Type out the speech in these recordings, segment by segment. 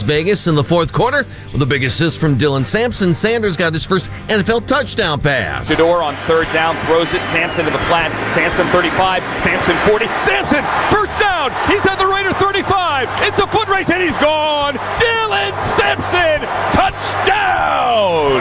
Vegas in the fourth quarter with a big assist from Dylan Sampson. Sanders got his first NFL touchdown pass. Shador on third down throws it. Sampson to the flat. Sampson 35. Sampson 40. Sampson first down. He's at the Raider 35. It's a foot race and he's gone. Dylan Sampson touchdown.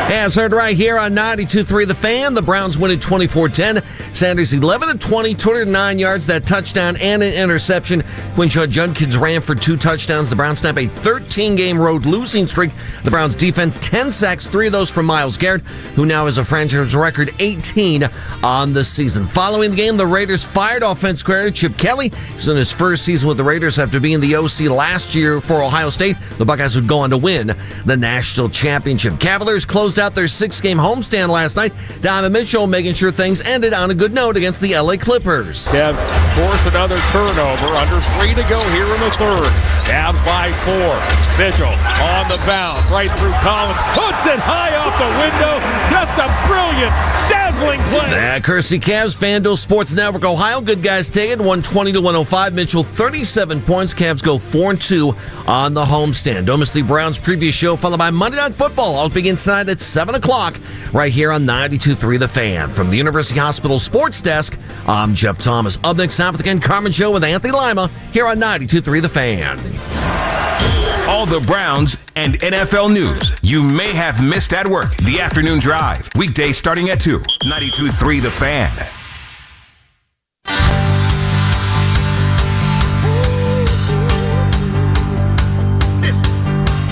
As heard right here on 92.3 The Fan, the Browns win at 24-10. Sanders 11 of 20, 209 yards, that touchdown and an interception. Quinshon Judkins ran for 2 touchdowns. The Browns snap a 13-game road losing streak. The Browns defense 10 sacks, 3 of those from Myles Garrett, who now has a franchise record 18 on the season. Following the game, the Raiders fired offense coordinator Chip Kelly. He's in his first season with the Raiders after being the OC last year for Ohio State. The Buckeyes would go on to win the national championship. Cavaliers closed out their 6-game homestand last night. Donovan Mitchell making sure things ended on a good note against the LA Clippers. Cavs force another turnover. Under 3 to go here in the third. Cavs by 4. Mitchell on the bounce. Right through Collins. Puts it high off the window. Just a brilliant, dazzling play. That Kersey Cavs, FanDuel Sports Network Ohio. Good guys take it. 120-105. Mitchell 37 points. Cavs go 4-2 on the homestand. Don't miss the Browns preview show followed by Monday Night Football. All begins tonight at 7 o'clock right here on 92.3 The Fan. From the University Hospital Sports Desk, I'm Jeff Thomas. Up next time for the Ken Carman Show with Anthony Lima here on 92.3 The Fan. All the Browns and NFL news you may have missed at work. The Afternoon Drive. Weekdays starting at 2. 92.3 The Fan.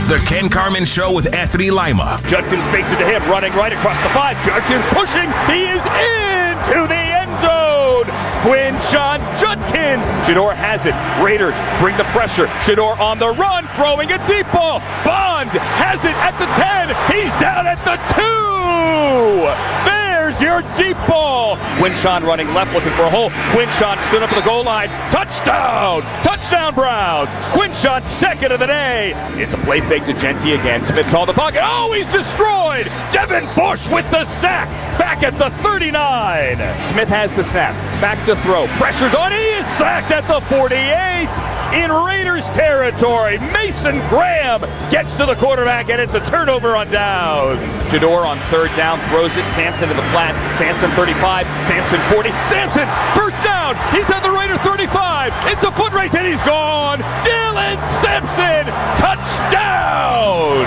The Ken Carman Show with Anthony Lima. Judkins fakes it to him, running right across the 5. Judkins pushing. He is into the end zone. Quinshon Judkins. Shador has it. Raiders bring the pressure. Shador on the run, throwing a deep ball. Bond has it at the 10. He's down at the 2. There's your deep ball. Quinshon running left, looking for a hole. Quinshon stood up at the goal line. Touchdown! Touchdown, Browns. Quinshon second of the day. It's a play fake to Genty again. Smith called the pocket. Oh, he's destroyed. Devin Bush with the sack. Back at the 39. Smith has the snap. Back to throw. Pressure's on. He is sacked at the 48. In Raiders territory, Mason Graham gets to the quarterback, and it's a turnover on down. Shador on third down, throws it. Sampson to the flat. Sampson 35. Sampson 40. Sampson, first down. He's at the Raider 35. It's a foot race, and he's gone. Dylan Sampson, touchdown.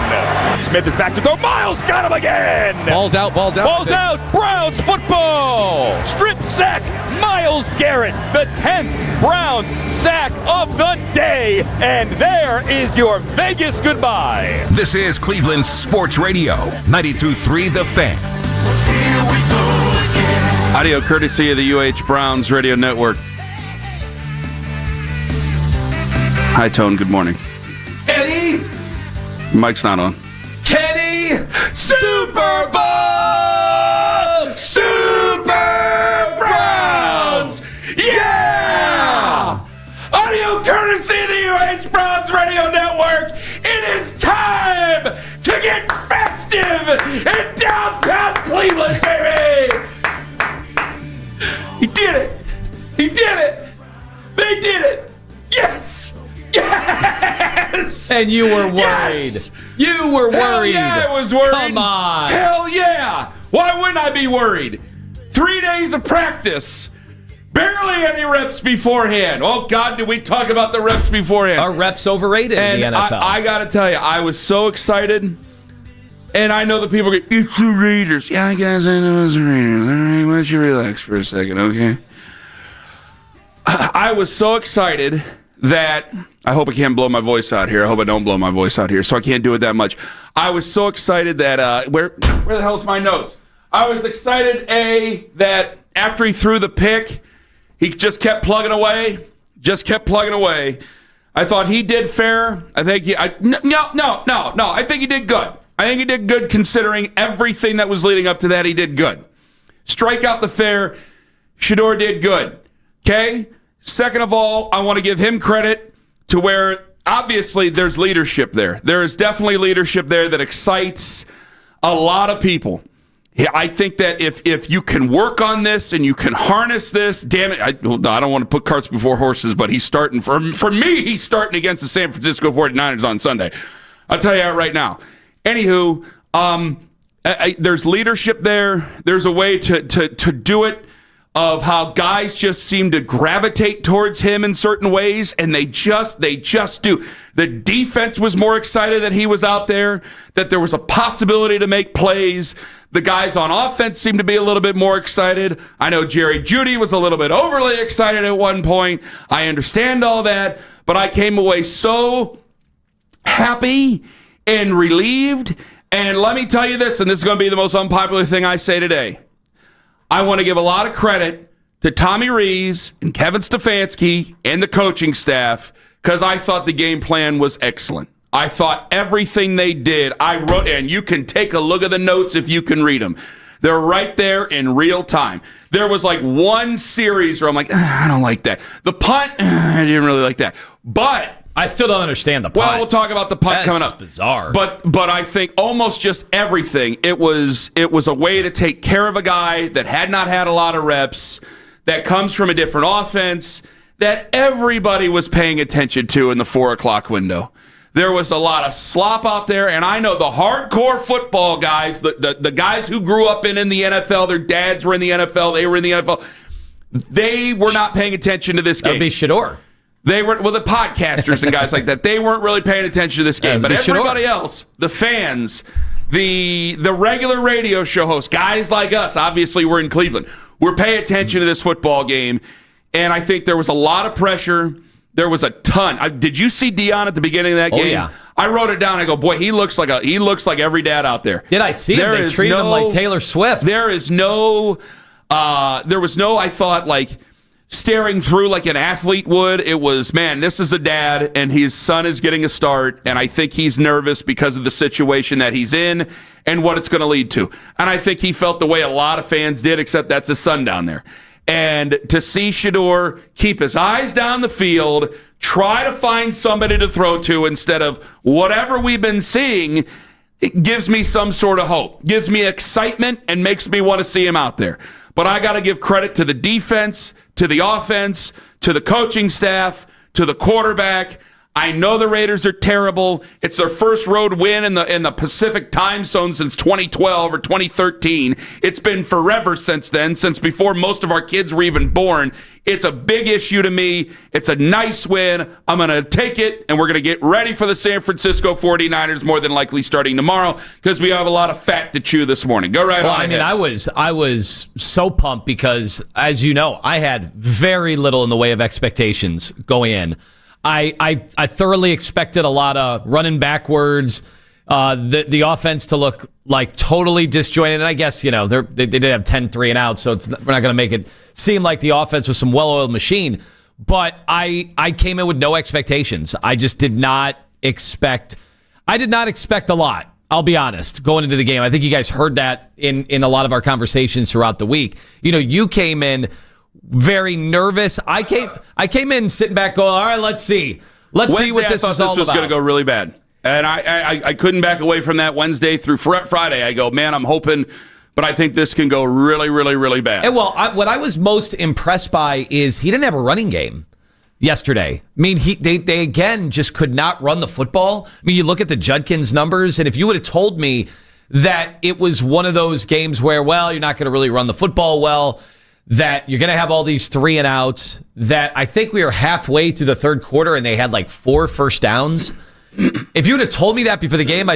Smith is back to throw. Miles got him again. Ball's out. Ball's out. Browns football. Strip sack. Miles Garrett, the 10th Browns sack of the day. And there is your Vegas goodbye. This is Cleveland Sports Radio, 92.3 The Fan. Audio courtesy of the UH Browns Radio Network. Hi, Tone. Good morning. Kenny! Mike's not on. Kenny! Super Bowl! Super Browns! Yeah! Audio courtesy of the UH Browns Radio Network. It is time to get festive in downtown Cleveland, baby! He did it! He did it! They did it! Yes! Yes! And you were worried. Yes! You were worried. Hell yeah, I was worried. Come on. Hell yeah! Why wouldn't I be worried? 3 days of practice. Barely any reps beforehand. Oh, God, did we talk about the reps beforehand? Are reps overrated in the NFL? I got to tell you, I was so excited. And I know the people go, it's the Raiders. Yeah, guys, I know it's the Raiders. All right, why don't you relax for a second, okay? I was so excited that I hope I can't blow my voice out here. I hope I don't blow my voice out here, so I can't do it that much. I was so excited that where the hell's my notes? I was excited that after he threw the pick, he just kept plugging away. I thought he did fair. I think no. I think he did good. I think he did good considering everything that was leading up to that. He did good. Strike out the fair. Shador did good. Okay. Second of all, I want to give him credit to where obviously there's leadership there. There is definitely leadership there that excites a lot of people. I think that if you can work on this and you can harness this, damn it, I don't want to put carts before horses, but he's starting, for me, he's starting against the San Francisco 49ers on Sunday. I'll tell you that right now. Anywho, there's leadership there. There's a way to do it, of how guys just seem to gravitate towards him in certain ways, and they just do. The defense was more excited that he was out there, that there was a possibility to make plays. The guys on offense seemed to be a little bit more excited. I know Jerry Judy was a little bit overly excited at one point. I understand all that, but I came away so happy and relieved. And let me tell you this, and this is going to be the most unpopular thing I say today. I want to give a lot of credit to Tommy Rees and Kevin Stefanski and the coaching staff, because I thought the game plan was excellent. I thought everything they did, I wrote, and you can take a look at the notes if you can read them. They're right there in real time. There was like one series where I'm like, I don't like that. The punt, I didn't really like that. But I still don't understand the punt. Well, we'll talk about the punt coming up. That's bizarre. But I think almost just everything, it was a way to take care of a guy that had not had a lot of reps, that comes from a different offense, that everybody was paying attention to in the 4 o'clock window. There was a lot of slop out there, and I know the hardcore football guys, the guys who grew up in the NFL, their dads were in the NFL, they were in the NFL, they were not paying attention to this game. That would be Shador. They were, well, the podcasters and guys like that, they weren't really paying attention to this game. But everybody else, the fans, the regular radio show hosts, guys like us, obviously we're in Cleveland, we're paying attention to this football game. And I think there was a lot of pressure. There was a ton. Did you see Dion at the beginning of that game? Yeah. I wrote it down. I go, boy, he looks like every dad out there. Did I see him? They treated him like Taylor Swift. There was no, I thought, like, staring through like an athlete would. It was, man, this is a dad, and his son is getting a start, and I think he's nervous because of the situation that he's in and what it's going to lead to. And I think he felt the way a lot of fans did, except that's his son down there. And to see Shador keep his eyes down the field, try to find somebody to throw to instead of whatever we've been seeing, it gives me some sort of hope, gives me excitement, and makes me want to see him out there. But I got to give credit to the defense, to the offense, to the coaching staff, to the quarterback. I know the Raiders are terrible. It's their first road win in the Pacific time zone since 2012 or 2013. It's been forever since then, since before most of our kids were even born. It's a big issue to me. It's a nice win. I'm going to take it, and we're going to get ready for the San Francisco 49ers more than likely starting tomorrow, because we have a lot of fat to chew this morning. Go right on ahead. I mean, I was so pumped because, as you know, I had very little in the way of expectations going in. I thoroughly expected a lot of running backwards, the offense to look like totally disjointed. And I guess, you know, they did have 10 3 and out, so we're not going to make it seem like the offense was some well-oiled machine. But I came in with no expectations. I did not expect a lot. I'll be honest, going into the game. I think you guys heard that in a lot of our conversations throughout the week. You know, you came in very nervous. I came in sitting back going, all right, let's see what this is all about. I thought this was going to go really bad. And I couldn't back away from that Wednesday through Friday. I go, man, I'm hoping, but I think this can go really, really, really bad. And well, what I was most impressed by is he didn't have a running game yesterday. I mean, they again just could not run the football. I mean, you look at the Judkins numbers, and if you would have told me that it was one of those games where, well, you're not going to really run the football well, that you're going to have all these 3 and outs, that I think we were halfway through the third quarter and they had like 4 first downs. If you would have told me that before the game, I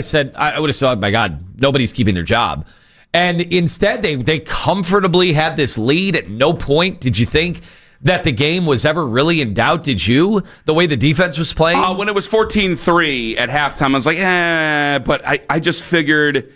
would have said, oh my God, nobody's keeping their job. And instead, they comfortably had this lead. At no point did you think that the game was ever really in doubt. Did you? The way the defense was playing? When it was 14-3 at halftime, I was like, but I just figured...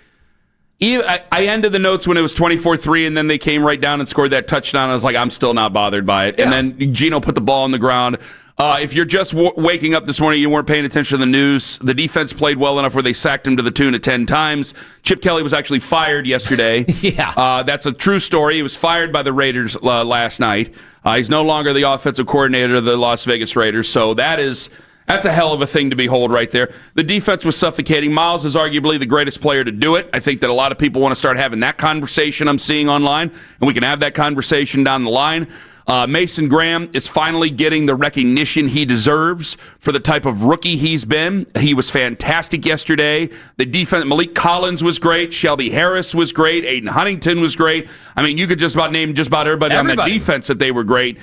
I ended the notes when it was 24-3, and then they came right down and scored that touchdown. I was like, I'm still not bothered by it. Yeah. And then Geno put the ball on the ground. If you're just waking up this morning, you weren't paying attention to the news, the defense played well enough where they sacked him to the tune of 10 times. Chip Kelly was actually fired yesterday. Yeah. That's a true story. He was fired by the Raiders last night. He's no longer the offensive coordinator of the Las Vegas Raiders, so that is That's a hell of a thing to behold right there. The defense was suffocating. Miles is arguably the greatest player to do it. I think that a lot of people want to start having that conversation I'm seeing online, and we can have that conversation down the line. Mason Graham is finally getting the recognition he deserves for the type of rookie he's been. He was fantastic yesterday. The defense, Malik Collins was great. Shelby Harris was great. Aiden Huntington was great. I mean, you could just about name just about everybody on that defense that they were great.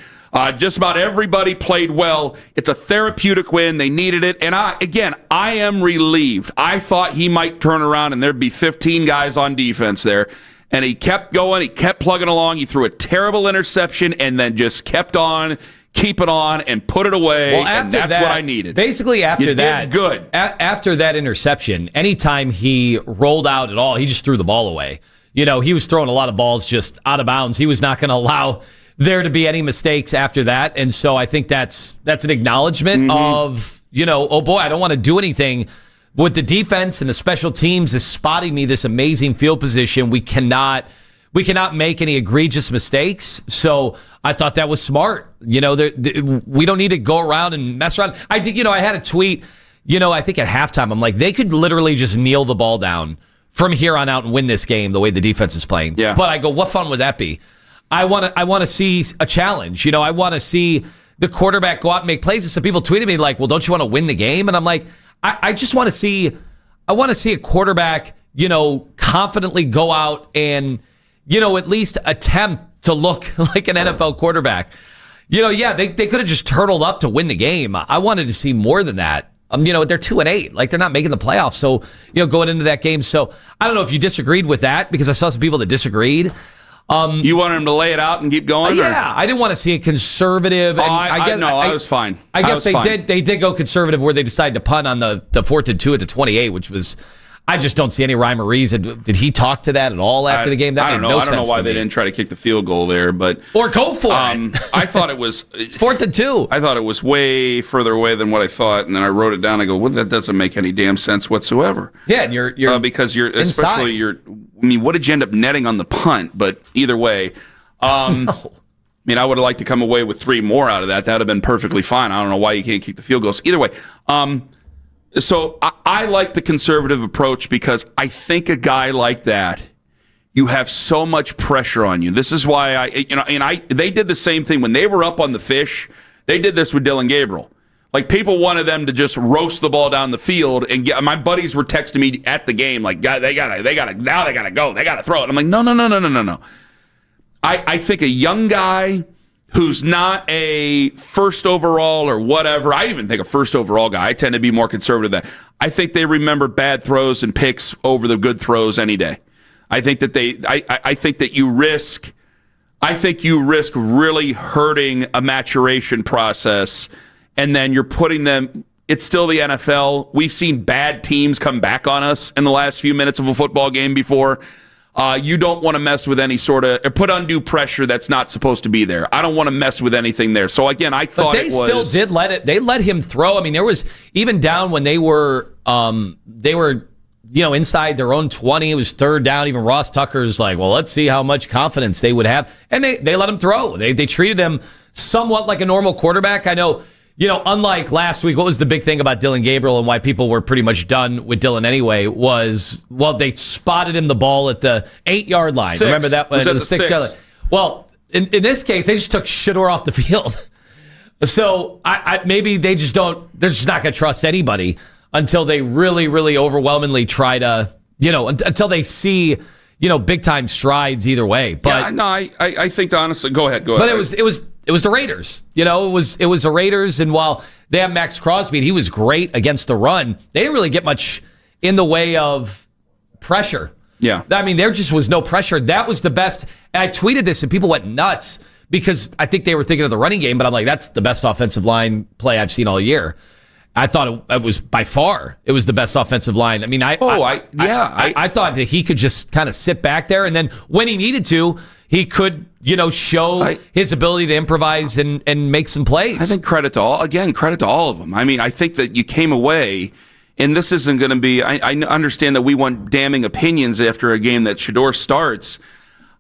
Just about everybody played well. It's a therapeutic win. They needed it. And I am relieved. I thought he might turn around and there'd be 15 guys on defense there. And he kept going. He kept plugging along. He threw a terrible interception and then just kept on, keep it on, and put it away. Well, after and that's what I needed. Basically, after that, good. After that interception, anytime he rolled out at all, he just threw the ball away. You know, he was throwing a lot of balls just out of bounds. He was not going to allow there to be any mistakes after that. And so I think that's an acknowledgement of, oh boy, I don't want to do anything with the defense, and the special teams is spotting me this amazing field position. We cannot make any egregious mistakes. So I thought that was smart. We don't need to go around and mess around. I had a tweet, I think at halftime, I'm like, they could literally just kneel the ball down from here on out and win this game the way the defense is playing. Yeah. But I go, what fun would that be? I want to see a challenge. I want to see the quarterback go out and make plays. And some people tweeted me like, well, don't you want to win the game? And I'm like, I just want to see a quarterback, confidently go out and, at least attempt to look like an NFL quarterback. They could have just turtled up to win the game. I wanted to see more than that. They're 2-8, like they're not making the playoffs. So, going into that game. So I don't know if you disagreed with that, because I saw some people that disagreed. You wanted him to lay it out and keep going? Yeah, I didn't want to see a conservative. And I was fine. I guess they did go conservative where they decided to punt on the 4th and 2 at the 28, which was, I just don't see any rhyme or reason. Did he talk to that at all after the game? That made no sense. I don't know why they didn't try to kick the field goal there, or go for it. I thought it was it's 4th and 2. I thought it was way further away than what I thought, and then I wrote it down. I go, well, that doesn't make any damn sense whatsoever. Yeah, and you're because you're inside. Especially you're. I mean, what did you end up netting on the punt? But either way. No. I mean, I would have liked to come away with 3 more out of that. That would have been perfectly fine. I don't know why you can't kick the field goals. Either way, so I like the conservative approach, because I think a guy like that, you have so much pressure on you. This is why they did the same thing when they were up on the fish. They did this with Dylan Gabriel. Like, people wanted them to just roast the ball down the field, and my buddies were texting me at the game like, they gotta go, they gotta throw it. I'm like, no. I think a young guy who's not a first overall or whatever, I even think a first overall guy, I tend to be more conservative than that. I think they remember bad throws and picks over the good throws any day. I think that you risk really hurting a maturation process, and then you're putting them. It's still the NFL. We've seen bad teams come back on us in the last few minutes of a football game before. You don't want to mess with any sort of, or put undue pressure that's not supposed to be there. I don't want to mess with anything there. So again, I thought they still did they let him throw. I mean, there was even down when they were inside their own 20. It was 3rd down. Even Ross Tucker's like, well, let's see how much confidence they would have, and they let him throw. They treated him somewhat like a normal quarterback. I know. Unlike last week, what was the big thing about Dylan Gabriel and why people were pretty much done with Dylan anyway was, well, they spotted him the ball at the 8-yard line. 6. Remember that? Was the the 6-yard line. Well, in this case, they just took Shador off the field. So maybe they're just not going to trust anybody until they really, really overwhelmingly try to, until they see, big time strides either way. But I think honestly, go ahead. But it was the Raiders. It was the Raiders, and while they have Max Crosby and he was great against the run, they didn't really get much in the way of pressure. Yeah. I mean, there just was no pressure. That was the best. And I tweeted this and people went nuts because I think they were thinking of the running game, but I'm like, that's the best offensive line play I've seen all year. I thought it was by far, it was the best offensive line. I mean, I thought that he could just kind of sit back there, and then when he needed to, he could, show his ability to improvise and make some plays. I think credit to all of them. I mean, I think that you came away, and this isn't going to be, I understand that we want damning opinions after a game that Shador starts.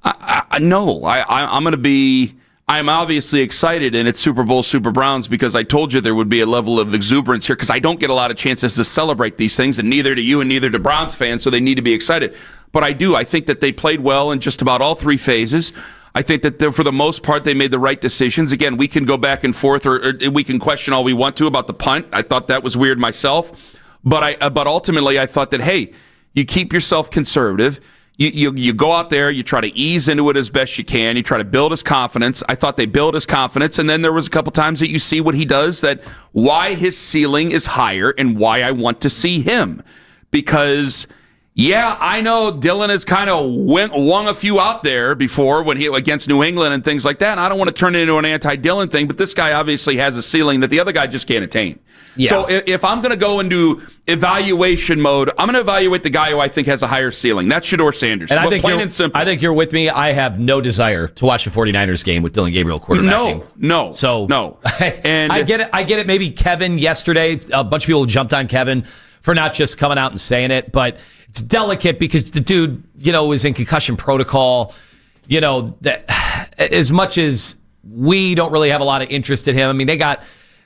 I'm going to be, I'm obviously excited, and it's Super Bowl Super Browns because I told you there would be a level of exuberance here because I don't get a lot of chances to celebrate these things, and neither do you and neither do Browns fans, so they need to be excited. But I do. I think that they played well in just about all three phases. I think that for the most part, they made the right decisions. Again, we can go back and forth, or we can question all we want to about the punt. I thought that was weird myself. But ultimately, I thought that, hey, you keep yourself conservative. You go out there, you try to ease into it as best you can. You try to build his confidence. I thought they built his confidence, and then there was a couple times that you see what he does, that why his ceiling is higher and why I want to see him. Because, yeah, I know Dylan has kind of wung a few out there before when he against New England and things like that, and I don't want to turn it into an anti-Dylan thing, but this guy obviously has a ceiling that the other guy just can't attain. Yeah. So if I'm going to go into evaluation mode, I'm going to evaluate the guy who I think has a higher ceiling. That's Shador Sanders. And I think you're with me. I have no desire to watch a 49ers game with Dylan Gabriel quarterbacking. No. And I get it. Maybe Kevin yesterday, a bunch of people jumped on Kevin for not just coming out and saying it, but it's delicate because the dude, is in concussion protocol. That as much as we don't really have a lot of interest in him, I mean, they've got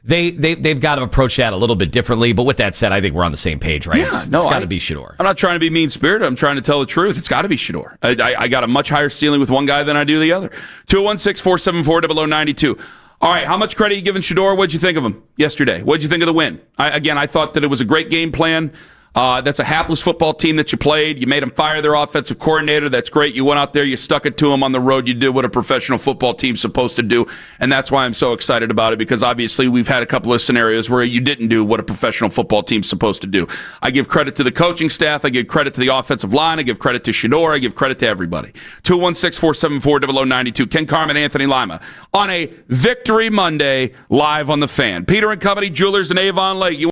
to approach that a little bit differently. But with that said, I think we're on the same page, right? Yeah, it's got to be Shador. I'm not trying to be mean-spirited. I'm trying to tell the truth. It's got to be Shador. I got a much higher ceiling with one guy than I do the other. 216-474-0092. All right, how much credit are you giving Shador? What'd you think of him yesterday? What'd you think of the win? I thought that it was a great game plan. That's a hapless football team that you played. You made them fire their offensive coordinator. That's great. You went out there. You stuck it to them on the road. You did what a professional football team's supposed to do. And that's why I'm so excited about it, because obviously we've had a couple of scenarios where you didn't do what a professional football team's supposed to do. I give credit to the coaching staff. I give credit to the offensive line. I give credit to Shador. I give credit to everybody. 216-474-0092. Ken Carman, Anthony Lima on a Victory Monday live on The Fan. Peter and Company, Jewelers in Avon Lake.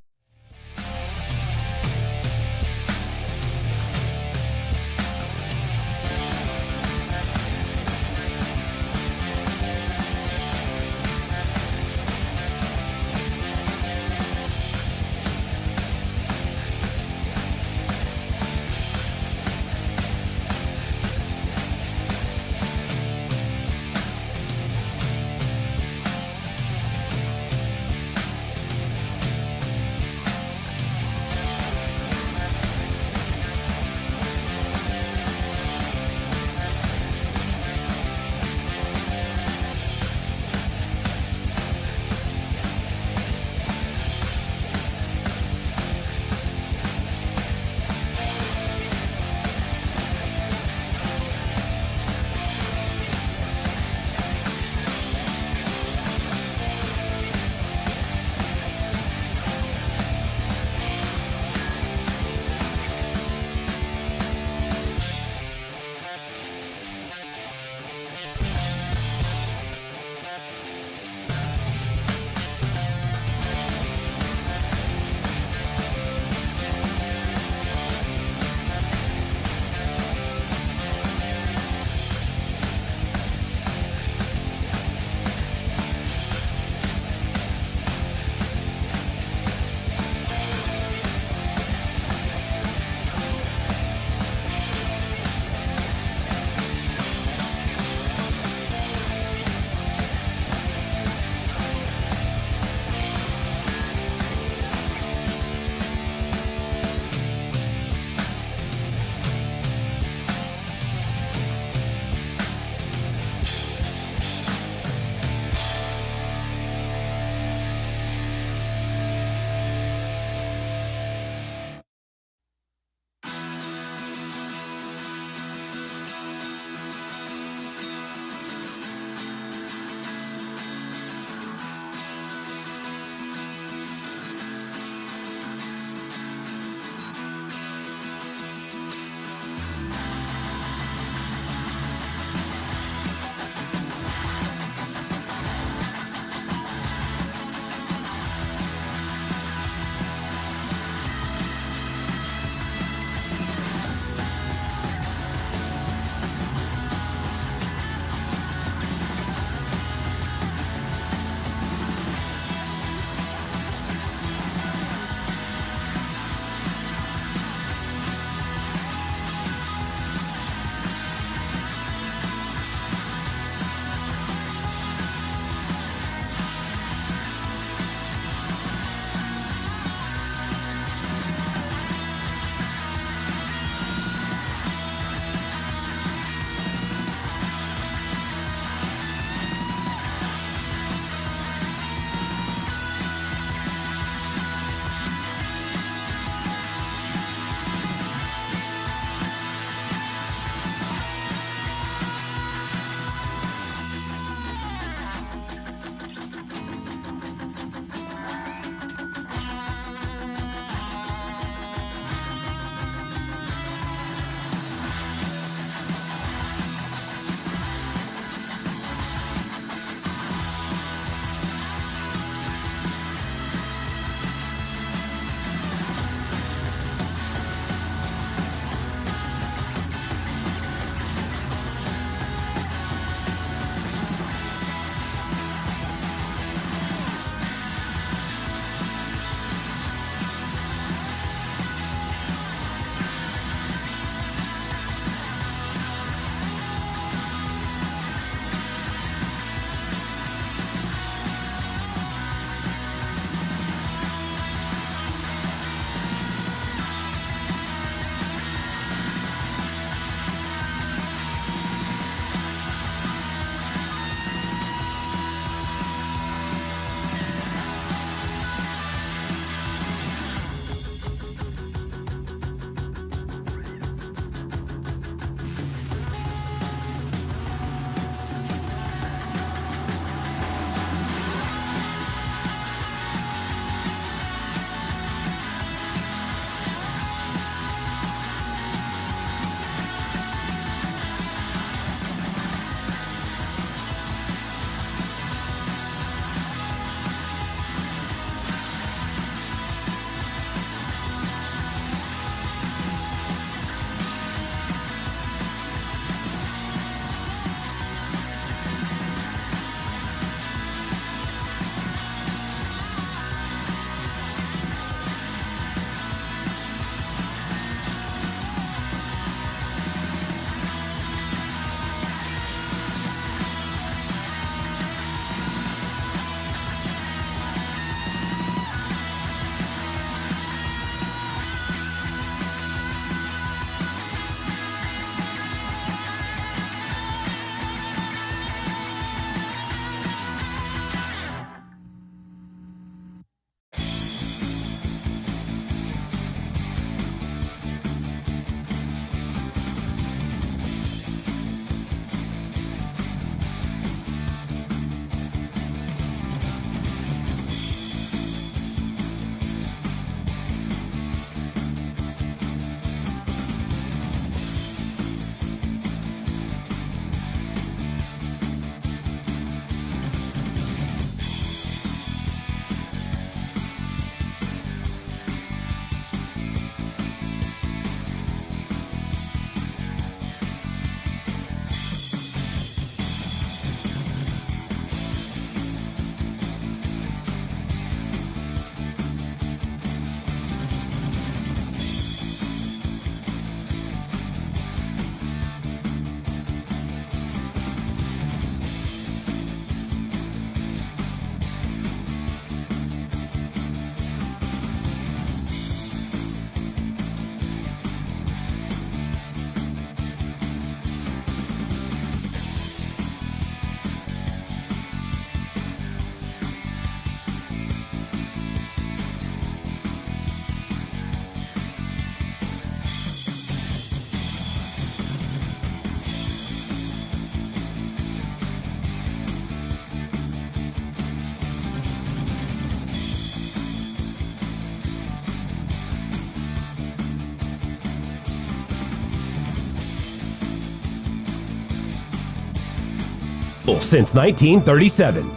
since 1937.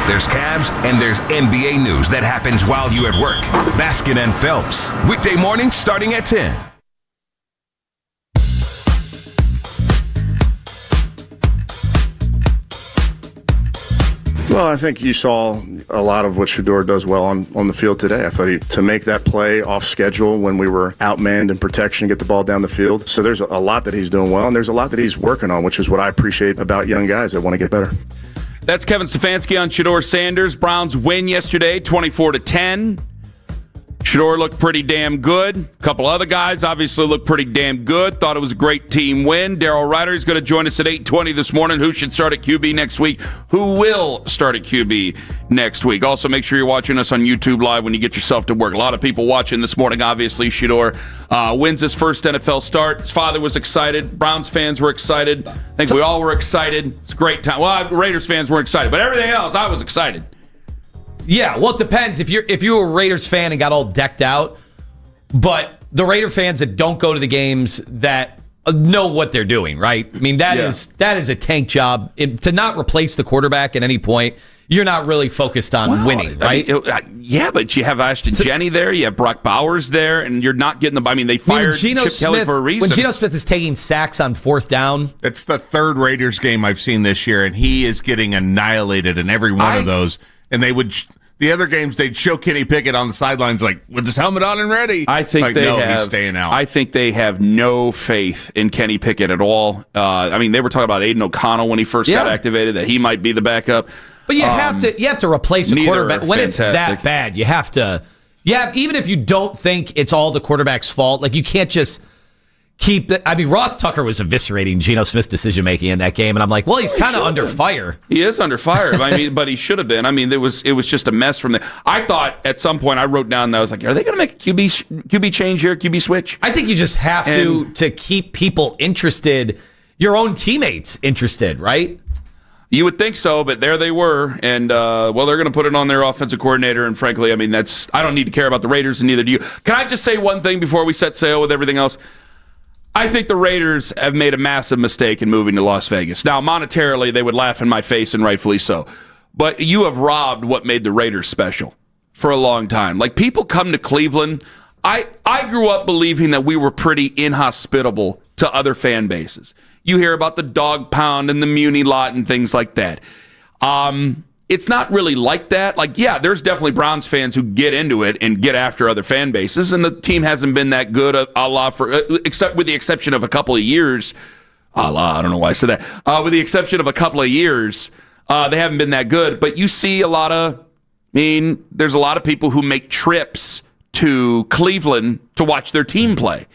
There's Cavs and there's NBA news that happens while you at work. Baskin and Phelps, weekday mornings starting at 10. Well, I think you saw a lot of what Shador does well on the field today. I thought to make that play off schedule when we were outmanned in protection, get the ball down the field. So there's a lot that he's doing well, and there's a lot that he's working on, which is what I appreciate about young guys that want to get better. That's Kevin Stefanski on Shador Sanders. Browns win yesterday, 24-10. Shador looked pretty damn good. A couple other guys obviously looked pretty damn good. Thought it was a great team win. Daryl Ryder is going to join us at 8:20 this morning. Who should start at QB next week? Who will start at QB next week? Also, make sure you're watching us on YouTube Live when you get yourself to work. A lot of people watching this morning. Obviously, Shador wins his first NFL start. His father was excited. Browns fans were excited. I think we all were excited. It's a great time. Well, Raiders fans weren't excited, but everything else, I was excited. Yeah, well, it depends. If you're a Raiders fan and got all decked out, but the Raider fans that don't go to the games that know what they're doing, right? I mean, that is a tank job. To not replace the quarterback at any point, you're not really focused on winning, right? Yeah, but you have Ashton Jenney there, you have Brock Bowers there, and you're not getting the. I mean, they fired Chip Kelly for a reason. When Geno Smith is taking sacks on fourth down, it's the third Raiders game I've seen this year, and he is getting annihilated in every one of those. And they would, the other games, they'd show Kenny Pickett on the sidelines like, with his helmet on and ready. I think he's staying out. I think they have no faith in Kenny Pickett at all. I mean, they were talking about Aiden O'Connell when he first got activated, that he might be the backup. But you have to replace a quarterback when it's that bad. You have to. Even if you don't think it's all the quarterback's fault, like you can't just keep. Ross Tucker was eviscerating Geno Smith's decision making in that game, and I'm like, well, he's kind of under fire. He is under fire. But he should have been. I mean, it was just a mess from there. I thought at some point I wrote down that I was like, are they going to make a QB change here, QB switch? I think you just have to keep people interested, your own teammates interested, right? You would think so, but there they were, and they're going to put it on their offensive coordinator. And frankly, I mean, I don't need to care about the Raiders, and neither do you. Can I just say one thing before we set sail with everything else? I think the Raiders have made a massive mistake in moving to Las Vegas. Now, monetarily, they would laugh in my face, and rightfully so. But you have robbed what made the Raiders special for a long time. Like, people come to Cleveland. I grew up believing that we were pretty inhospitable to other fan bases. You hear about the dog pound and the Muni lot and things like that. It's not really like that. Like, yeah, there's definitely Browns fans who get into it and get after other fan bases, and the team hasn't been that good, except with the exception of a couple of years. I don't know why I said that. With the exception of a couple of years, they haven't been that good. But you see there's a lot of people who make trips to Cleveland to watch their team play.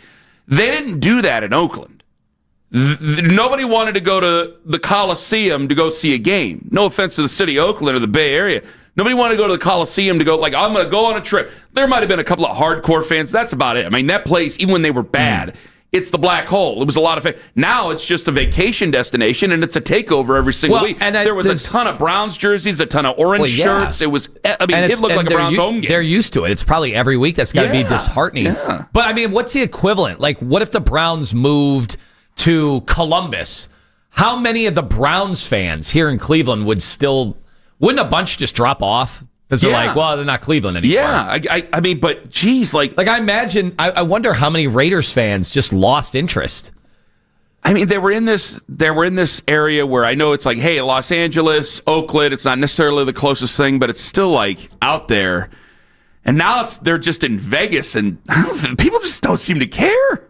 They didn't do that in Oakland. Nobody wanted to go to the Coliseum to go see a game. No offense to the city of Oakland or the Bay Area. Nobody wanted to go to the Coliseum to go, like, I'm going to go on a trip. There might have been a couple of hardcore fans. That's about it. I mean, that place, even when they were bad, it's the black hole. It was a lot of fans. Now it's just a vacation destination, and it's a takeover every single week. And there was a ton of Browns jerseys, a ton of orange shirts. It was, it looked like a Browns home game. They're used to it. It's probably every week. That's got to be disheartening. Yeah. But, what's the equivalent? Like, what if the Browns moved to Columbus? How many of the Browns fans here in Cleveland wouldn't a bunch just drop off? Because they're like, well, they're not Cleveland anymore. Yeah, but geez, like I imagine, I wonder how many Raiders fans just lost interest. I mean, they were in this area where I know it's like, hey, Los Angeles, Oakland, it's not necessarily the closest thing, but it's still like out there. And now they're just in Vegas, and people just don't seem to care.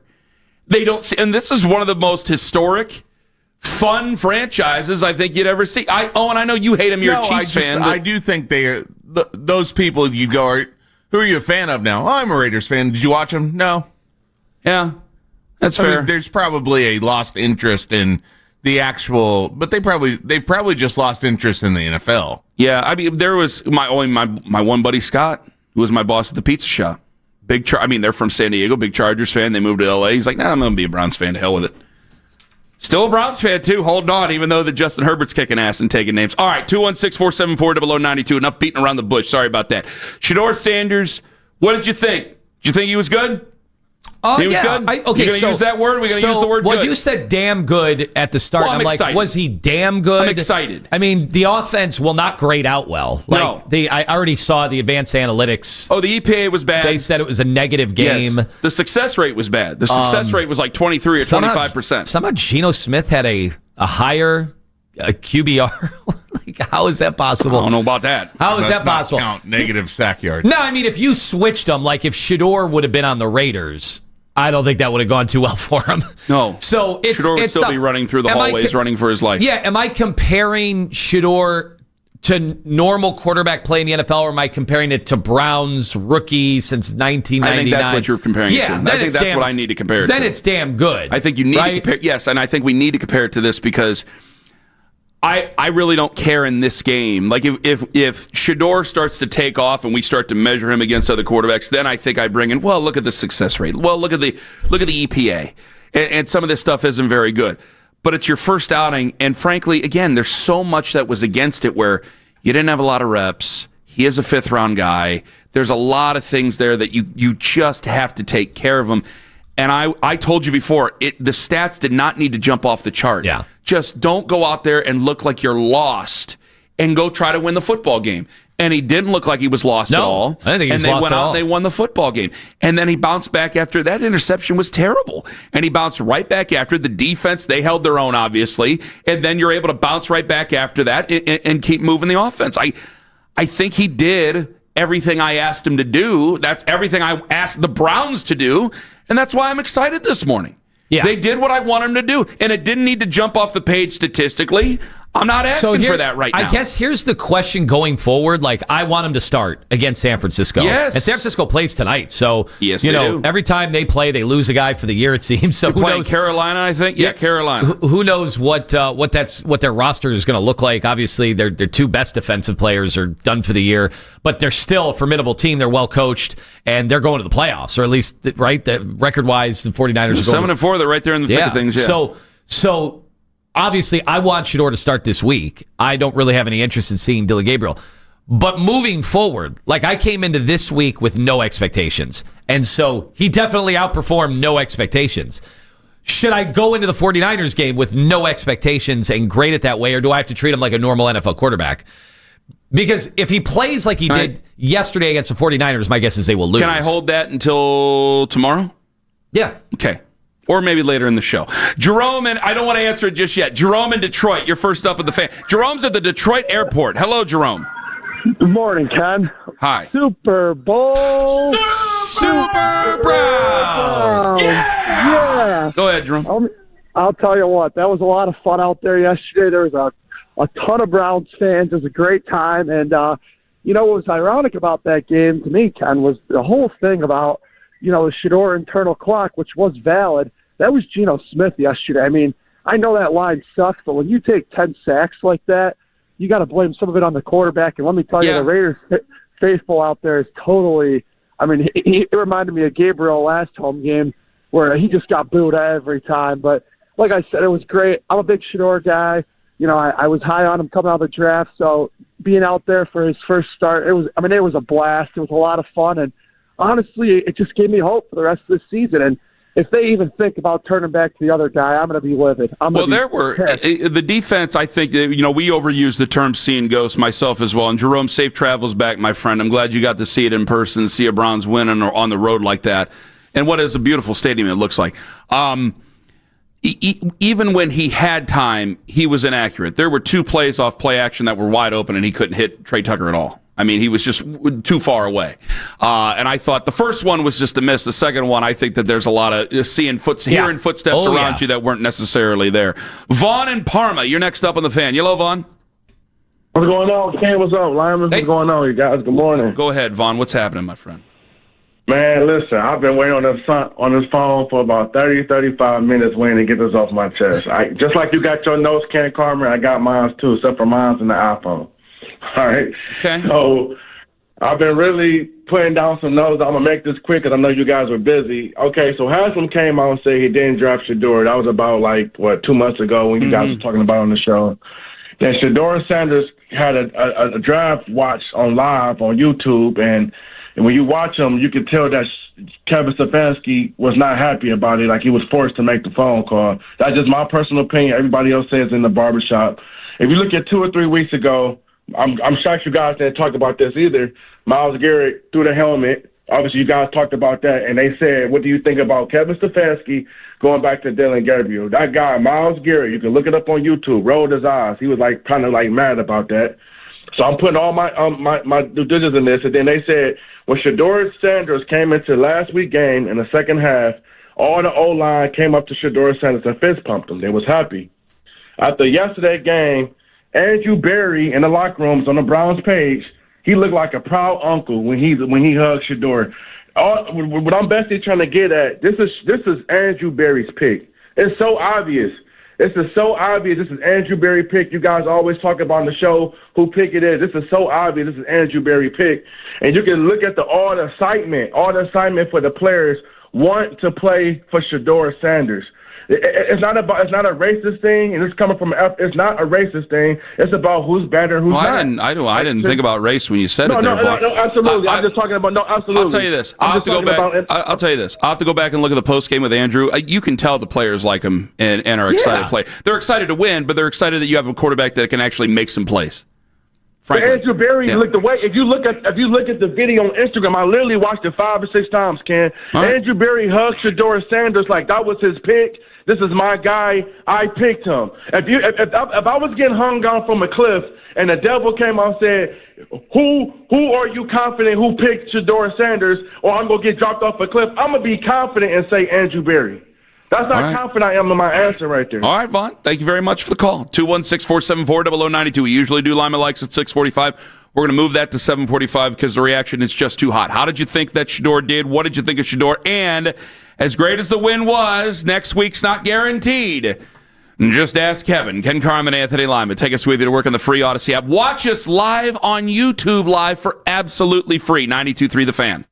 They don't see, and this is one of the most historic, fun franchises I think you'd ever see. And I know you hate them. You're a Chiefs fan. I do think they are those people. You go, who are you a fan of now? Oh, I'm a Raiders fan. Did you watch them? No. Yeah, that's fair. There's probably a lost interest in the actual, but they probably just lost interest in the NFL. Yeah, there was my one buddy Scott, who was my boss at the pizza shop. They're from San Diego, big Chargers fan. They moved to L.A. He's like, I'm going to be a Browns fan. To hell with it. Still a Browns fan, too. Holding on, even though the Justin Herbert's kicking ass and taking names. All right, 216-474-0092. Enough beating around the bush. Sorry about that. Shador Sanders, what did you think? Did you think he was good? He was good? Okay, you going to use that word? We're going to use the word good. Well, you said damn good at the start. Well, I'm like, excited. was he damn good? I'm excited. I mean, the offense will not grade out well. No. I already saw the advanced analytics. Oh, the EPA was bad. They said it was a negative game. Yes. The success rate was bad. The success rate was like 23 or 25%. Somehow Geno Smith had a higher QBR. Like, how is that possible? I don't know about that. How is that Not possible? count negative sack yards. No, I mean, if you switched them, like if Shador would have been on the Raiders, I don't think that would have gone too well for him. No. So Shador would still be running through the hallways, running for his life. Yeah, am I comparing Shador to normal quarterback play in the NFL, or am I comparing it to Brown's rookie since 1999? I think that's what you're comparing it to. I think that's what I need to compare it to. Then it's damn good. I think you need to compare. Yes, and I think we need to compare it to this because I really don't care in this game. Like if Shador starts to take off and we start to measure him against other quarterbacks, then I think I bring in, well, look at the success rate. Well, look at the EPA. And some of this stuff isn't very good. But it's your first outing, and frankly, again, there's so much that was against it where you didn't have a lot of reps. He is a fifth-round guy. There's a lot of things there that you just have to take care of him. And I told you before, the stats did not need to jump off the chart. Yeah. Just don't go out there and look like you're lost and go try to win the football game. And he didn't look like he was lost at all. I didn't think he was lost at all. And they went out and they won the football game. And then he bounced back after that. Interception was terrible. And he bounced right back after the defense. They held their own, obviously. And then you're able to bounce right back after that and keep moving the offense. I think he did everything I asked him to do. That's everything I asked the Browns to do. And that's why I'm excited this morning. Yeah. They did what I want them to do. And it didn't need to jump off the page statistically. I'm not asking for that right now. I guess here's the question going forward. Like, I want him to start against San Francisco. Yes. And San Francisco plays tonight. So, yes, they do. every time they play, they lose a guy for the year, it seems. So They're playing Carolina, I think. Yeah, Carolina. Who knows what their roster is going to look like? Obviously, their two best defensive players are done for the year, but they're still a formidable team. They're well coached, and they're going to the playoffs, or at least, right? Record-wise, the 49ers are going 7-4. They're right there in the thick of things. Yeah. So obviously, I want Shador to start this week. I don't really have any interest in seeing Dylan Gabriel. But moving forward, like I came into this week with no expectations. And so he definitely outperformed no expectations. Should I go into the 49ers game with no expectations and grade it that way, or do I have to treat him like a normal NFL quarterback? Because if he plays like he did yesterday against the 49ers, my guess is they will lose. Can I hold that until tomorrow? Yeah. Okay. Or maybe later in the show. Jerome, and I don't want to answer it just yet. Jerome in Detroit, you're first up at the fan. Jerome's at the Detroit airport. Hello, Jerome. Good morning, Ken. Hi. Super Bowl. Super Brown. Yeah. Go ahead, Jerome. I'll tell you what, that was a lot of fun out there yesterday. There was a ton of Browns fans. It was a great time. And, what was ironic about that game to me, Ken, was the whole thing about, the Shador internal clock, which was valid. That was Geno Smith yesterday. I mean, I know that line sucks, but when you take 10 sacks like that, you got to blame some of it on the quarterback. And let me tell you, the Raiders faithful out there is totally – I mean, it reminded me of Gabriel last home game where he just got booed every time. But like I said, it was great. I'm a big Shador guy. I was high on him coming out of the draft. So being out there for his first start, it was a blast. It was a lot of fun. And honestly, it just gave me hope for the rest of the season. And if they even think about turning back to the other guy, I'm going to be livid. The defense, I think, we overuse the term seeing ghosts, myself as well. And Jerome, safe travels back, my friend. I'm glad you got to see it in person, see a Browns win on the road like that. And what is a beautiful stadium it looks like. Even when he had time, he was inaccurate. There were 2 plays off play action that were wide open, and he couldn't hit Trey Tucker at all. I mean, he was just too far away. And I thought the first one was just a miss. The second one, I think that there's a lot of hearing footsteps around you that weren't necessarily there. Vaughn and Parma, you're next up on the fan. Hello, Vaughn. What's going on, Ken? What's up, Lima? What's going on, you guys? Good morning. Go ahead, Vaughn. What's happening, my friend? Man, listen, I've been waiting on this phone for about 30, 35 minutes waiting to get this off my chest. Just like you got your notes, Ken Carman, I got mine too, except for mine's in the iPhone. All right. Okay. So I've been really putting down some notes. I'm going to make this quick because I know you guys were busy. Okay, so Haslam came out and said he didn't draft Shador. That was about, 2 months ago when you guys were talking about it on the show. Then Shador Sanders had a draft watch on live on YouTube, and And when you watch him, you can tell that Kevin Stefanski was not happy about it, like he was forced to make the phone call. That's just my personal opinion. Everybody else says in the barbershop. If you look at 2 or 3 weeks ago, I'm shocked you guys didn't talk about this either. Myles Garrett threw the helmet. Obviously, you guys talked about that, and they said, what do you think about Kevin Stefanski going back to Dylan Gabriel? That guy, Myles Garrett, you can look it up on YouTube, rolled his eyes. He was kind of mad about that. So I'm putting all my due diligence in this, and then they said when Shador Sanders came into last week's game in the second half, all the O-line came up to Shador Sanders and fist pumped him. They was happy. After yesterday's game, Andrew Berry in the locker rooms on the Browns page, he looked like a proud uncle when he hugged Shador. What I'm basically trying to get at, this is Andrew Berry's pick. It's so obvious. This is so obvious. This is Andrew Berry pick. You guys always talk about on the show who pick it is. This is so obvious. This is Andrew Berry pick. And you can look at all the excitement for the players want to play for Shador Sanders. It's not a racist thing, and it's coming from. It's not a racist thing. It's about who's better, who's not. I didn't think about race when you said it there. No, absolutely. I'm just talking about absolutely. I'll tell you this. I'll have to go back. I'll tell you this. I'll have to go back and look at the post game with Andrew. You can tell the players like him and are excited to play. They're excited to win, but they're excited that you have a quarterback that can actually make some plays. Frankly. Andrew Berry looked away. If you look at the video on Instagram, I literally watched it 5 or 6 times. Ken, right. Andrew Berry hugged Shador Sanders like that was his pick. This is my guy. I picked him. If I was getting hung down from a cliff and the devil came out and said, "Who are you confident who picked Shador Sanders?" or I'm gonna get dropped off a cliff, I'm gonna be confident and say Andrew Berry. That's how confident I am in my answer right there. All right, Vaughn. Thank you very much for the call. 216-474-0092. We usually do Lima Likes at 645. We're going to move that to 745 because the reaction is just too hot. How did you think that Shador did? What did you think of Shador? And as great as the win was, next week's not guaranteed. Just ask Kevin, Ken Carman, Anthony Lima. Take us with you to work on the free Odyssey app. Watch us live on YouTube Live for absolutely free. 92.3 The Fan.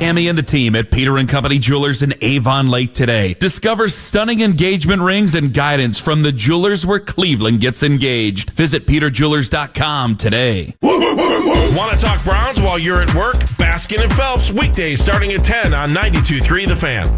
Tammy and the team at Peter & Company Jewelers in Avon Lake today. Discover stunning engagement rings and guidance from the jewelers where Cleveland gets engaged. Visit peterjewelers.com today. Want to talk Browns while you're at work? Baskin and Phelps, weekdays starting at 10 on 92.3 The Fan.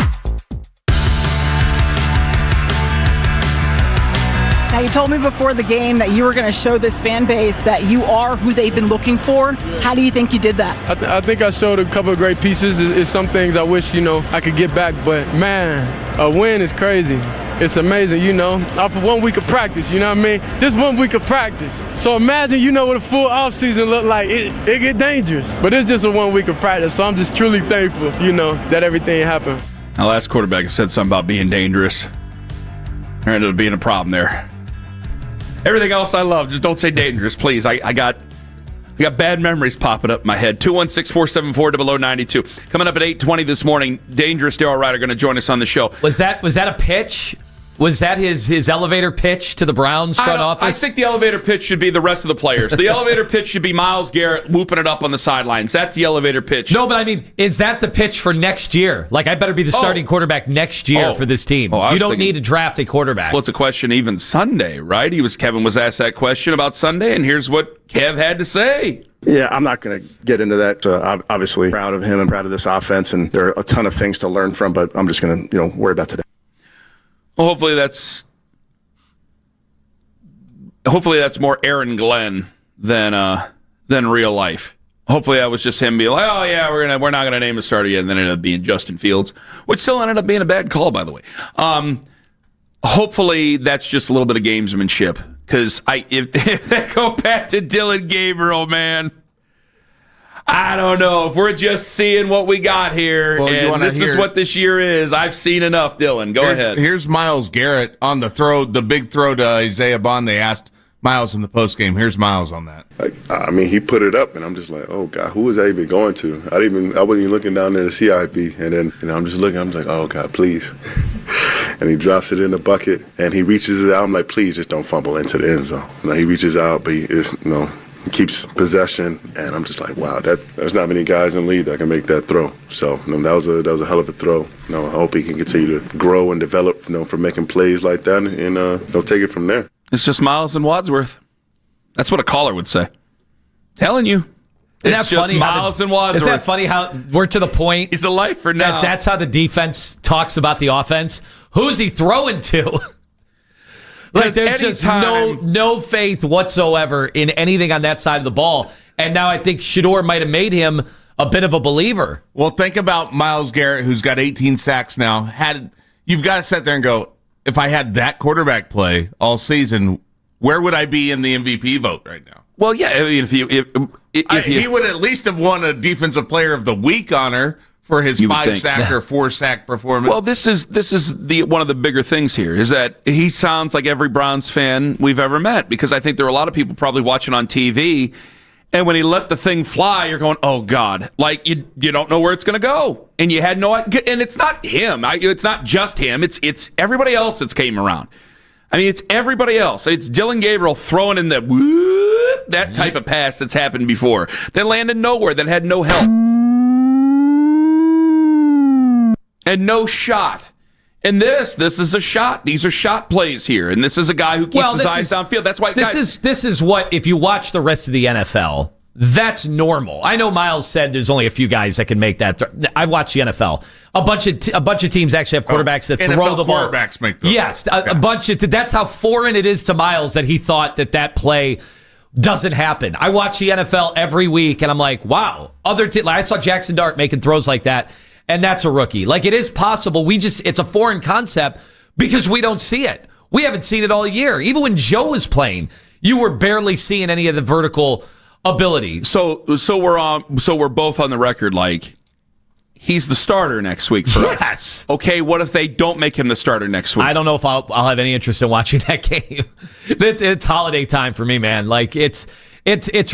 Now, you told me before the game that you were going to show this fan base that you are who they've been looking for. How do you think you did that? I think I showed a couple of great pieces. It's some things I wish, I could get back. But, man, a win is crazy. It's amazing, off of 1 week of practice, you know what I mean? Just 1 week of practice. So imagine, what a full offseason look like. It get dangerous. But it's just a 1 week of practice, so I'm just truly thankful, that everything happened. Our last quarterback said something about being dangerous. There ended up being a problem there. Everything else I love, just don't say dangerous, please. I got bad memories popping up in my head. 216-474-0092. Coming up at 8:20 this morning, dangerous Daryl Ryder going to join us on the show. Was that a pitch? Was that his elevator pitch to the Browns front office? I think the elevator pitch should be the rest of the players. The elevator pitch should be Myles Garrett whooping it up on the sidelines. That's the elevator pitch. No, but I mean, is that the pitch for next year? Like, I better be the starting quarterback next year for this team. You don't need to draft a quarterback. Well, it's a question even Sunday, right? Kevin was asked that question about Sunday, and here's what Kev had to say. Yeah, I'm not going to get into that. Obviously, proud of him and proud of this offense, and there are a ton of things to learn from, but I'm just going to worry about today. Well, hopefully that's more Aaron Glenn than real life. Hopefully that was just him being like, oh yeah, we're not gonna name a starter yet, and then it ended up being Justin Fields, which still ended up being a bad call, by the way. Hopefully that's just a little bit of gamesmanship, because if they go back to Dylan Gabriel, man, I don't know if we're just seeing what we got here, and this is what this year is. I've seen enough, Dylan. Go ahead. Here's Myles Garrett on the throw, the big throw to Isaiah Bond. They asked Myles in the postgame. Here's Myles on that. He put it up, and I'm just like, oh God, who was I even going to? I wasn't even looking down there to see IB, and then I'm just looking. I'm like, oh God, please. And he drops it in the bucket, and he reaches it out. I'm like, please, just don't fumble into the end zone. He reaches out, but he keeps possession, and I'm just like, wow, there's not many guys in the league that can make that throw. So that was a hell of a throw. I hope he can continue to grow and develop, for making plays like that, and he'll take it from there. It's just Miles and Wadsworth. That's what a caller would say. Telling you. It's just Miles and Wadsworth. Isn't that funny how we're to the point? He's a lifer now. That's how the defense talks about the offense. Who's he throwing to? Like, there's just no faith whatsoever in anything on that side of the ball. And now I think Shador might have made him a bit of a believer. Well, think about Myles Garrett, who's got 18 sacks now. You've got to sit there and go, if I had that quarterback play all season, where would I be in the MVP vote right now? Well, yeah, if he would at least have won a Defensive Player of the Week honor for his 5-sack or 4-sack performance. Well, this is one of the bigger things here is that he sounds like every Browns fan we've ever met, because I think there are a lot of people probably watching on TV, and when he let the thing fly, you're going, oh God, like you don't know where it's going to go, and you had no idea. And it's not him. It's not just him. It's everybody else that's came around. It's everybody else. It's Dylan Gabriel throwing in that type of pass that's happened before, that landed nowhere, that had no help. And no shot. And this is a shot. These are shot plays here. And this is a guy who keeps his eyes downfield. That's why this is what, if you watch the rest of the NFL, that's normal. I know Miles said there's only a few guys that can make that. I watch the NFL. A bunch of teams actually have quarterbacks that throw the ball. Quarterbacks make those. Yes, a bunch of. That's how foreign it is to Miles that he thought that play doesn't happen. I watch the NFL every week, and I'm like, wow. I saw Jackson Dart making throws like that. And that's a rookie. Like, it is possible. It's a foreign concept because we don't see it. We haven't seen it all year. Even when Joe was playing, you were barely seeing any of the vertical ability. So we're both on the record like he's the starter next week for us. Yes. Okay, what if they don't make him the starter next week? I don't know if I'll have any interest in watching that game. It's holiday time for me, man. Like, it's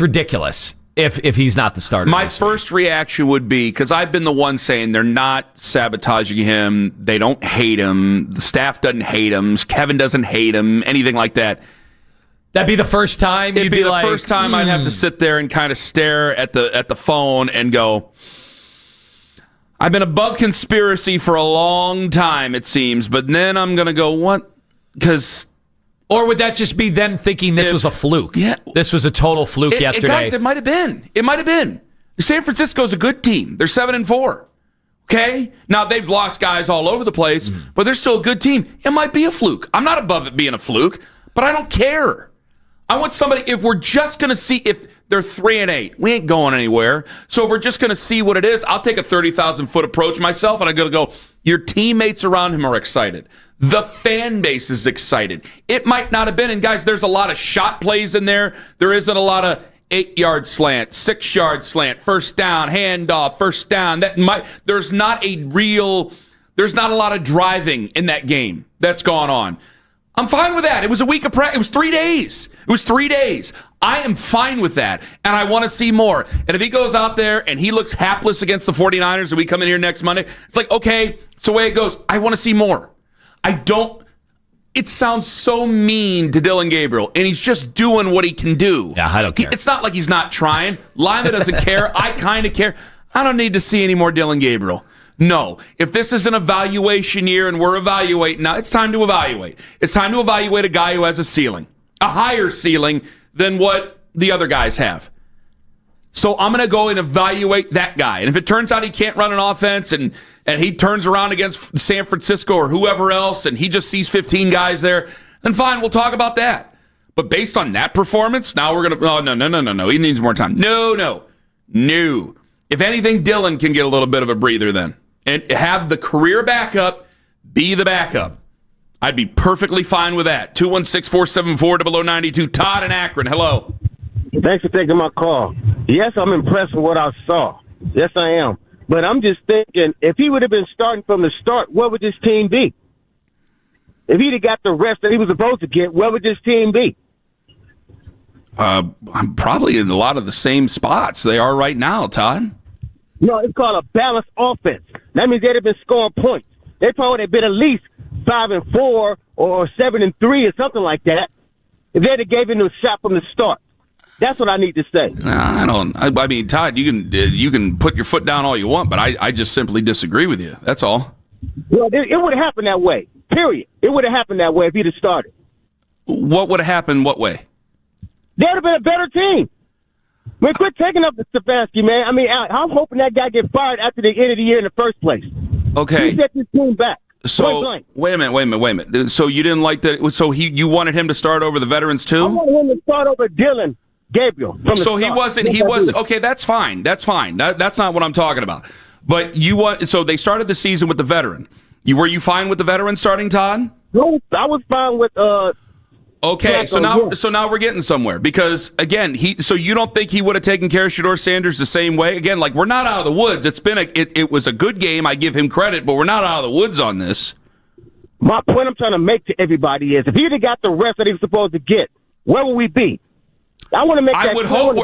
ridiculous. If he's not the starter. My first reaction would be, because I've been the one saying they're not sabotaging him, they don't hate him, the staff doesn't hate him, Kevin doesn't hate him, anything like that. That'd be the first time It'd be the first time I'd have to sit there and kind of stare at the phone and go, I've been above conspiracy for a long time, it seems, but then I'm going to go, what? Because... Or would that just be them thinking this was a fluke? Yeah. This was a total fluke yesterday. Guys, it might have been. It might have been. San Francisco's a good team. They're 7-4. Okay? Now, they've lost guys all over the place, but they're still a good team. It might be a fluke. I'm not above it being a fluke, but I don't care. I want somebody, if we're just going to see if they're 3-8, we ain't going anywhere. So if we're just going to see what it is, I'll take a 30,000-foot approach myself, and I'm going to go, your teammates around him are excited. The fan base is excited. It might not have been, and guys, there's a lot of shot plays in there. There isn't a lot of 8-yard slant, 6-yard slant, first down, handoff, first down. There's not a lot of driving in that game that's gone on. I'm fine with that. It was a week of practice. It was 3 days. It was 3 days. I am fine with that, and I want to see more. And if he goes out there and he looks hapless against the 49ers and we come in here next Monday, it's like, okay, it's the way it goes. I want to see more. It sounds so mean to Dylan Gabriel, and he's just doing what he can do. Yeah, I don't care. It's not like he's not trying. Lima doesn't care. I kind of care. I don't need to see any more Dylan Gabriel. No. If this is an evaluation year and we're evaluating, now it's time to evaluate. It's time to evaluate a guy who has a ceiling, a higher ceiling than what the other guys have. So I'm going to go and evaluate that guy. And if it turns out he can't run an offense and he turns around against San Francisco or whoever else and he just sees 15 guys there, then fine, we'll talk about that. But based on that performance, now we're going to, oh, no. He needs more time. No. If anything, Dylan can get a little bit of a breather then and have the career backup be the backup. I'd be perfectly fine with that. 216-474-0092. Todd in Akron, hello. Thanks for taking my call. Yes, I'm impressed with what I saw. Yes, I am. But I'm just thinking, if he would have been starting from the start, what would this team be? If he'd have got the rest that he was supposed to get, what would this team be? I'm probably in a lot of the same spots they are right now, Todd. No, it's called a balanced offense. That means they'd have been scoring points. They probably would have been at least 5-4 or 7-3 or something like that if they'd have given him a shot from the start. That's what I need to say. I mean, Todd, you can put your foot down all you want, but I just simply disagree with you. That's all. Well, it would have happened that way, period. It would have happened that way if he'd have started. What would have happened what way? They'd have been a better team. Man, quit taking up the Stefanski, man. I mean, I'm hoping that guy gets fired after the end of the year in the first place. Okay. He set this team back. So, wait a minute. So you didn't like that? So you wanted him to start over the veterans too? I wanted him to start over Dylan Gabriel. So he wasn't. Okay, that's fine. That's not what I'm talking about. But so they started the season with the veteran. Were you fine with the veteran starting, Todd? No, I was fine with. Okay, so now we're getting somewhere because again, so you don't think he would have taken care of Shador Sanders the same way? Again, like we're not out of the woods. It was a good game. I give him credit, but we're not out of the woods on this. My point I'm trying to make to everybody is, if he'd have got the rest that he was supposed to get, where would we be? I want to make. I would hope.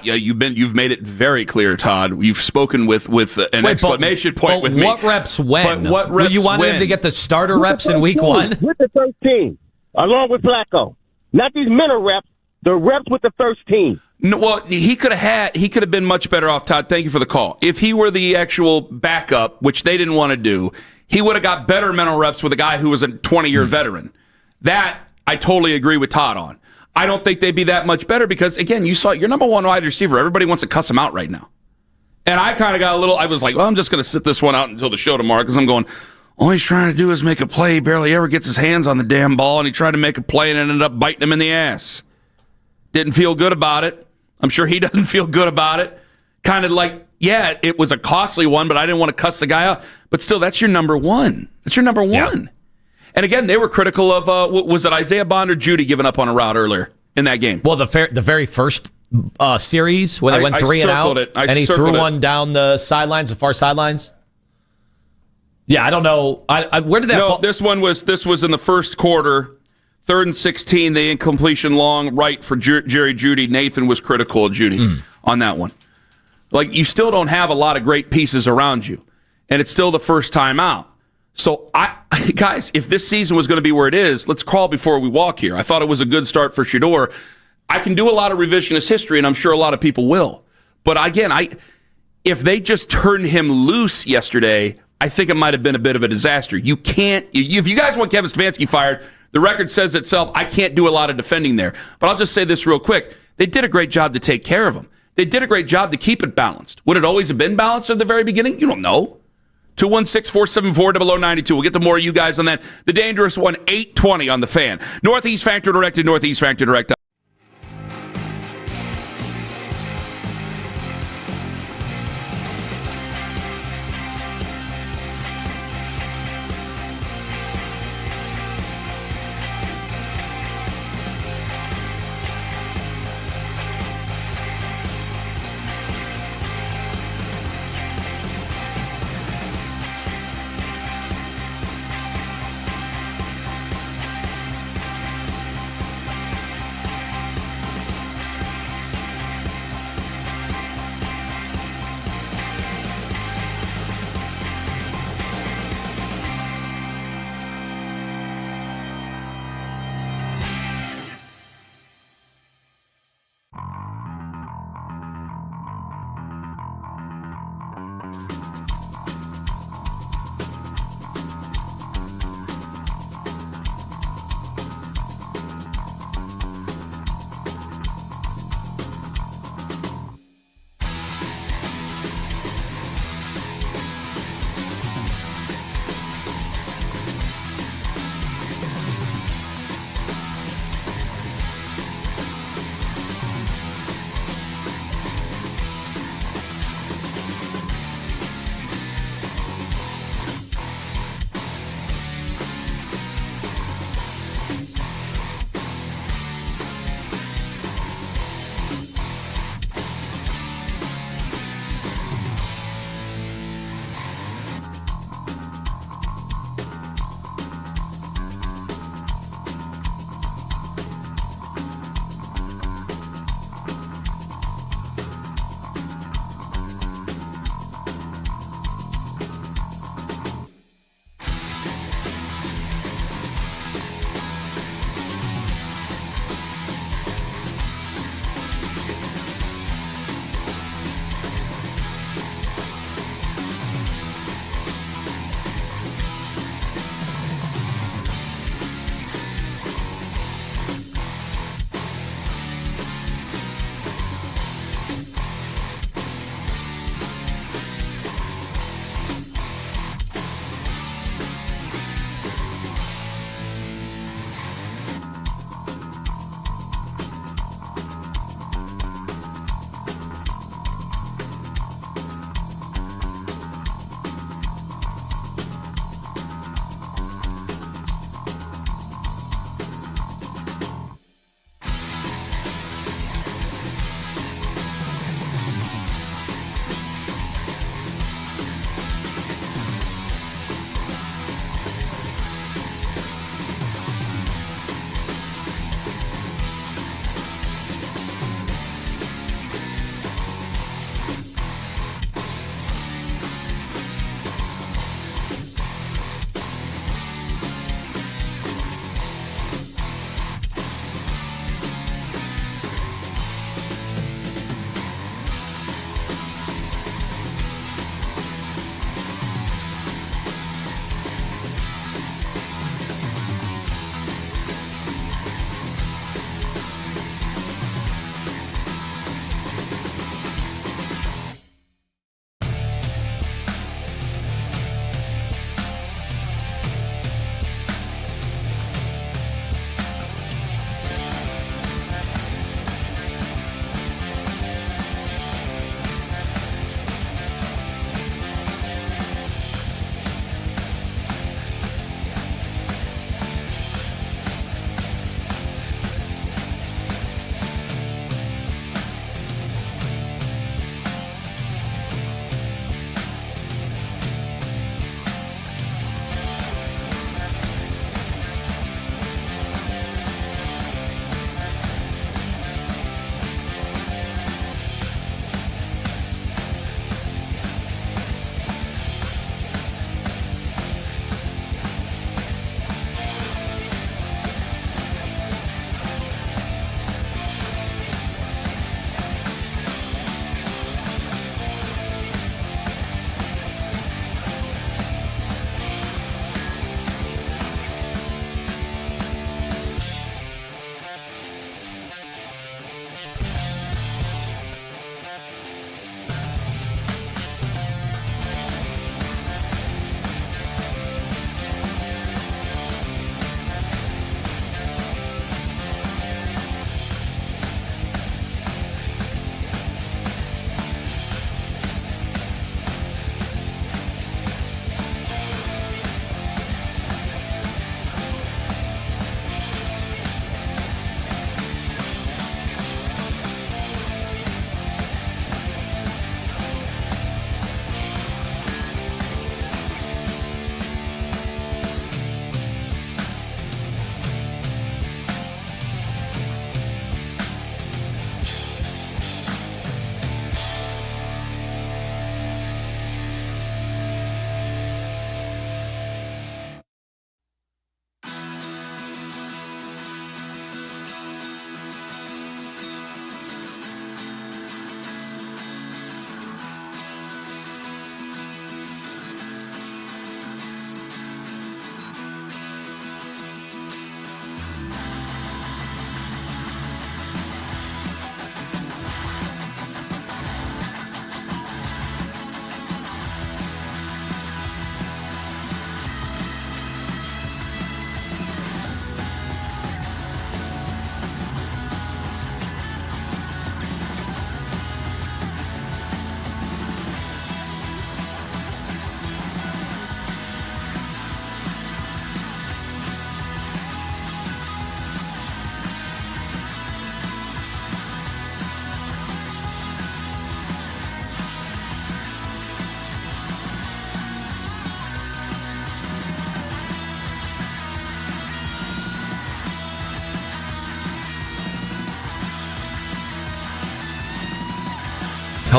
You've made it very clear, Todd. You've spoken with an exclamation point with me. What reps when? But what reps you wanted him to get the starter reps in week 1 with the first team, along with Flacco. Not these mental reps. The reps with the first team. No, well, he could have been much better off, Todd. Thank you for the call. If he were the actual backup, which they didn't want to do, he would have got better mental reps with a guy who was a 20-year veteran. That I totally agree with Todd on. I don't think they'd be that much better because, again, you saw your number one wide receiver. Everybody wants to cuss him out right now. And I kind of got I was like, well, I'm just going to sit this one out until the show tomorrow because I'm going, all he's trying to do is make a play. He barely ever gets his hands on the damn ball, and he tried to make a play and ended up biting him in the ass. Didn't feel good about it. I'm sure he doesn't feel good about it. Kind of like, yeah, it was a costly one, but I didn't want to cuss the guy out. But still, that's your number one. That's your number one. Yeah. And again, they were critical of, was it Isaiah Bond or Judy giving up on a route earlier in that game? Well, the very first series when they went 3 and out, and he threw one down the sidelines, the far sidelines. Yeah, I don't know. Where did that? No, this was in the first quarter, 3rd and 16. The incompletion long right for Jerry Judy. Nathan was critical of Judy on that one. Like, you still don't have a lot of great pieces around you, and it's still the first time out. So, guys, if this season was going to be where it is, let's crawl before we walk here. I thought it was a good start for Shador. I can do a lot of revisionist history, and I'm sure a lot of people will. But again, if they just turned him loose yesterday, I think it might have been a bit of a disaster. You can't, if you guys want Kevin Stefanski fired, the record says itself, I can't do a lot of defending there. But I'll just say this real quick. They did a great job to take care of him. They did a great job to keep it balanced. Would it always have been balanced at the very beginning? You don't know. 216-474-0092. We'll get to more of you guys on that. The Dangerous One, 820 on the Fan. Northeast Factor Direct and Northeast Factor Direct.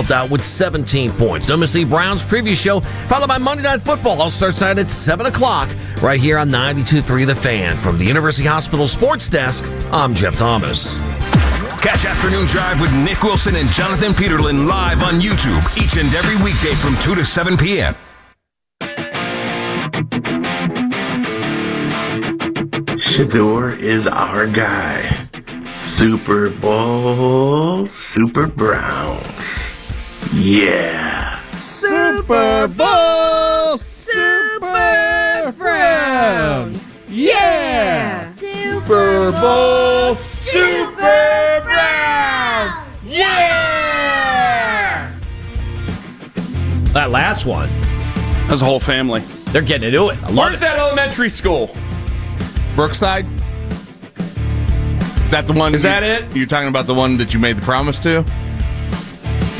helped out with 17 points. Don't miss the Browns preview show, followed by Monday Night Football. All starts tonight at 7 o'clock, right here on 92.3 The Fan. From the University Hospital Sports Desk, I'm Jeff Thomas. Catch Afternoon Drive with Nick Wilson and Jonathan Peterlin live on YouTube each and every weekday from 2 to 7 p.m. Shador is our guy. Super Bowl, Super Browns. Yeah. Super Bowl, Super Browns. Yeah. Super Bowl, Super Browns. Yeah. That last one. That's a whole family. They're getting into it. Where's that elementary school? Brookside? Is that the one? Is that it? You're talking about the one that you made the promise to?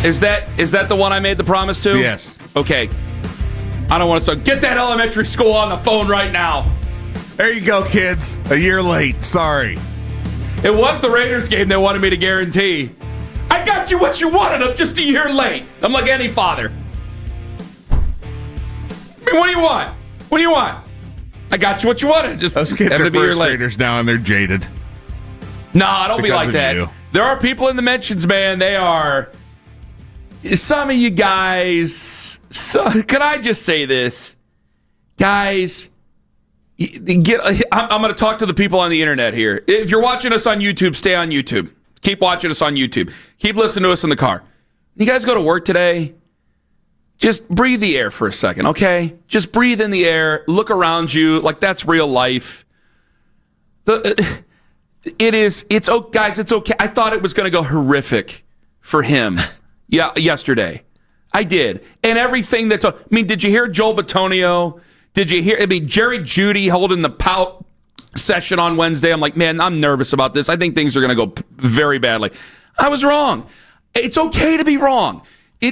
Is that the one I made the promise to? Yes. Okay. I don't want to start. Get that elementary school on the phone right now. There you go, kids. A year late. Sorry. It was the Raiders game they wanted me to guarantee. I got you what you wanted. I'm just a year late. I'm like any father. I mean, what do you want? What do you want? I got you what you wanted. Just those kids are first graders now, and they're jaded. Nah, don't be like that. You. There are people in the mentions, man. They are. Some of you guys. Can I just say this, guys? I'm going to talk to the people on the internet here. If you're watching us on YouTube, stay on YouTube. Keep watching us on YouTube. Keep listening to us in the car. You guys go to work today? Just breathe the air for a second, okay? Just breathe in the air. Look around you like that's real life. It's okay, guys. It's okay. I thought it was going to go horrific for him. Yeah, yesterday, I did, and everything that's. I mean, did you hear Joel Bitonio? Did you hear? I mean, Jerry Judy holding the pout session on Wednesday. I'm like, man, I'm nervous about this. I think things are going to go very badly. I was wrong. It's okay to be wrong.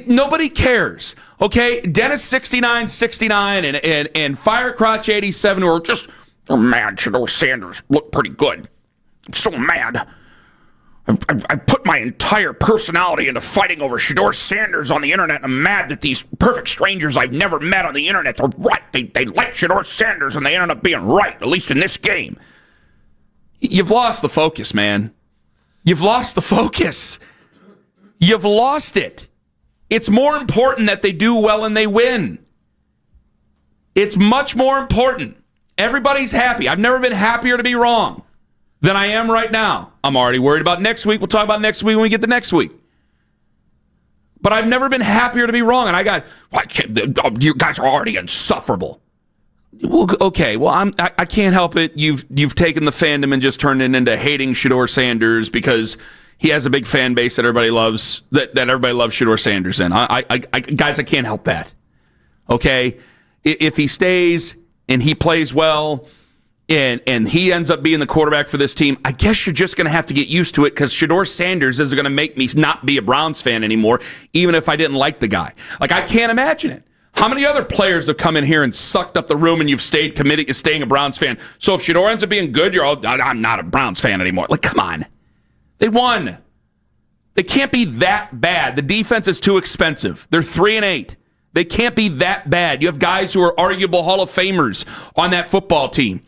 Nobody cares. Okay, Dennis 69 and Firecrotch 87 who are just mad. Shador Sanders looked pretty good. I'm so mad. I put my entire personality into fighting over Shador Sanders on the internet, and I'm mad that these perfect strangers I've never met on the internet are right. They like Shador Sanders, and they ended up being right, at least in this game. You've lost the focus, man. You've lost the focus. You've lost it. It's more important that they do well and they win. It's much more important. Everybody's happy. I've never been happier to be wrong than I am right now. I'm already worried about next week. We'll talk about next week when we get to next week. But I've never been happier to be wrong. And you guys are already insufferable. Well, okay. Well, I can't help it. You've taken the fandom and just turned it into hating Shador Sanders because he has a big fan base that everybody loves. That everybody loves Shador Sanders in. Guys, I can't help that. Okay, if he stays and he plays well. And he ends up being the quarterback for this team, I guess you're just going to have to get used to it because Shador Sanders is going to make me not be a Browns fan anymore, even if I didn't like the guy. Like, I can't imagine it. How many other players have come in here and sucked up the room and you've stayed committed to staying a Browns fan? So if Shador ends up being good, I'm not a Browns fan anymore. Like, come on. They won. They can't be that bad. The defense is too expensive. They're 3-8. They can't be that bad. You have guys who are arguable Hall of Famers on that football team.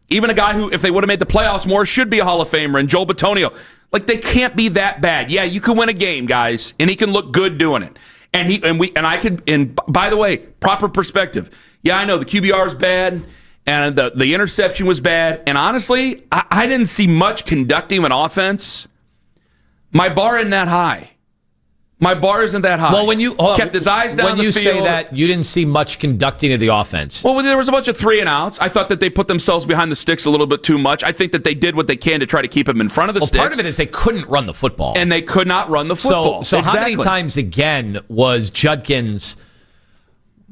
Even a guy who, if they would have made the playoffs more, should be a Hall of Famer, and Joel Bitonio. Like, they can't be that bad. Yeah, you can win a game, guys, and he can look good doing it. And by the way, proper perspective. Yeah, I know the QBR is bad, and the interception was bad. And honestly, I didn't see much conducting of an offense. My bar isn't that high. My bar isn't that high. Well, when you kept his eyes down the field. When you say that, you didn't see much conducting of the offense. Well, there was a bunch of 3-and-outs. I thought that they put themselves behind the sticks a little bit too much. I think that they did what they can to try to keep him in front of the sticks. Part of it is they couldn't run the football. And they could not run the football. So exactly. How many times, again, was Judkins...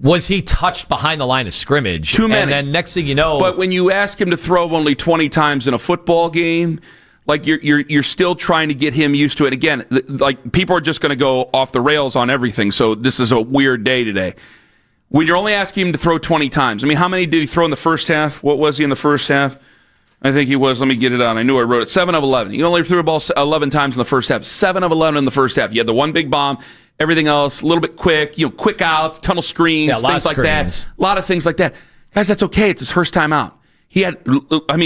Was he touched behind the line of scrimmage? Too many. And then next thing you know... But when you ask him to throw only 20 times in a football game... Like, you're still trying to get him used to it. Again, like, people are just going to go off the rails on everything, so this is a weird day today. When you're only asking him to throw 20 times, I mean, how many did he throw in the first half? What was he in the first half? I think he was, let me get it out. I knew I wrote it. 7 of 11. He only threw a ball 11 times in the first half. 7 of 11 in the first half. You had the one big bomb, Everything else, a little bit quick, quick outs, tunnel screens, things like that. A lot of things like that. Guys, that's okay. It's his first time out. He had,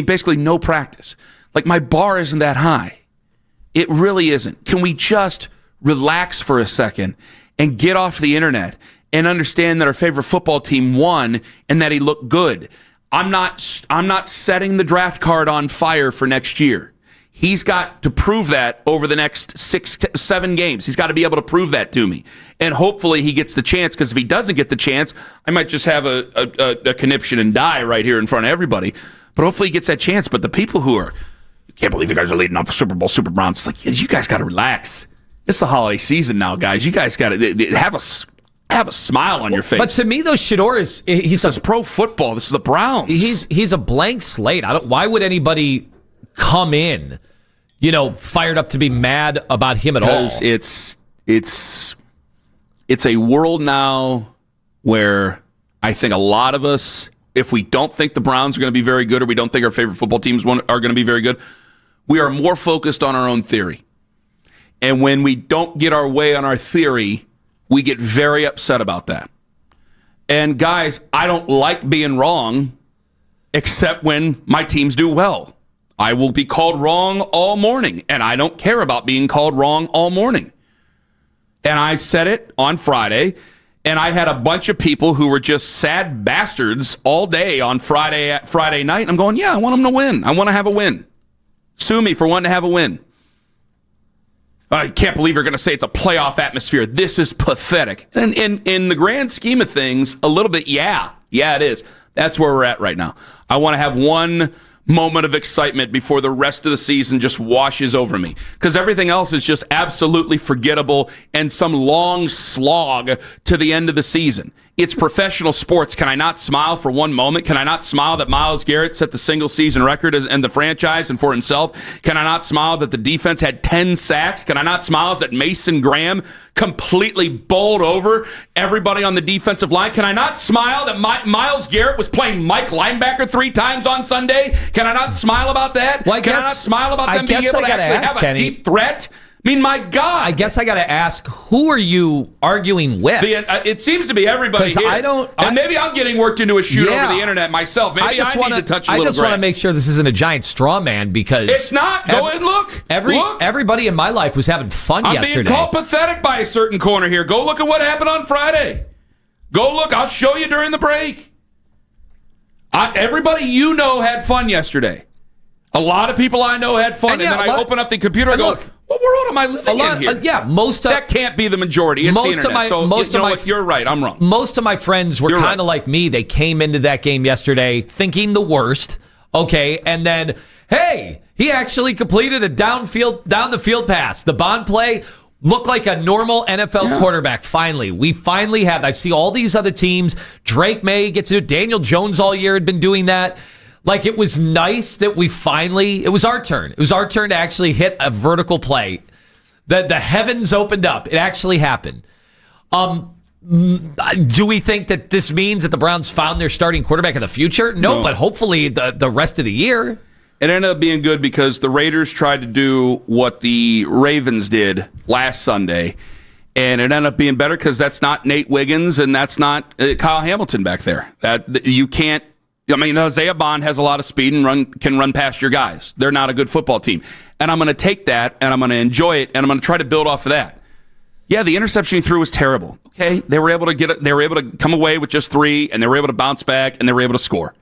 basically no practice. Like, my bar isn't that high. It really isn't. Can we just relax for a second and get off the internet and understand that our favorite football team won and that he looked good? I'm not setting the draft card on fire for next year. He's got to prove that over the next 6 to 7 games. He's got to be able to prove that to me. And hopefully he gets the chance, because if he doesn't get the chance, I might just have a conniption and die right here in front of everybody. But hopefully he gets that chance. But the people who are, can't believe you guys are leading off the Super Bowl, Super Browns, it's like, you guys got to relax. It's the holiday season now, guys. You guys got to have a smile on your face. But to me, though, Shador he's pro football. This is the Browns. He's a blank slate. Why would anybody come in, fired up to be mad about him at all? Because it's a world now where I think a lot of us, if we don't think the Browns are going to be very good, or we don't think our favorite football teams are going to be very good, we are more focused on our own theory. And when we don't get our way on our theory, we get very upset about that. And guys, I don't like being wrong, except when my teams do well. I will be called wrong all morning, and I don't care about being called wrong all morning. And I said it on Friday, and I had a bunch of people who were just sad bastards all day on Friday night. And I'm going, yeah, I want them to win. I want to have a win. Sue me for wanting to have a win. I can't believe you're going to say it's a playoff atmosphere. This is pathetic. And in the grand scheme of things, a little bit, yeah, it is. That's where we're at right now. I want to have one moment of excitement before the rest of the season just washes over me, because everything else is just absolutely forgettable and some long slog to the end of the season. It's professional sports. Can I not smile for one moment? Can I not smile that Myles Garrett set the single season record in the franchise and for himself? Can I not smile that the defense had 10 sacks? Can I not smile that Mason Graham completely bowled over everybody on the defensive line? Can I not smile that Myles Garrett was playing Mike linebacker 3 times on Sunday? Can I not smile about that? Well, Can I not smile about them being able to actually have a deep threat? I mean, my God. I guess I got to ask, who are you arguing with? It seems to be everybody here. And maybe I'm getting worked into a shoot over the internet myself. Maybe I need to touch a little I just want to make sure this isn't a giant straw man, because it's not. Go ahead and look. Everybody in my life was having fun yesterday. I'm being called pathetic by a certain corner here. Go look at what happened on Friday. Go look. I'll show you during the break. Everybody you know had fun yesterday. A lot of people I know had fun. And then I open up the computer and go, what world am I living in here? That can't be the majority. It's the internet. You're right. I'm wrong. Most of my friends were kind of like me. They came into that game yesterday thinking the worst. Okay, and then, hey, he actually completed a down the field pass. The Bond play looked like a normal NFL quarterback. Finally, I see all these other teams. Drake May gets to do it. Daniel Jones all year had been doing that. Like, it was nice that it was our turn. It was our turn to actually hit a vertical play. The heavens opened up. It actually happened. Do we think that this means that the Browns found their starting quarterback in the future? No, but hopefully the rest of the year. It ended up being good because the Raiders tried to do what the Ravens did last Sunday, and it ended up being better because that's not Nate Wiggins and that's not Kyle Hamilton back there. That you can't. I mean, Isaiah Bond has a lot of speed and can run past your guys. They're not a good football team. And I'm going to take that, and I'm going to enjoy it, and I'm going to try to build off of that. Yeah, the interception he threw was terrible. Okay, they were able to come away with just 3, and they were able to bounce back, and they were able to score.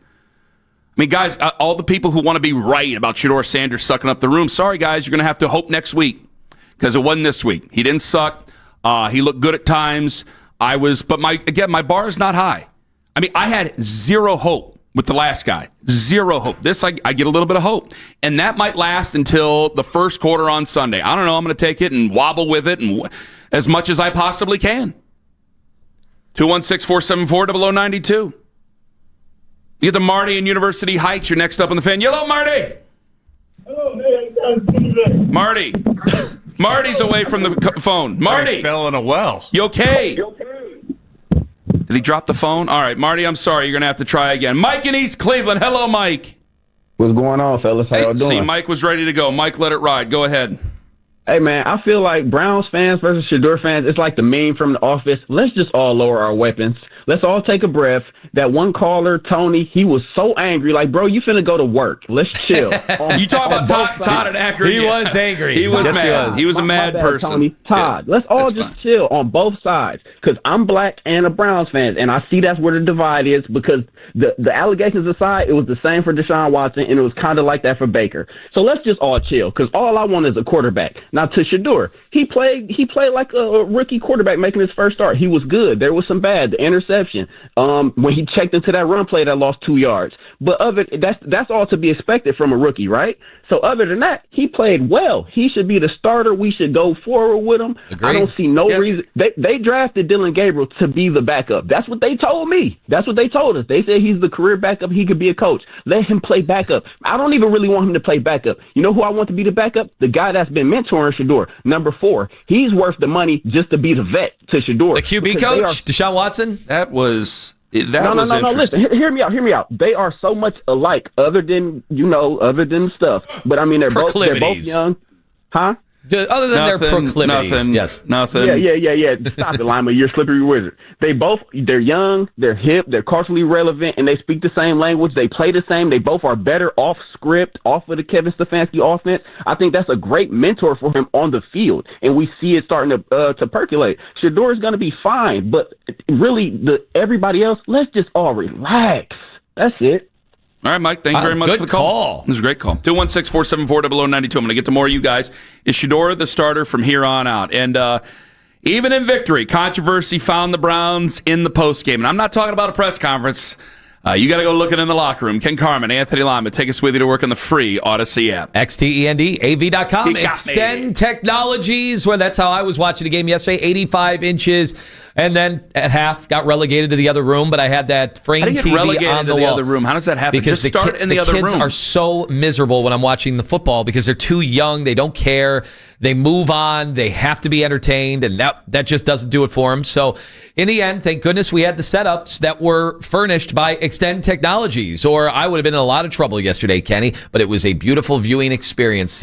I mean, guys, all the people who want to be right about Shador Sanders sucking up the room, sorry, guys, you're going to have to hope next week, because it wasn't this week. He didn't suck. He looked good at times. But my bar is not high. I mean, I had zero hope with the last guy. Zero hope. This, I get a little bit of hope. And that might last until the first quarter on Sunday. I don't know. I'm going to take it and wobble with it and as much as I possibly can. 216-474-0092. You get to Marty in University Heights. You're next up on the fan. Hello, Marty. Hello, man. Marty. Marty's away from the phone. Marty. He fell in a well. You okay? Did he drop the phone? All right, Marty, I'm sorry. You're going to have to try again. Mike in East Cleveland. Hello, Mike. What's going on, fellas? How y'all doing? See, Mike was ready to go. Mike, let it ride. Go ahead. Hey, man, I feel like Browns fans versus Shador fans, it's like the meme from The Office. Let's just all lower our weapons. Let's all take a breath. That one caller, Tony, he was so angry. Like, bro, you finna go to work. Let's chill. You talk about Todd and Akron. He was angry. He was Yes, mad. He was a mad My bad, person. Tony. Todd, let's all that's just fine. chill on both sides because I'm black and a Browns fan, and I see that's where the divide is because the allegations aside, it was the same for Deshaun Watson, and it was kind of like that for Baker. So let's just all chill because all I want is a quarterback. Now, to Shador, he played like a rookie quarterback making his first start. He was good. There was some bad. The interception. When he checked into that run play that lost 2 yards. But that's all to be expected from a rookie, right? So other than that, he played well. He should be the starter. We should go forward with him. Agreed. I don't see no reason. They drafted Dylan Gabriel to be the backup. That's what they told me. That's what they told us. They said he's the career backup. He could be a coach. Let him play backup. I don't even really want him to play backup. You know who I want to be the backup? The guy that's been mentoring Shador. Number 4. He's worth the money just to be the vet to Shador. The QB coach, Deshaun Watson? That was No. Listen, hear me out. They are so much alike, other than stuff. But I mean, they're both young, huh? Other than their proclivities, yes, nothing. Yeah. Stop it, Lima. You're a slippery wizard. They're young, they're hip, they're culturally relevant, and they speak the same language. They play the same. They both are better off script, off of the Kevin Stefanski offense. I think that's a great mentor for him on the field, and we see it starting to percolate. Shador is going to be fine, but really, everybody else, let's just all relax. That's it. All right, Mike, thank you very much for the call. This is a great call. 216-474-0092. I'm going to get to more of you guys. Is Shador the starter from here on out? And even in victory, controversy found the Browns in the postgame. And I'm not talking about a press conference. You got to go looking in the locker room. Ken Carman, Anthony Lima, take us with you to work on the free Odyssey app. XTENDAV.com. Extend Technologies. Well, that's how I was watching the game yesterday. 85 inches. And then at half, got relegated to the other room, but I had that frame TV get relegated on the to the wall. other room? How does that happen? Because Just start in the other kids room. are so miserable when I'm watching the football because they're too young. They don't care. They move on. They have to be entertained, and that just doesn't do it for them. So in the end, thank goodness we had the setups that were furnished by Extend Technologies, or I would have been in a lot of trouble yesterday, Kenny, but it was a beautiful viewing experience.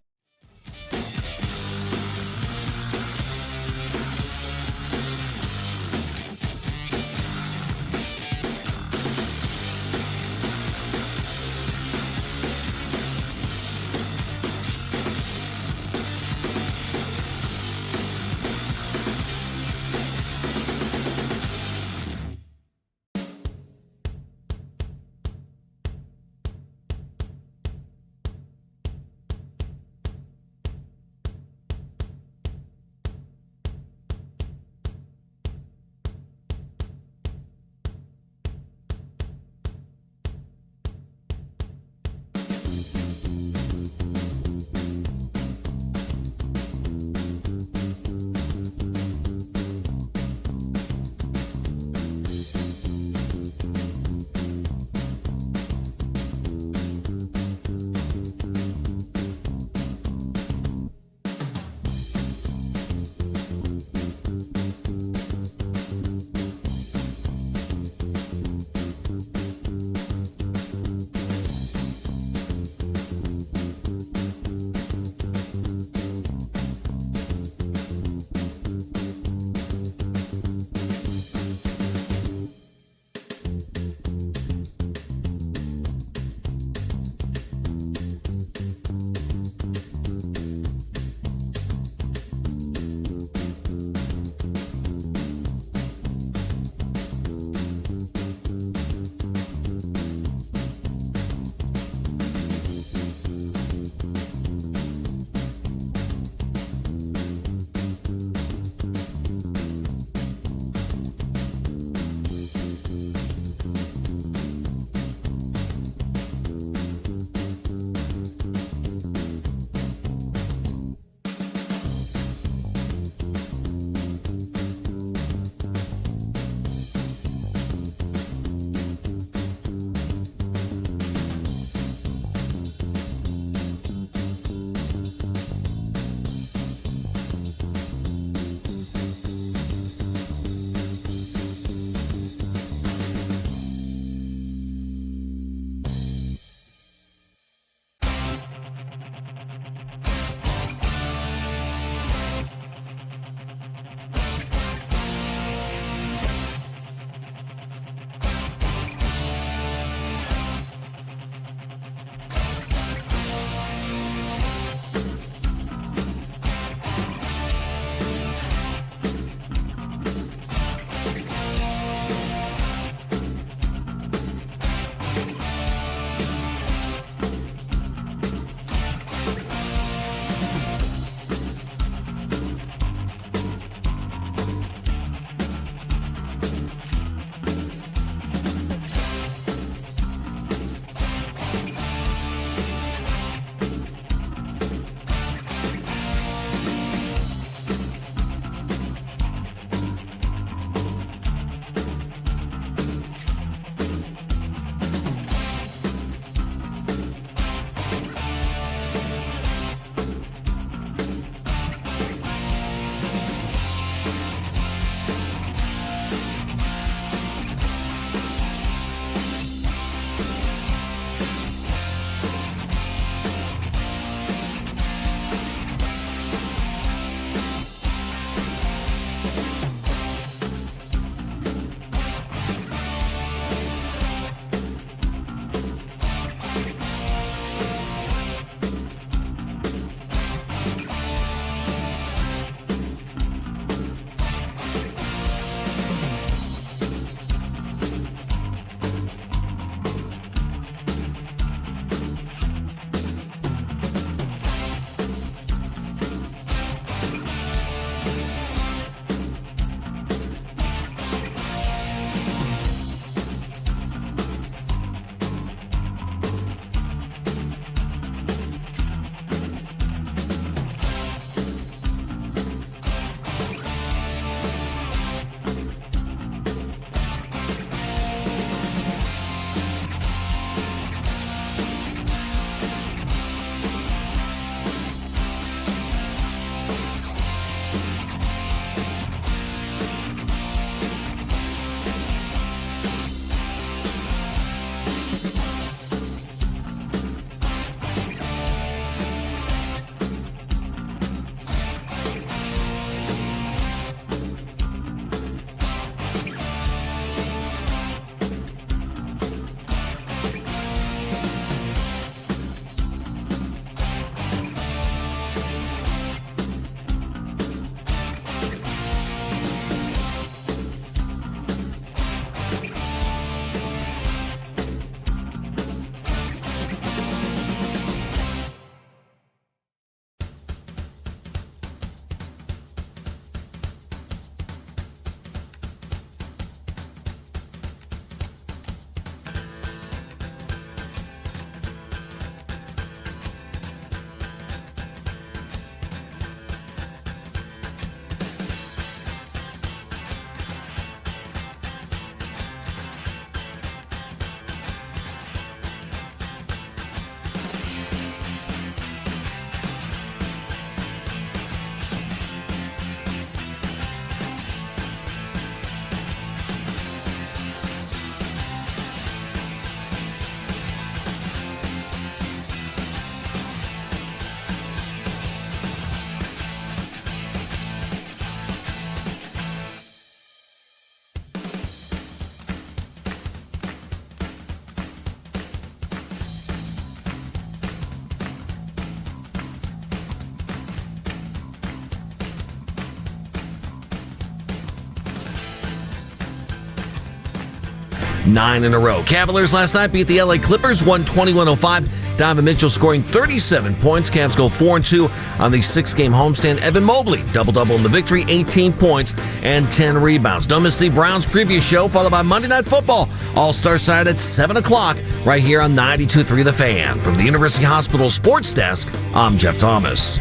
9 in a row. Cavaliers last night beat the LA Clippers 120-105. Donovan Mitchell scoring 37 points. Cavs go 4-2 on the 6-game homestand. Evan Mobley, double-double in the victory, 18 points and 10 rebounds. Don't miss the Browns preview show, followed by Monday Night Football. All-Star side at 7 o'clock, right here on 92.3 The Fan. From the University Hospital Sports Desk, I'm Jeff Thomas.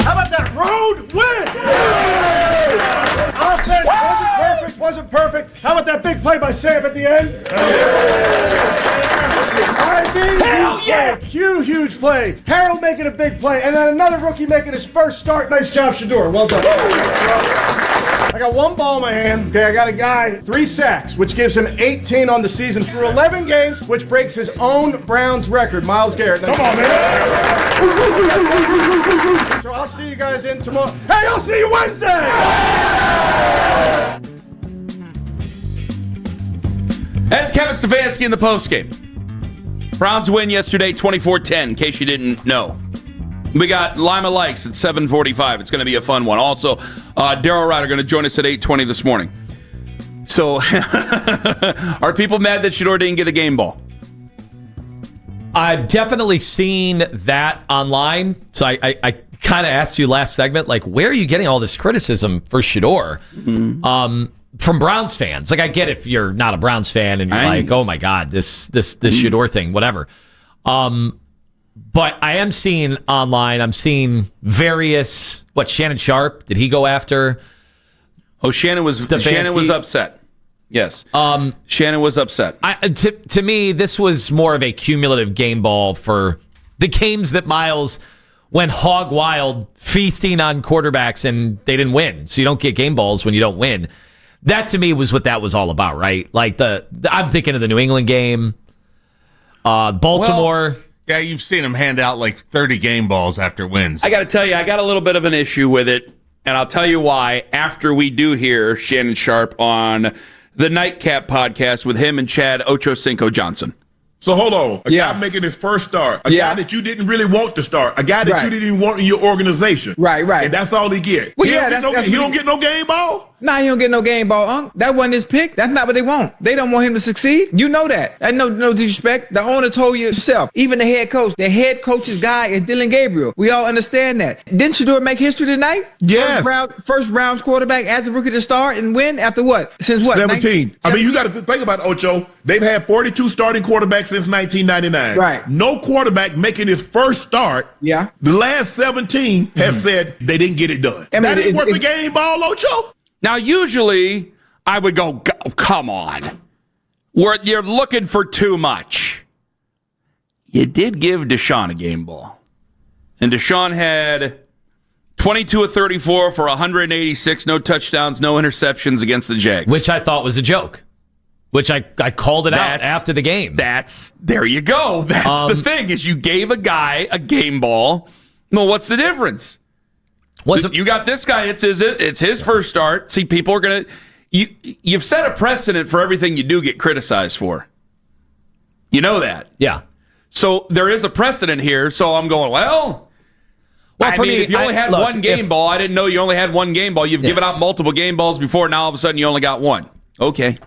How about that road win? Offense wasn't perfect. How about that big play by Sam at the end? Hell yeah! Huge play. Harold making a big play, and then another rookie making his first start. Nice job, Shador. Well done. I got one ball in my hand. Okay, I got a guy, 3 sacks, which gives him 18 on the season through 11 games, which breaks his own Browns record. Myles Garrett. Come on, man. So I'll see you guys in tomorrow. Hey, I'll see you Wednesday. That's Kevin Stefanski in the postgame. Browns win yesterday, 24-10, in case you didn't know. We got Lima Likes at 7:45. It's going to be a fun one. Also, Daryl Ryder going to join us at 8:20 this morning. So, are people mad that Shador didn't get a game ball? I've definitely seen that online. So I kind of asked you last segment, like, where are you getting all this criticism for Shador? From Browns fans. Like, I get if you're not a Browns fan and you're like, oh my God, this Shador thing, whatever. But I am seeing online, I'm seeing various, Shannon Sharp, did he go after? Oh, Shannon was upset. Yes. Shannon was upset. To me, this was more of a cumulative game ball for the games that Miles went hog wild, feasting on quarterbacks, and they didn't win. So you don't get game balls when you don't win. That to me was what that was all about, right? Like I'm thinking of the New England game, Baltimore. Well, yeah, you've seen him hand out like 30 game balls after wins. I got to tell you, I got a little bit of an issue with it, and I'll tell you why after we do hear Shannon Sharp on the Nightcap podcast with him and Chad Ochocinco Johnson. So hold on. A guy making his first start. A guy that you didn't really want to start. A guy that you didn't even want in your organization. Right. And that's all he get. Well, he don't get no game ball? Nah, he don't get no game ball, Unc. That wasn't his pick. That's not what they want. They don't want him to succeed. You know that. And no disrespect. The owner told you yourself. Even the head coach's guy is Dylan Gabriel. We all understand that. Didn't Shador make history tonight? Yes. First Browns quarterback as a rookie to start and win after what? Since what? 17. I mean, you got to think about it, Ocho. They've had 42 starting quarterbacks since 1999. Right. No quarterback making his first start. Yeah. The last 17 have said they didn't get it done. I mean, that ain't worth the game ball, Ocho. Now, usually, I would go, come on. You're looking for too much. You did give Deshaun a game ball. And Deshaun had 22 of 34 for 186, no touchdowns, no interceptions against the Jags. Which I thought was a joke. Which I called it out after the game. There you go. That's the thing, is you gave a guy a game ball. Well, what's the difference? You got this guy. It's his first start. See, people are gonna. You've set a precedent for everything you do get criticized for. You know that. Yeah. So there is a precedent here. So I'm going, well for me, if you only had one game ball, I didn't know you only had one game ball. You've given out multiple game balls before. Now all of a sudden you only got one. Okay.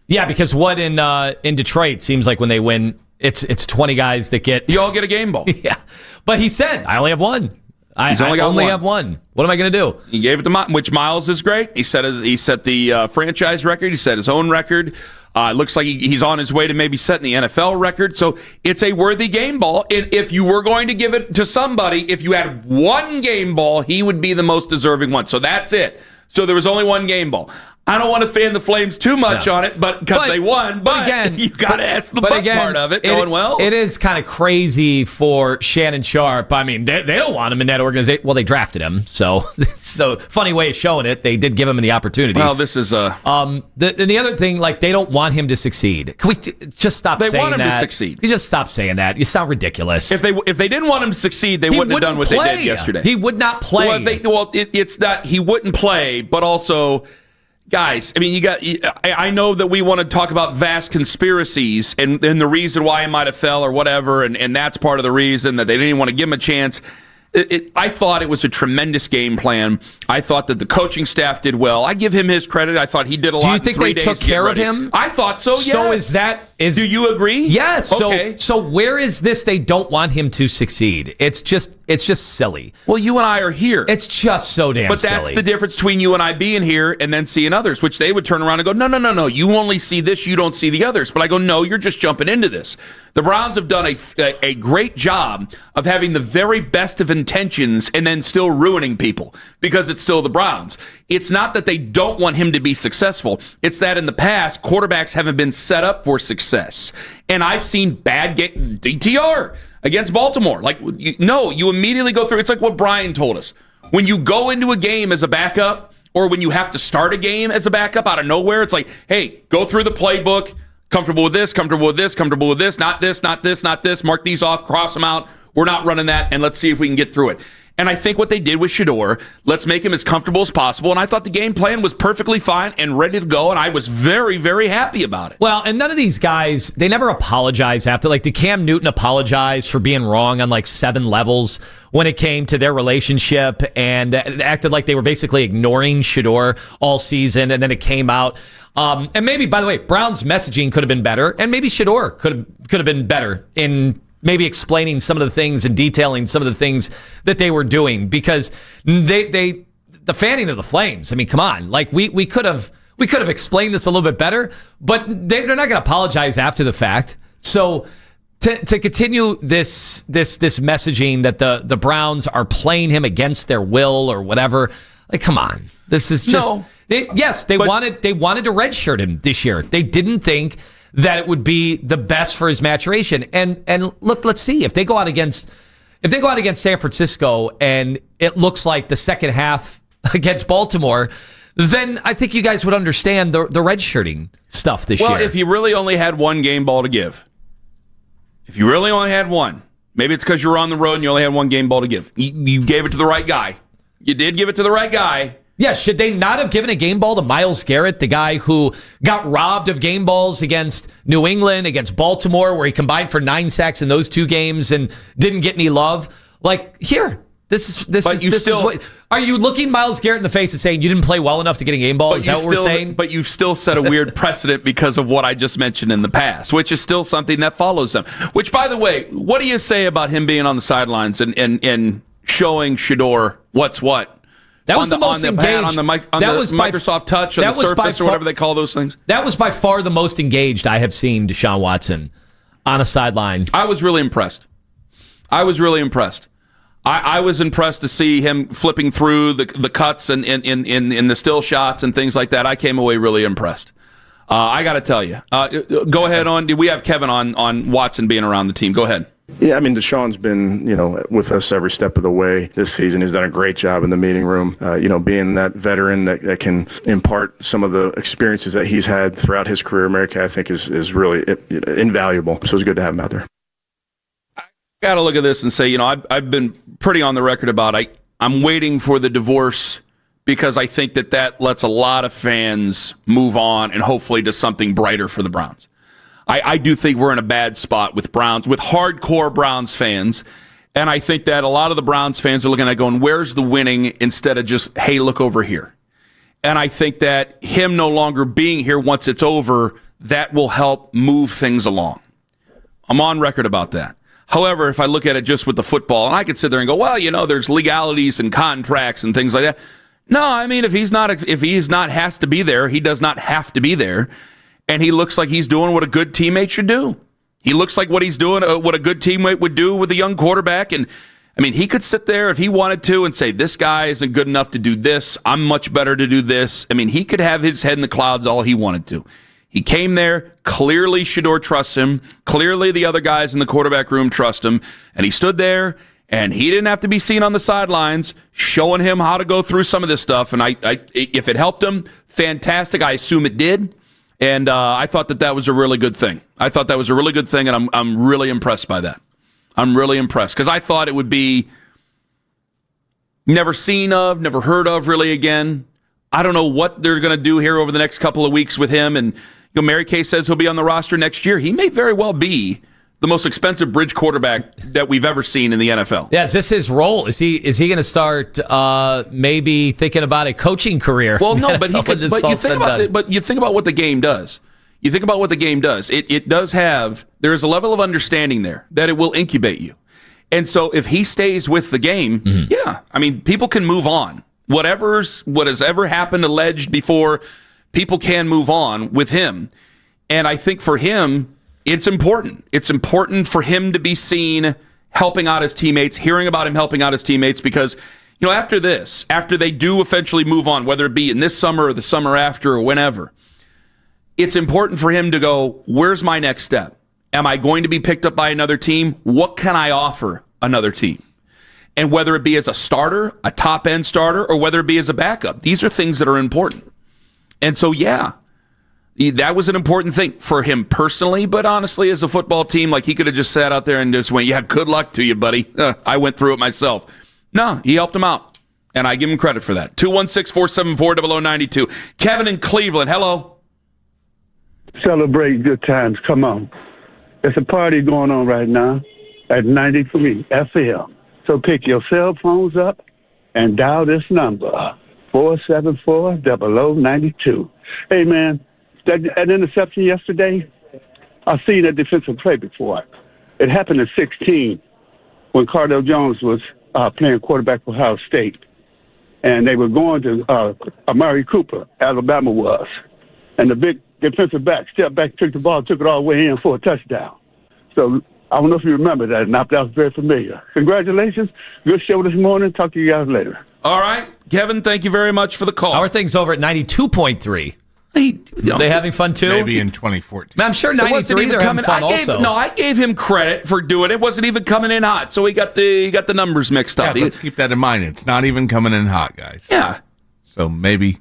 Yeah, because what in Detroit seems like when they win, it's 20 guys that get. You all get a game ball. Yeah. But he said, I only have one. I only have one. What am I going to do? He gave it to which Miles is great. He set the franchise record. He set his own record. Looks like he's on his way to maybe setting the NFL record. So it's a worthy game ball. If you were going to give it to somebody, if you had one game ball, he would be the most deserving one. So that's it. So there was only one game ball. I don't want to fan the Flames too much on it, because they won. But again, you got to ask the part of it. Going well. It is kind of crazy for Shannon Sharp. I mean, they don't want him in that organization. Well, they drafted him, so funny way of showing it. They did give him the opportunity. Well, this is the other thing, like, they don't want him to succeed. Can we just stop saying that? They want him to succeed. You just stop saying that. You sound ridiculous. If they didn't want him to succeed, they wouldn't have done what they did yesterday. He would not play. It's not he wouldn't play, but also. Guys, I mean, I know that we want to talk about vast conspiracies and the reason why he might have fell or whatever, and that's part of the reason that they didn't even want to give him a chance. I thought it was a tremendous game plan. I thought that the coaching staff did well. I give him his credit. I thought he did a lot. Do you think they took care of him? I thought so. Yes. So do you agree? Yes. Okay. So where is this? They don't want him to succeed. It's just silly. Well, you and I are here. It's just so damn silly. But that's the difference between you and I being here and then seeing others, which they would turn around and go, no. You only see this. You don't see the others. But I go, no, you're just jumping into this. The Browns have done a great job of having the very best of intentions and then still ruining people because it's still the Browns. It's not that they don't want him to be successful. It's that in the past, quarterbacks haven't been set up for success. And I've seen bad DTR against Baltimore. You immediately go through. It's like what Brian told us. When you go into a game as a backup or when you have to start a game as a backup out of nowhere, it's like, hey, go through the playbook. Comfortable with this, comfortable with this, comfortable with this, not this, not this, not this. Mark these off, cross them out. We're not running that, and let's see if we can get through it. And I think what they did with Shador, let's make him as comfortable as possible. And I thought the game plan was perfectly fine and ready to go, and I was very, very happy about it. Well, and none of these guys, they never apologize after. Like, did Cam Newton apologize for being wrong on 7 levels when it came to their relationship and acted like they were basically ignoring Shador all season, and then it came out. And maybe, by the way, Brown's messaging could have been better, and maybe Shador could have been better in maybe explaining some of the things and detailing some of the things that they were doing, because the fanning of the flames. I mean, come on, we could have explained this a little bit better, but they're not going to apologize after the fact. So to continue this messaging that the Browns are playing him against their will or whatever, come on, this is just. No. They wanted to redshirt him this year. They didn't think that it would be the best for his maturation. And look, let's see if they go out against San Francisco and it looks like the second half against Baltimore, then I think you guys would understand the redshirting stuff this year. Well, if you really only had one game ball to give, if you really only had one, maybe it's because you were on the road and you only had one game ball to give. You gave it to the right guy. You did give it to the right guy. Yeah, should they not have given a game ball to Myles Garrett, the guy who got robbed of game balls against New England, against Baltimore, where he combined for 9 sacks in those 2 games and didn't get any love? This is what. Are you looking Myles Garrett in the face and saying you didn't play well enough to get a game ball? Is that what we're saying? But you've still set a weird precedent because of what I just mentioned in the past, which is still something that follows them. Which, by the way, what do you say about him being on the sidelines and showing Shador what's what? That was the most engaged. On the Microsoft Touch, on the Surface, or whatever they call those things. That was by far the most engaged I have seen Deshaun Watson on a sideline. I was really impressed. I was impressed to see him flipping through the cuts and in the still shots and things like that. I came away really impressed. I got to tell you. Go ahead on. We have Kevin on Watson being around the team. Go ahead. Yeah, I mean, Deshaun's been, with us every step of the way this season. He's done a great job in the meeting room, being that veteran that can impart some of the experiences that he's had throughout his career. America, I think, is really invaluable. So it's good to have him out there. I got to look at this and say, I've been pretty on the record about I'm waiting for the divorce because I think that lets a lot of fans move on and hopefully to something brighter for the Browns. I do think we're in a bad spot with hardcore Browns fans. And I think that a lot of the Browns fans are looking at going, where's the winning, instead of just, hey, look over here. And I think that him no longer being here once it's over, that will help move things along. I'm on record about that. However, if I look at it just with the football, and I could sit there and go, well, there's legalities and contracts and things like that. No, I mean, if he's not has to be there, he does not have to be there. And he looks like he's doing what a good teammate should do. He looks like what he's doing, what a good teammate would do with a young quarterback. And, I mean, he could sit there if he wanted to and say, this guy isn't good enough to do this. I'm much better to do this. I mean, he could have his head in the clouds all he wanted to. He came there. Clearly, Shador trusts him. Clearly, the other guys in the quarterback room trust him. And he stood there, and he didn't have to be seen on the sidelines showing him how to go through some of this stuff. And if it helped him, fantastic. I assume it did. And I thought that was a really good thing. And I'm really impressed by that. I'm really impressed because I thought it would be never seen of, never heard of really again. I don't know what they're going to do here over the next couple of weeks with him. And Mary Kay says he'll be on the roster next year. He may very well be the most expensive bridge quarterback that we've ever seen in the NFL. Yeah, is this his role? Is he going to start maybe thinking about a coaching career? Well, no, but you think about what the game does. You think about what the game does. It does have, there is a level of understanding there that it will incubate you. And so if he stays with the game, yeah, I mean, people can move on. What has ever happened alleged before, people can move on with him. And I think for him, it's important. It's important for him to be seen helping out his teammates, hearing about him helping out his teammates, because, you know, after they do eventually move on, whether it be in this summer or the summer after or whenever, it's important for him to go, where's my next step? Am I going to be picked up by another team? What can I offer another team? And whether it be as a starter, a top-end starter, or whether it be as a backup, these are things that are important. And so, yeah, that was an important thing for him personally, but honestly, as a football team, like, he could have just sat out there and just went, yeah, good luck to you, buddy. I went through it myself. No, he helped him out, and I give him credit for that. 216-474-0092. Kevin in Cleveland, hello. Celebrate good times. Come on. There's a party going on right now at 93 FM. So pick your cell phones up and dial this number, 474-0092. Hey, man, that interception yesterday, I've seen that defensive play before. It happened in 2016 when Cardell Jones was playing quarterback for Ohio State. And they were going to Amari Cooper, Alabama was. And the big defensive back stepped back, took the ball, took it all the way in for a touchdown. So I don't know if you remember that. That was very familiar. Congratulations. Good show this morning. Talk to you guys later. All right. Kevin, thank you very much for the call. How are things over at 92.3? Are they having fun too? Maybe in 2014. I'm sure 93 they're having fun also. No, I gave him credit for doing it. It wasn't even coming in hot, so he got the numbers mixed up. Yeah, let's keep that in mind. It's not even coming in hot, guys. Yeah. So maybe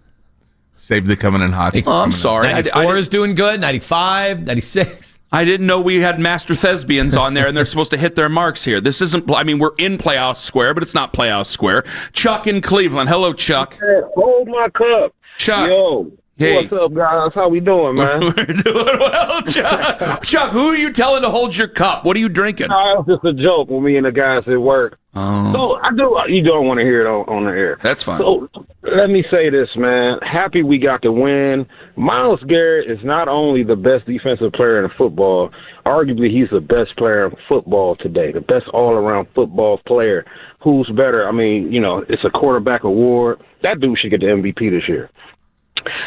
save the coming in hot. Oh, I'm sorry. 94 is doing good. 95, 96. I didn't know we had master thespians on there, and they're supposed to hit their marks here. This isn't, I mean, we're in Playoff Square, but it's not Playoff Square. Chuck in Cleveland. Hello, Chuck. Hey, hold my cup. Chuck. Yo. Hey. What's up, guys? How we doing, man? We're doing well, Chuck. Chuck, who are you telling to hold your cup? What are you drinking? It's just a joke with me and the guys at work. Oh. So you don't want to hear it on the air. That's fine. So let me say this, man. Happy we got the win. Myles Garrett is not only the best defensive player in football, arguably he's the best player in football today, the best all-around football player. Who's better? I mean, you know, it's a quarterback award. That dude should get the MVP this year.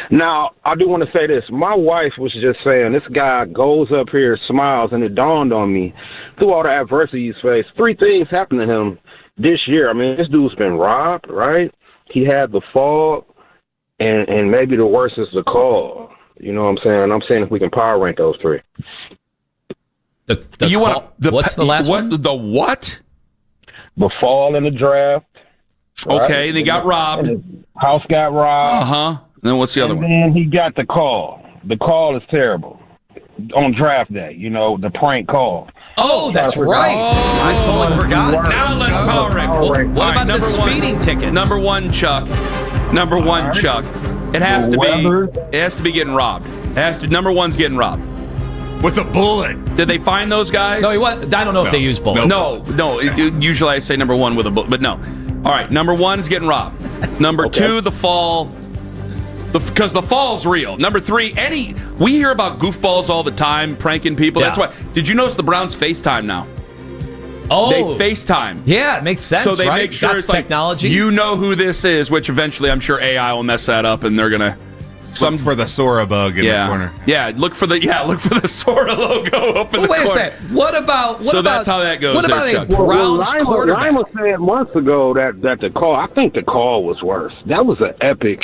Now, I do want to say this. My wife was just saying, this guy goes up here, smiles, and it dawned on me, through all the adversity he's faced, 3 things happened to him this year. I mean, this dude's been robbed, right? He had the fall, and maybe the worst is the call. You know what I'm saying? I'm saying if we can power rank those 3. What's the last one? The what? The fall in the draft. Okay, right? and he got robbed. House got robbed. Uh-huh. And then what's the other one? And then he got the call. The call is terrible. On draft day, you know, the prank call. Oh, that's right. I totally forgot. Now let's power rank. What about the speeding tickets? Number one, Chuck. Chuck. It has to be getting robbed. Number one's getting robbed. With a bullet. Did they find those guys? No, I don't know if they use bullets. No. Usually I say number one with a bullet, but no. All right, number one's getting robbed. Number 2, the fall. Because the fall's real. Number 3, we hear about goofballs all the time, pranking people. Yeah. That's why. Did you notice the Browns FaceTime now? Oh. They FaceTime. Yeah, it makes sense, So they right? make sure Got it's technology. like, you know who this is, which eventually I'm sure AI will mess that up, and they're going to... Look for the Sora bug in the corner. Yeah, look for the Sora logo up in the corner. Wait a second. What about... That's how that goes. What about there, a Browns quarterback? Lima said months ago that the call, I think the call was worse. That was an epic...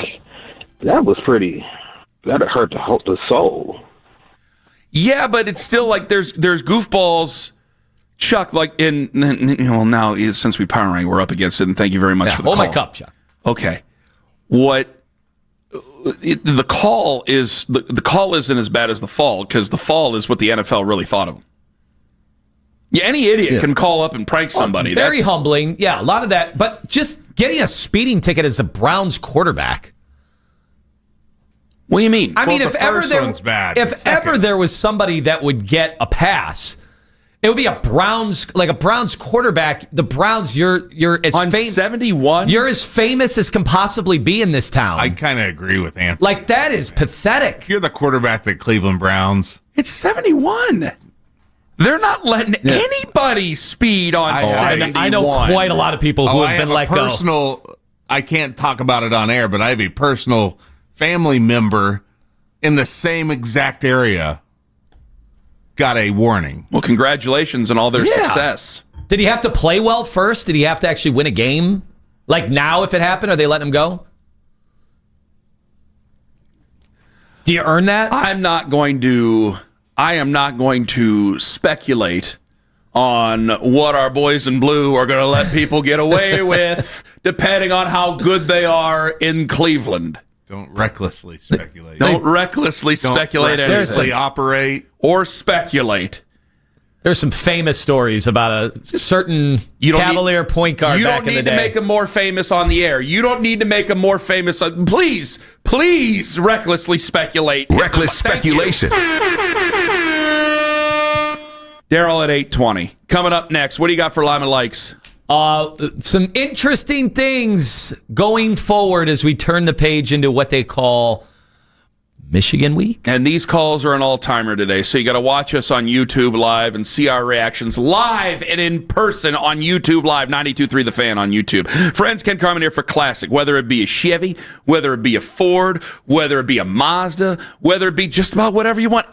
That was pretty... That hurt the soul. Yeah, but it's still like there's goofballs, Chuck. Like now since we power rank, we're up against it. And thank you very much for the call. Hold my cup, Chuck. Okay, the call is the call isn't as bad as the fall, because the fall is what the NFL really thought of him. Yeah, any idiot can call up and prank somebody. Very humbling. Yeah, a lot of that. But just getting a speeding ticket as a Browns quarterback. What do you mean? I mean, if ever bad. there was somebody that would get a pass, It would be a Browns quarterback. The Browns, you're as on 71. You're as famous as can possibly be in this town. I kind of agree with Anthony. Like, that is pathetic. You're the quarterback at Cleveland Browns. It's 71. They're not letting anybody speed on 71. I know quite a lot of people who have been let go. I can't talk about it on air, but I have a personal family member in the same exact area got a warning. Well, congratulations on all their success. Did he have to play well first? Did he have to actually win a game? Like now, if it happened, are they letting him go? Do you earn that? I am not going to speculate on what our boys in blue are going to let people get away with, depending on how good they are in Cleveland. Don't recklessly speculate. Don't recklessly speculate. Don't recklessly operate. Or speculate. There's some famous stories about a certain Cavalier point guard back in the day. You don't need to make him more famous on the air. You don't need to make him more famous. Please recklessly speculate. Reckless speculation. Daryl at 8:20. Coming up next, what do you got for Lima Likes? Some interesting things going forward as we turn the page into what they call Michigan Week. And these calls are an all-timer today, so you got to watch us on YouTube Live and see our reactions live and in person on YouTube Live, 92.3 The Fan on YouTube. Friends, Ken Carman here for Classic. Whether it be a Chevy, whether it be a Ford, whether it be a Mazda, whether it be just about whatever you want.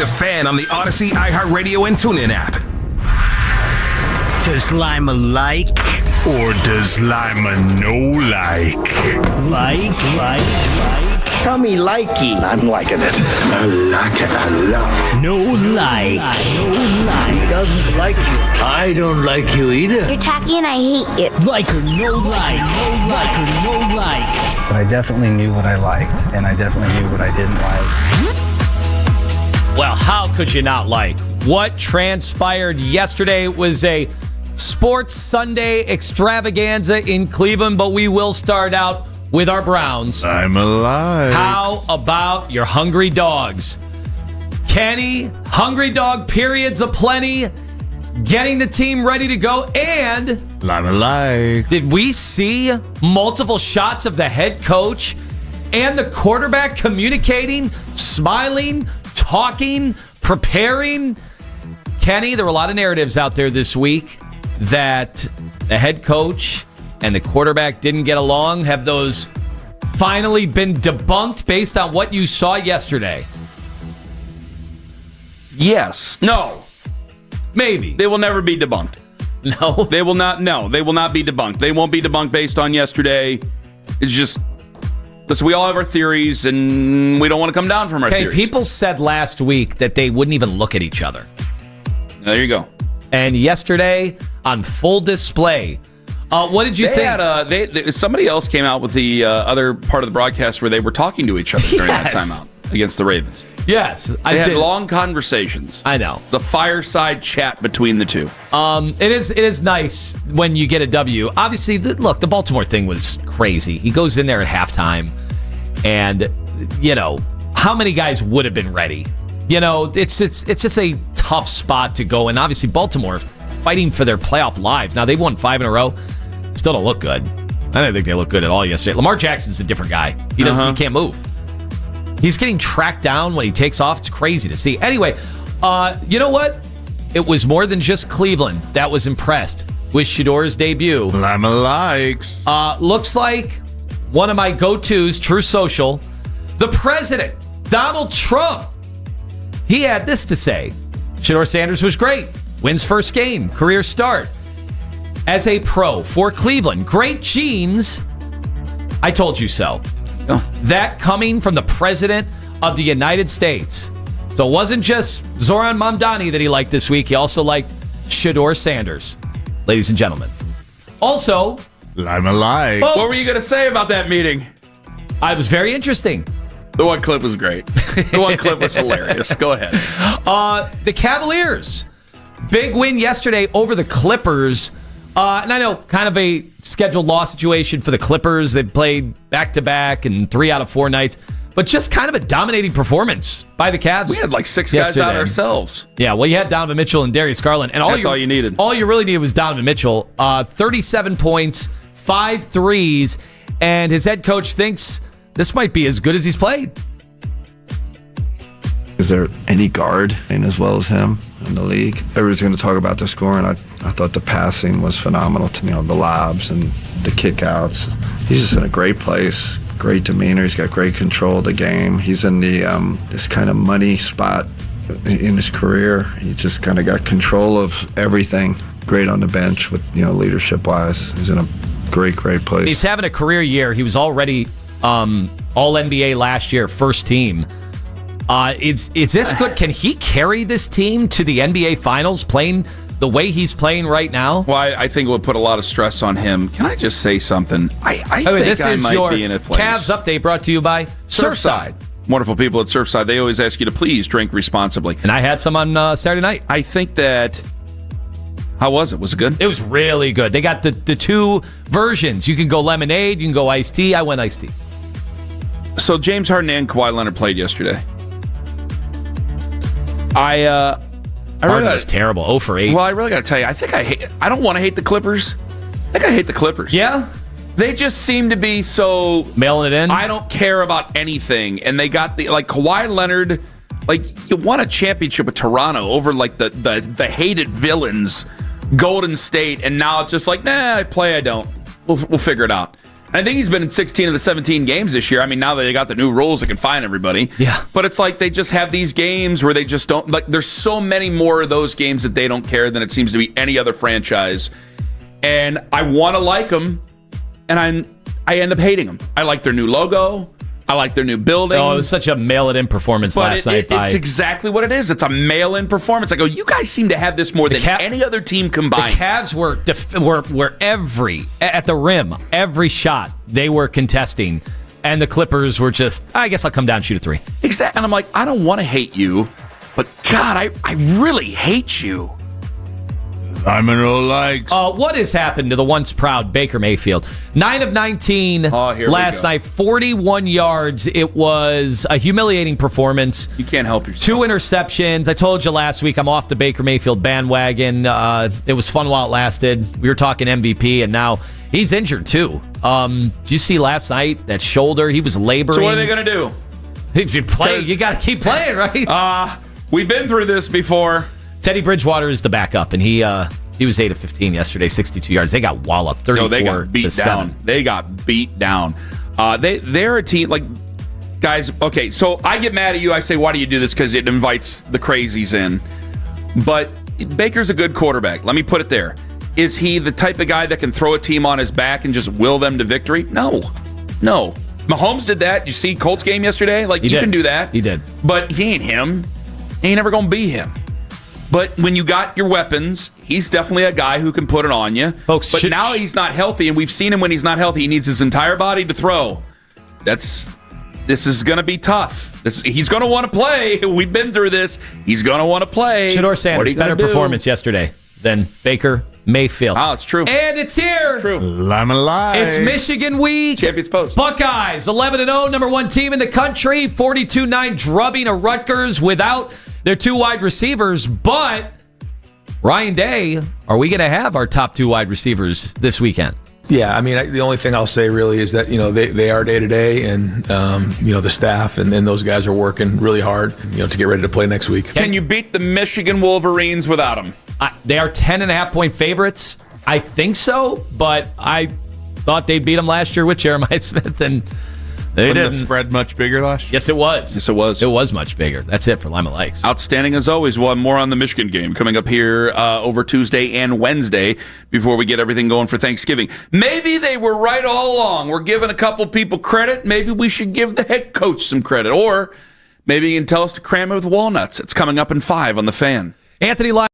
The Fan on the Odyssey, iHeartRadio, and TuneIn app. Does Lima like or does Lima no like? Like? Tell me likey. I'm liking it. I like it a lot. No like. He doesn't like you. I don't like you either. You're tacky and I hate you. Like or no like. Like or no like. But I definitely knew what I liked, and I definitely knew what I didn't like. Well, how could you not like? What transpired yesterday was a Sports Sunday extravaganza in Cleveland, but we will start out with our Browns. I'm alive. How about your hungry dogs? Kenny, hungry dog periods aplenty, getting the team ready to go, and I'm alive. Did we see multiple shots of the head coach and the quarterback communicating, smiling, talking, preparing? Kenny, there were a lot of narratives out there this week that the head coach and the quarterback didn't get along. Have those finally been debunked based on what you saw yesterday? Yes. No. Maybe. They will never be debunked. No. They will not. No, they will not be debunked. They won't be debunked based on yesterday. It's just, listen, we all have our theories, and we don't want to come down from our theories. People said last week that they wouldn't even look at each other. There you go. And yesterday, on full display, what did you think? Somebody else came out with the other part of the broadcast where they were talking to each other during that timeout against the Ravens. Yes. They had long conversations. I know. The fireside chat between the two. It is nice when you get a W. Obviously, look, the Baltimore thing was crazy. He goes in there at halftime, and, how many guys would have been ready? It's just a tough spot to go in. Obviously, Baltimore fighting for their playoff lives. Now, they've won 5 in a row. Still don't look good. I don't think they look good at all yesterday. Lamar Jackson's a different guy. He can't move. He's getting tracked down when he takes off. It's crazy to see. Anyway, you know what? It was more than just Cleveland that was impressed with Shador's debut. Lima likes. Looks like one of my go-tos, True Social, the president, Donald Trump. He had this to say. Shador Sanders was great. Wins first game. Career start. As a pro for Cleveland. Great genes. I told you so. Oh. That coming from the president of the United States. So it wasn't just Zoran Mamdani that he liked this week. He also liked Shador Sanders. Ladies and gentlemen. Also, I'm alive. What were you going to say about that meeting? It was very interesting. The one clip was great. The one clip was hilarious. Go ahead. The Cavaliers. Big win yesterday over the Clippers. And I know kind of a scheduled loss situation for the Clippers. They played back-to-back and 3 out of 4 nights. But just kind of a dominating performance by the Cavs. We had like 6 guys out ourselves. Yeah, well, you had Donovan Mitchell and Darius Garland. And that's all you needed. All you really needed was Donovan Mitchell. 37 points, 5 threes, and his head coach thinks this might be as good as he's played. Is there any guard in as well as him in the league? Everybody's going to talk about the scoring. I thought the passing was phenomenal to me, the lobs and the kickouts. He's just in a great place, great demeanor. He's got great control of the game. He's in the this kind of money spot in his career. He just kind of got control of everything. Great on the bench with leadership-wise. He's in a great place. He's having a career year. He was already All-NBA last year, first team. Is this good? Can he carry this team to the NBA Finals playing the way he's playing right now? Well, I think it would put a lot of stress on him. Can I just say something? I think I might be in a place. Cavs Update brought to you by Surfside. Wonderful people at Surfside. They always ask you to please drink responsibly. And I had some on Saturday night. I think that... How was it? Was it good? It was really good. They got the 2 versions. You can go lemonade, you can go iced tea. I went iced tea. So James Harden and Kawhi Leonard played yesterday. I really was terrible. 0 for 8. Well, I really got to tell you, I don't want to hate the Clippers. I think I hate the Clippers. Yeah? They just seem to be so... Mailing it in? I don't care about anything. And they got Kawhi Leonard, you won a championship with Toronto over, the hated villains, Golden State, and now it's just I play, I don't. We'll figure it out. I think he's been in 16 of the 17 games this year. I mean, now that they got the new rules, they can fine everybody. Yeah. But it's like they just have these games where they just don't, like, there's so many more of those games that they don't care than it seems to be any other franchise. And I want to like them, and I end up hating them. I like their new logo. I like their new building. Oh, it was such a mail-it-in performance last night. It's exactly what it is. It's a mail-in performance. I go, you guys seem to have this more than any other team combined. The Cavs were at the rim, every shot they were contesting, and the Clippers were just, I guess I'll come down and shoot a three. Exactly. And I'm like, I don't want to hate you, but God, I really hate you. Likes. What has happened to the once proud Baker Mayfield? 9 of 19 last night, 41 yards. It was a humiliating performance. You can't help yourself. 2 interceptions. I told you last week I'm off the Baker Mayfield bandwagon. It was fun while it lasted. We were talking MVP, and now he's injured too. Did you see last night that shoulder? He was laboring. So what are they going to do? If you play, you got to keep playing, right? We've been through this before. Teddy Bridgewater is the backup, and he was 8 of 15 yesterday, 62 yards. They got walloped, 34 they got beat to 7. down. They got beat down. They're a team, like, guys, okay, so I get mad at you. I say, why do you do this? Because it invites the crazies in. But Baker's a good quarterback. Let me put it there. Is he the type of guy that can throw a team on his back and just will them to victory? No. Mahomes did that. You see Colts game yesterday? Like, you can do that. He did. But he ain't him. He ain't never going to be him. But when you got your weapons, he's definitely a guy who can put it on you. Folks, but now he's not healthy, and we've seen him when he's not healthy. He needs his entire body to throw. This is going to be tough. He's going to want to play. We've been through this. He's going to want to play. Shador Sanders, better performance yesterday than Baker Mayfield. Oh, it's true. And it's here. True. Lima Live. It's Michigan week. Champions Post. Buckeyes, 11-0, number 1 team in the country, 42-9 drubbing of Rutgers without their 2 wide receivers. But, Ryan Day, are we going to have our top 2 wide receivers this weekend? Yeah, I mean, the only thing I'll say really is that, they are day-to-day, and, the staff and those guys are working really hard, to get ready to play next week. Can you beat the Michigan Wolverines without them? They are 10.5-point favorites. I think so, but I thought they beat them last year with Jeremiah Smith, and they didn't. The spread much bigger last year? Yes, it was. Yes, it was. It was much bigger. That's it for Lima Lakes. Outstanding as always. We'll have more on the Michigan game coming up here over Tuesday and Wednesday before we get everything going for Thanksgiving. Maybe they were right all along. We're giving a couple people credit. Maybe we should give the head coach some credit. Or maybe you can tell us to cram it with walnuts. It's coming up in 5 on The Fan. Anthony Lyon.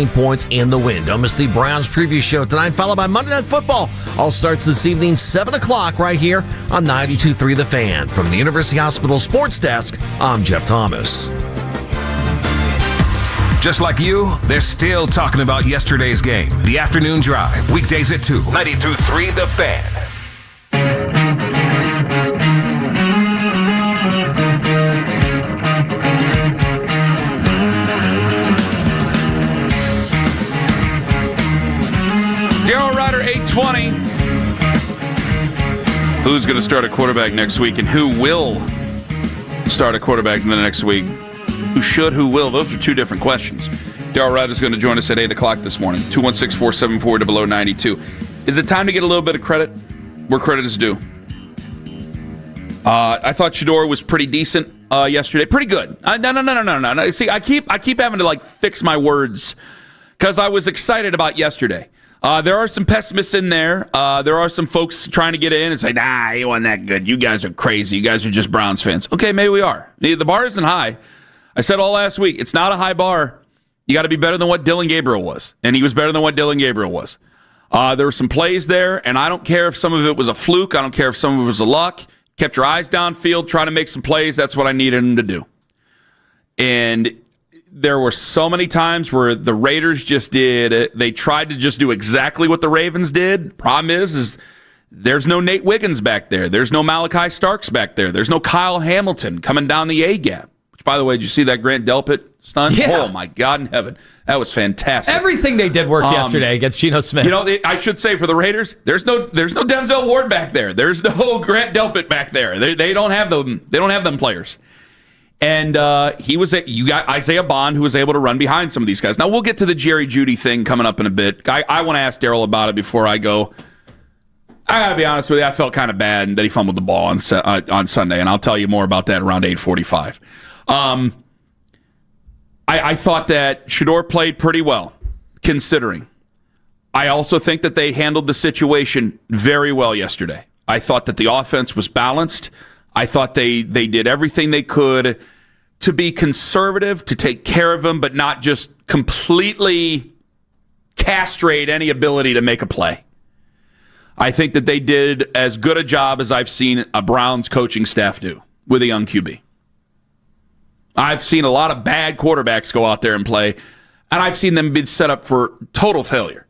points in the win. Don't miss the Browns preview show tonight, followed by Monday Night Football. All starts this evening, 7 o'clock, right here on 92.3 The Fan. From the University Hospital Sports Desk, I'm Jeff Thomas. Just like you, they're still talking about yesterday's game. The Afternoon Drive, weekdays at 2. 92.3 The Fan. Daryl Ryder, 820. Who's going to start a quarterback next week, and who will start a quarterback in the next week? Who should, who will? Those are two different questions. Daryl Ryder is going to join us at 8 o'clock this morning. 216-474-0092. Is it time to get a little bit of credit where credit is due? I thought Shador was pretty decent yesterday. Pretty good. No. See, I keep having to fix my words because I was excited about yesterday. There are some pessimists in there. There are some folks trying to get in and say, nah, he wasn't that good. You guys are crazy. You guys are just Browns fans. Okay, maybe we are. The bar isn't high. I said all last week, it's not a high bar. You got to be better than what Dylan Gabriel was. And he was better than what Dylan Gabriel was. There were some plays there, and I don't care if some of it was a fluke. I don't care if some of it was a luck. Kept your eyes downfield, trying to make some plays. That's what I needed him to do. And there were so many times where the Raiders they tried to just do exactly what the Ravens did. Problem is there's no Nate Wiggins back there. There's no Malachi Starks back there. There's no Kyle Hamilton coming down the A-gap. Which, by the way, did you see that Grant Delpit stunt? Yeah. Oh, my God in heaven. That was fantastic. Everything they did worked yesterday against Geno Smith. I should say for the Raiders, there's no Denzel Ward back there. There's no Grant Delpit back there. They don't have them. They don't have them players. And you got Isaiah Bond, who was able to run behind some of these guys. Now, we'll get to the Jerry Jeudy thing coming up in a bit. I want to ask Daryl about it before I go. I got to be honest with you, I felt kind of bad that he fumbled the ball on Sunday, and I'll tell you more about that around 8:45. I thought that Shador played pretty well, considering. I also think that they handled the situation very well yesterday. I thought that the offense was balanced. I thought they did everything they could to be conservative, to take care of him, but not just completely castrate any ability to make a play. I think that they did as good a job as I've seen a Browns coaching staff do with a young QB. I've seen a lot of bad quarterbacks go out there and play, and I've seen them be set up for total failure.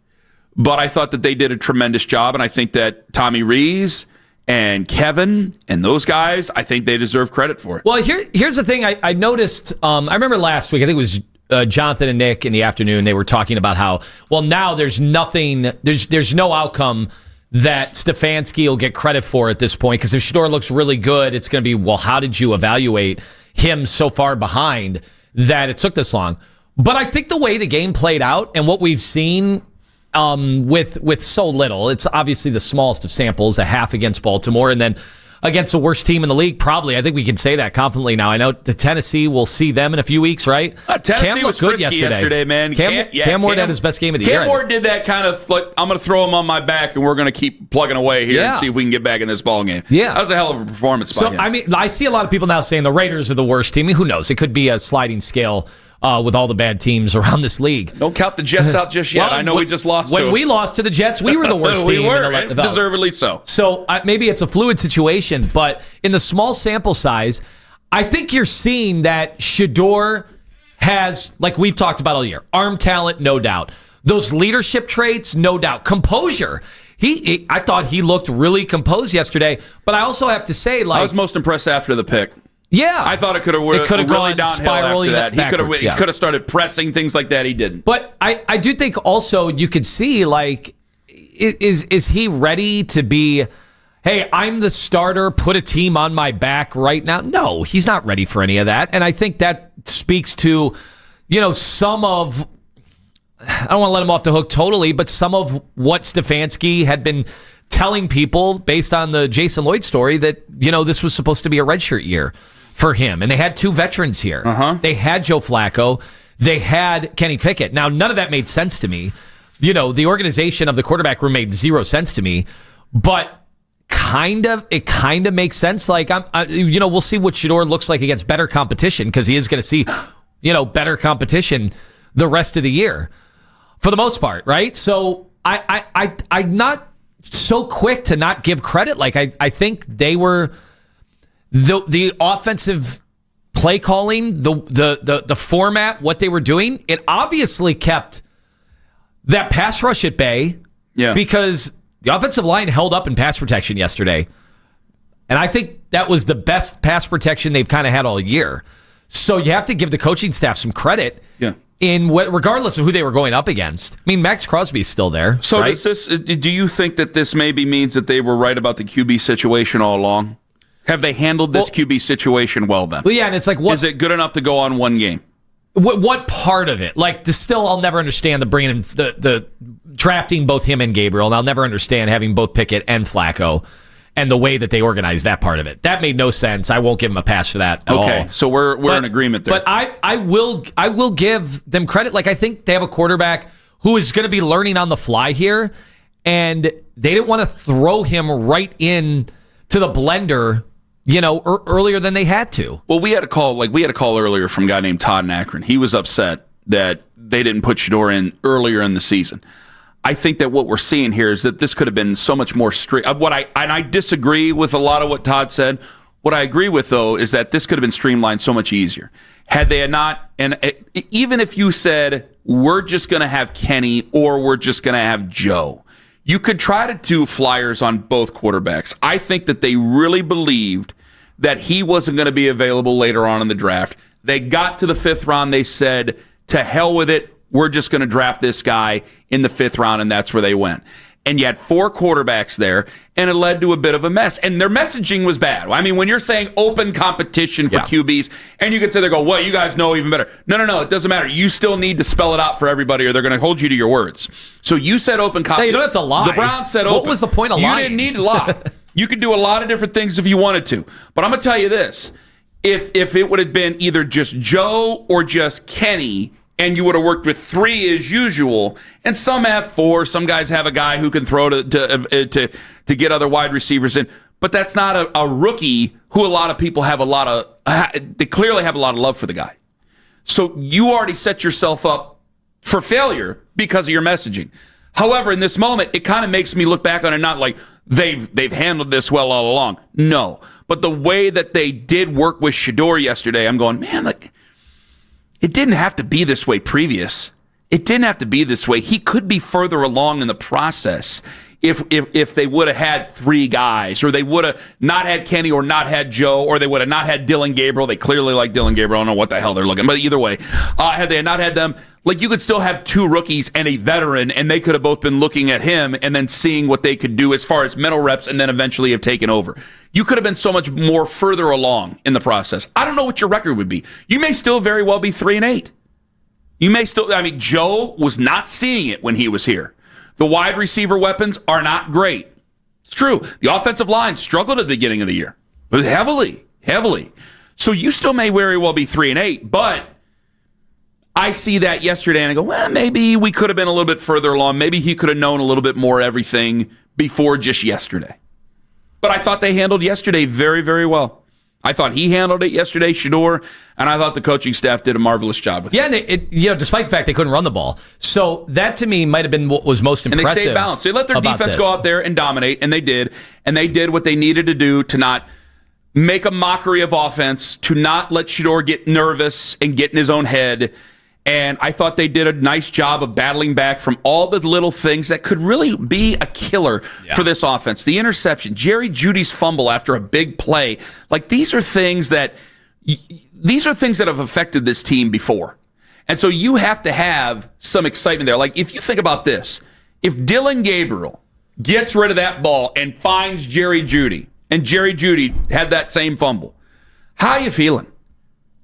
But I thought that they did a tremendous job, and I think that Tommy Rees and Kevin and those guys, I think they deserve credit for it. Well, here's the thing I noticed. I remember last week, I think it was Jonathan and Nick in the afternoon, they were talking about how, well, now there's nothing, there's no outcome that Stefanski will get credit for at this point, because if Shador looks really good, it's going to be, well, how did you evaluate him so far behind that it took this long? But I think the way the game played out and what we've seen with so little, it's obviously the smallest of samples, a half against Baltimore, and then against the worst team in the league, probably. I think we can say that confidently now. I know the Tennessee, we'll see them in a few weeks, right? Tennessee was good yesterday, man. Cam Ward had his best game of the year. Cam Ward did that kind of, like, I'm going to throw him on my back, and we're going to keep plugging away here and see if we can get back in this ball game. Yeah. That was a hell of a performance by him. I mean, I see a lot of people now saying the Raiders are the worst team. I mean, who knows? It could be a sliding scale with all the bad teams around this league. Don't count the Jets out just yet. Well, I know we just lost to when them. we lost to the Jets, we were the worst team. We were, in the deservedly so. So maybe it's a fluid situation, but in the small sample size, I think you're seeing that Shador has, like we've talked about all year, arm talent, no doubt. Those leadership traits, no doubt. Composure. I thought he looked really composed yesterday, but I also have to say, I was most impressed after the pick. Yeah, I thought it could have really gone downhill after that. He could have started pressing things like that. He didn't. But I do think also you could see, is he ready to be, hey, I'm the starter, put a team on my back right now? No, he's not ready for any of that. And I think that speaks to, some of, I don't want to let him off the hook totally, but some of what Stefanski had been telling people based on the Jason Lloyd story that, this was supposed to be a redshirt year for him. And they had two veterans here. They had Joe Flacco. They had Kenny Pickett. Now, none of that made sense to me. The organization of the quarterback room made zero sense to me. But it kind of makes sense. We'll see what Shador looks like against better competition, because he is going to see, better competition the rest of the year. for the most part, right? So I'm not so quick to not give credit. Like I think they were the offensive play calling, the format, what they were doing. It obviously kept that pass rush at bay. Yeah, because the offensive line held up in pass protection yesterday. And I think that was the best pass protection they've kind of had all year. So you have to give the coaching staff some credit. Yeah. Regardless of who they were going up against. I mean, Max Crosby's still there. So right? do you think that this maybe means that they were right about the QB situation all along? Have they handled this QB situation well then? Well, yeah, and it's like, what is it good enough to go on one game? What part of it? Like, I'll never understand the bringing in the drafting both him and Gabriel, and I'll never understand having both Pickett and Flacco and the way that they organized that part of it. That made no sense. I won't give them a pass for that at all. Okay, so we're in agreement there. But I will give them credit. Like, I think they have a quarterback who is going to be learning on the fly here, and they didn't want to throw him right in to the blender, earlier than they had to. Well, we had a call earlier from a guy named Todd in Akron. He was upset that they didn't put Shador in earlier in the season. I think that what we're seeing here is that this could have been so much more straight. I disagree with a lot of what Todd said. What I agree with, though, is that this could have been streamlined so much easier. Had they not, even if you said, we're just going to have Kenny or we're just going to have Joe, you could try to do flyers on both quarterbacks. I think that they really believed that he wasn't going to be available later on in the draft. They got to the 5th round. They said, to hell with it. We're just going to draft this guy in the 5th round, and that's where they went. And you had 4 quarterbacks there, and it led to a bit of a mess. And their messaging was bad. I mean, when you're saying open competition for QBs, and you could say, well, you guys know even better. No, it doesn't matter. You still need to spell it out for everybody, or they're going to hold you to your words. So you said open competition. Hey, you don't have to lie. The Browns said open. What was the point of lying? You didn't need to lie. You could do a lot of different things if you wanted to. But I'm going to tell you this. If it would have been either just Joe or just Kenny, and you would have worked with 3 as usual, and some have 4. Some guys have a guy who can throw to get other wide receivers in. But that's not a rookie who a lot of people have they clearly have a lot of love for the guy. So you already set yourself up for failure because of your messaging. However, in this moment, it kind of makes me look back on it, not like they've handled this well all along. No. But the way that they did work with Shador yesterday, I'm going, man, like, it didn't have to be this way previous. It didn't have to be this way. He could be further along in the process if they would have had 3 guys, or they would have not had Kenny or not had Joe, or they would have not had Dylan Gabriel. They clearly like Dylan Gabriel. I don't know what the hell they're looking. But either way, had they not had them, like, you could still have 2 rookies and a veteran, and they could have both been looking at him and then seeing what they could do as far as mental reps, and then eventually have taken over. You could have been so much more further along in the process. I don't know what your record would be. You may still very well be 3-8. You may still, Joe was not seeing it when he was here. The wide receiver weapons are not great. It's true. The offensive line struggled at the beginning of the year. But heavily. So you still may very well be 3-8, but I see that yesterday and I go, well, maybe we could have been a little bit further along. Maybe he could have known a little bit more everything before just yesterday. But I thought they handled yesterday very, very well. I thought he handled it yesterday, Shador, and I thought the coaching staff did a marvelous job with it. Yeah, and despite the fact they couldn't run the ball. So that, to me, might have been what was most impressive. And they stayed balanced. They let their defense go out there and dominate, and they did. And they did what they needed to do to not make a mockery of offense, to not let Shador get nervous and get in his own head. And I thought they did a nice job of battling back from all the little things that could really be a killer for this offense. The interception, Jerry Jeudy's fumble after a big play. Like, these are things that have affected this team before. And so you have to have some excitement there. Like, if you think about this, if Dylan Gabriel gets rid of that ball and finds Jerry Jeudy, and Jerry Jeudy had that same fumble, how are you feeling?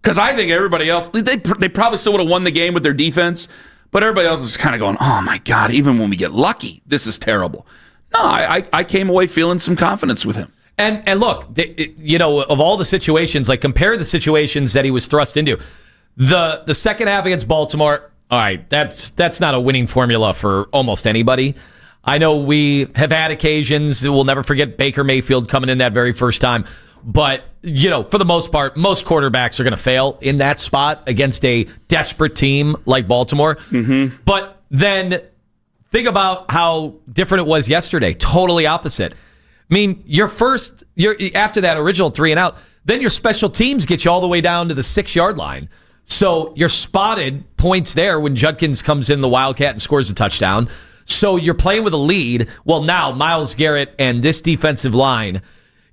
Because I think everybody else, they probably still would have won the game with their defense, but everybody else is kind of going, oh my God, even when we get lucky, this is terrible. No, I came away feeling some confidence with him. And look, of all the situations, like, compare the situations that he was thrust into. The second half against Baltimore, all right, that's not a winning formula for almost anybody. I know we have had occasions, we'll never forget Baker Mayfield coming in that very first time. But, for the most part, most quarterbacks are going to fail in that spot against a desperate team like Baltimore. Mm-hmm. But then think about how different it was yesterday. Totally opposite. I mean, you're after that original 3 and out, then your special teams get you all the way down to the 6-yard line. So you're spotted points there when Judkins comes in the Wildcat and scores a touchdown. So you're playing with a lead. Well, now Myles Garrett and this defensive line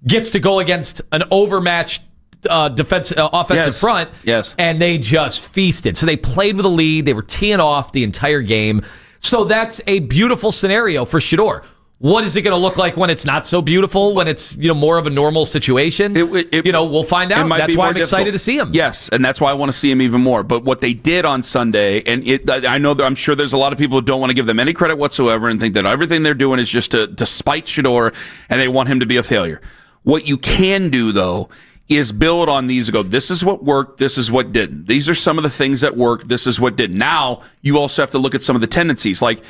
gets to go against an overmatched offensive front. Yes. And they just feasted. So they played with a lead. They were teeing off the entire game. So that's a beautiful scenario for Shador. What is it going to look like when it's not so beautiful, when it's more of a normal situation? We'll find out. That's why I'm excited to see him. Yes, and that's why I want to see him even more. But what they did on Sunday, and I'm sure there's a lot of people who don't want to give them any credit whatsoever and think that everything they're doing is just to spite Shador and they want him to be a failure. What you can do, though, is build on these and go, this is what worked, this is what didn't. These are some of the things that worked, this is what didn't. Now, you also have to look at some of the tendencies. Like,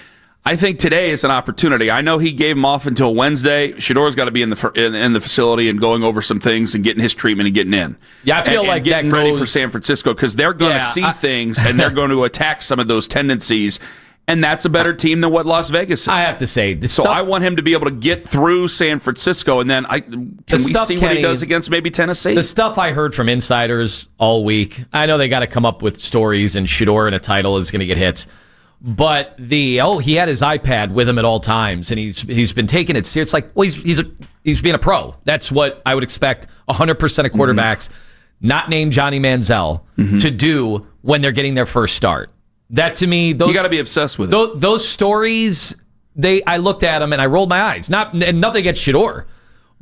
I think today is an opportunity. I know he gave him off until Wednesday. Shador's got to be in the facility and going over some things and getting his treatment and getting in. Yeah, I feel like getting that ready for San Francisco because they're going to see things and they're going to attack some of those tendencies. And that's a better team than what Las Vegas is. I have to say, I want him to be able to get through San Francisco, and then we see what he does against maybe Tennessee. The stuff I heard from insiders all week, I know they got to come up with stories, and Shador in a title is going to get hits. But he had his iPad with him at all times, and he's been taking it serious. It's like, well, he's being a pro. That's what I would expect 100% of quarterbacks, not named Johnny Manziel, to do when they're getting their first start. That to me, you got to be obsessed with it. Those stories, I looked at them and I rolled my eyes. Nothing against Shador,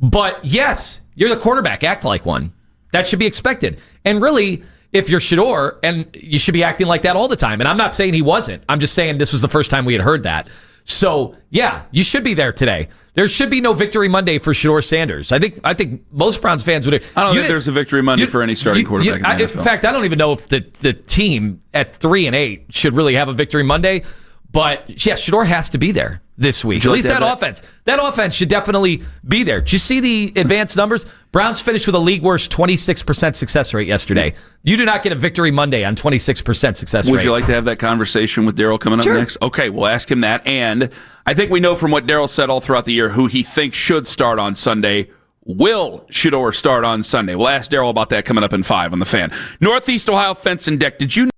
but yes, you're the quarterback. Act like one. That should be expected. And really, if you're Shador, and you should be acting like that all the time. And I'm not saying he wasn't. I'm just saying this was the first time we had heard that. So yeah, you should be there today. There should be no Victory Monday for Shador Sanders. I think most Browns fans would. I don't think there's a Victory Monday for any starting quarterback. In fact, I don't even know if the team at 3-8 should really have a Victory Monday. But yeah, Shador has to be there this week. At least that offense should definitely be there. Did you see the advanced numbers? Browns finished with a league worst 26% success rate yesterday. You do not get a Victory Monday on 26% success rate. Would you like to have that conversation with Daryl coming up next? Okay, we'll ask him that. And I think we know from what Daryl said all throughout the year who he thinks should start on Sunday. Will Shador start on Sunday? We'll ask Daryl about that coming up in 5 on The Fan. Northeast Ohio Fence and Deck. Did you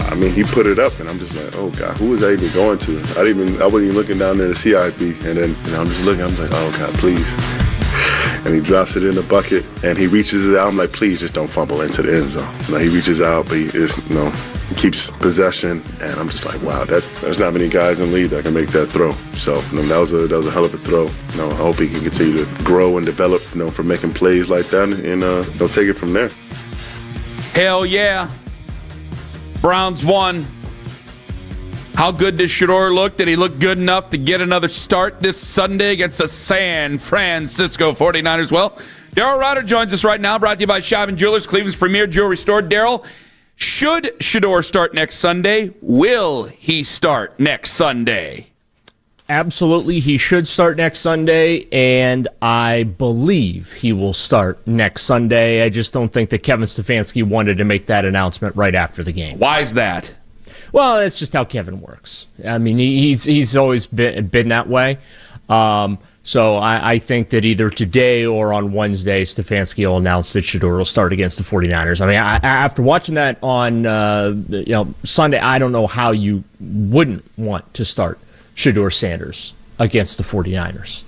I mean, he put it up, and I'm just like, oh God, who was I even going to? I wasn't even looking down there to see IP, and then I'm just looking. I'm like, oh God, please. And he drops it in the bucket, and he reaches it out. I'm like, please, just don't fumble into the end zone. He reaches out, but he keeps possession, and I'm just like, wow, there's not many guys in the league that can make that throw. So that was a hell of a throw. I hope he can continue to grow and develop, from making plays like that, and they'll take it from there. Hell yeah. Browns won. How good does Shador look? Did he look good enough to get another start this Sunday against the San Francisco 49ers? Well, Daryl Ryder joins us right now, brought to you by Shador Jewelers, Cleveland's premier jewelry store. Daryl, should Shador start next Sunday? Will he start next Sunday? Absolutely, he should start next Sunday, and I believe he will start next Sunday. I just don't think that Kevin Stefanski wanted to make that announcement right after the game. Why is that? Well, that's just how Kevin works. I mean, he's always been that way. So I think that either today or on Wednesday, Stefanski will announce that Shador will start against the 49ers. I mean, after watching that on Sunday, I don't know how you wouldn't want to start Shador Sanders against the 49ers.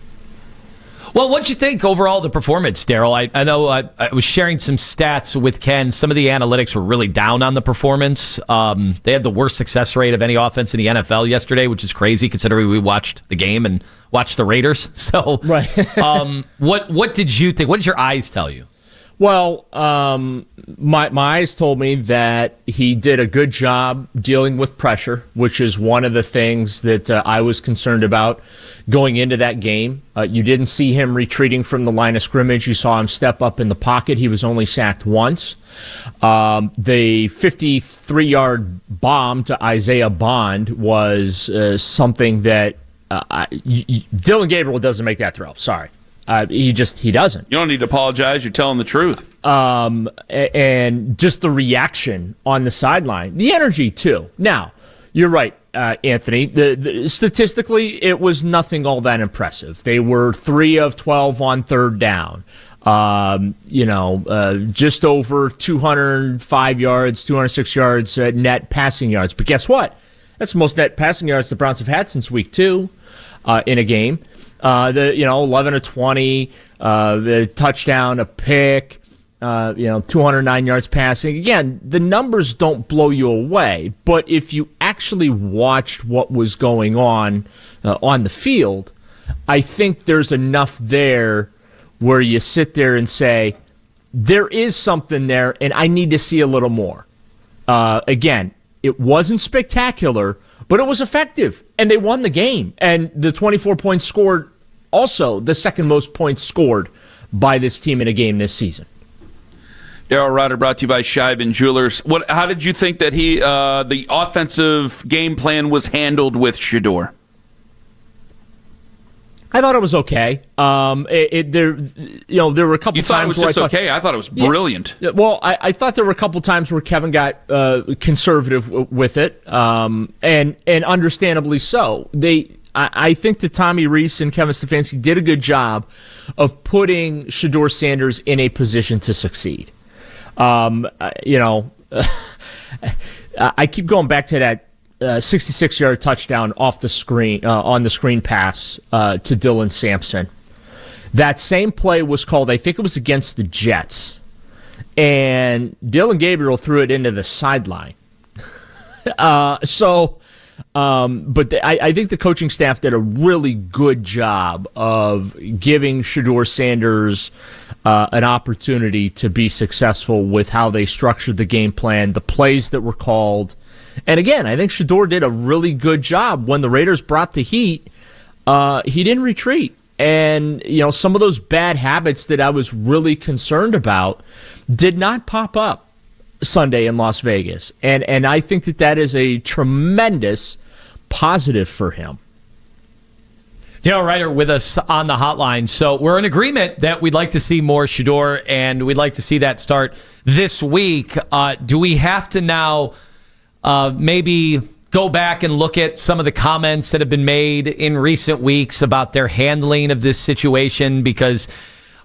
Well, what'd you think overall the performance, Daryl? I know I was sharing some stats with Ken. Some of the analytics were really down on the performance. They had the worst success rate of any offense in the NFL yesterday, which is crazy considering we watched the game and watched the Raiders. So, right. What did you think? What did your eyes tell you? Well, my eyes told me that he did a good job dealing with pressure, which is one of the things that I was concerned about going into that game. You didn't see him retreating from the line of scrimmage. You saw him step up in the pocket. He was only sacked once. The 53-yard bomb to Isaiah Bond was something that Dylan Gabriel doesn't make that throw. Sorry. He doesn't. You don't need to apologize. You're telling the truth. And just the reaction on the sideline, the energy too. Now, you're right, Anthony. Statistically, it was nothing all that impressive. They were 3 of 12 on third down. Just over 205 yards, 206 yards net passing yards. But guess what? That's the most net passing yards the Browns have had since week 2 in a game. 11 of 20, the touchdown, a pick, 209 yards passing. Again, the numbers don't blow you away, but if you actually watched what was going on the field, I think there's enough there where you sit there and say, there is something there, and I need to see a little more. Again, it wasn't spectacular, but it was effective, and they won the game. And the 24 points scored, also the second most points scored by this team in a game this season. Daryl Ryder, brought to you by Shador Jewelers. How did you think that the offensive game plan was handled with Shador? I thought it was okay. There were a couple times. You thought it was just okay? I thought it was brilliant. Yeah, well, I thought there were a couple times where Kevin got conservative with it, and understandably so. I think that Tommy Rees and Kevin Stefanski did a good job of putting Shador Sanders in a position to succeed. I keep going back to that 66-yard touchdown off the screen on the screen pass to Dylan Sampson. That same play was called, I think it was against the Jets, and Dylan Gabriel threw it into the sideline. But I think the coaching staff did a really good job of giving Shador Sanders an opportunity to be successful with how they structured the game plan, the plays that were called. And again, I think Shador did a really good job. When the Raiders brought the heat, he didn't retreat. And, some of those bad habits that I was really concerned about did not pop up Sunday in Las Vegas. And I think that is a tremendous positive for him. Daryl Ryder with us on the hotline. So we're in agreement that we'd like to see more Shador, and we'd like to see that start this week. Do we have to now maybe go back and look at some of the comments that have been made in recent weeks about their handling of this situation? Because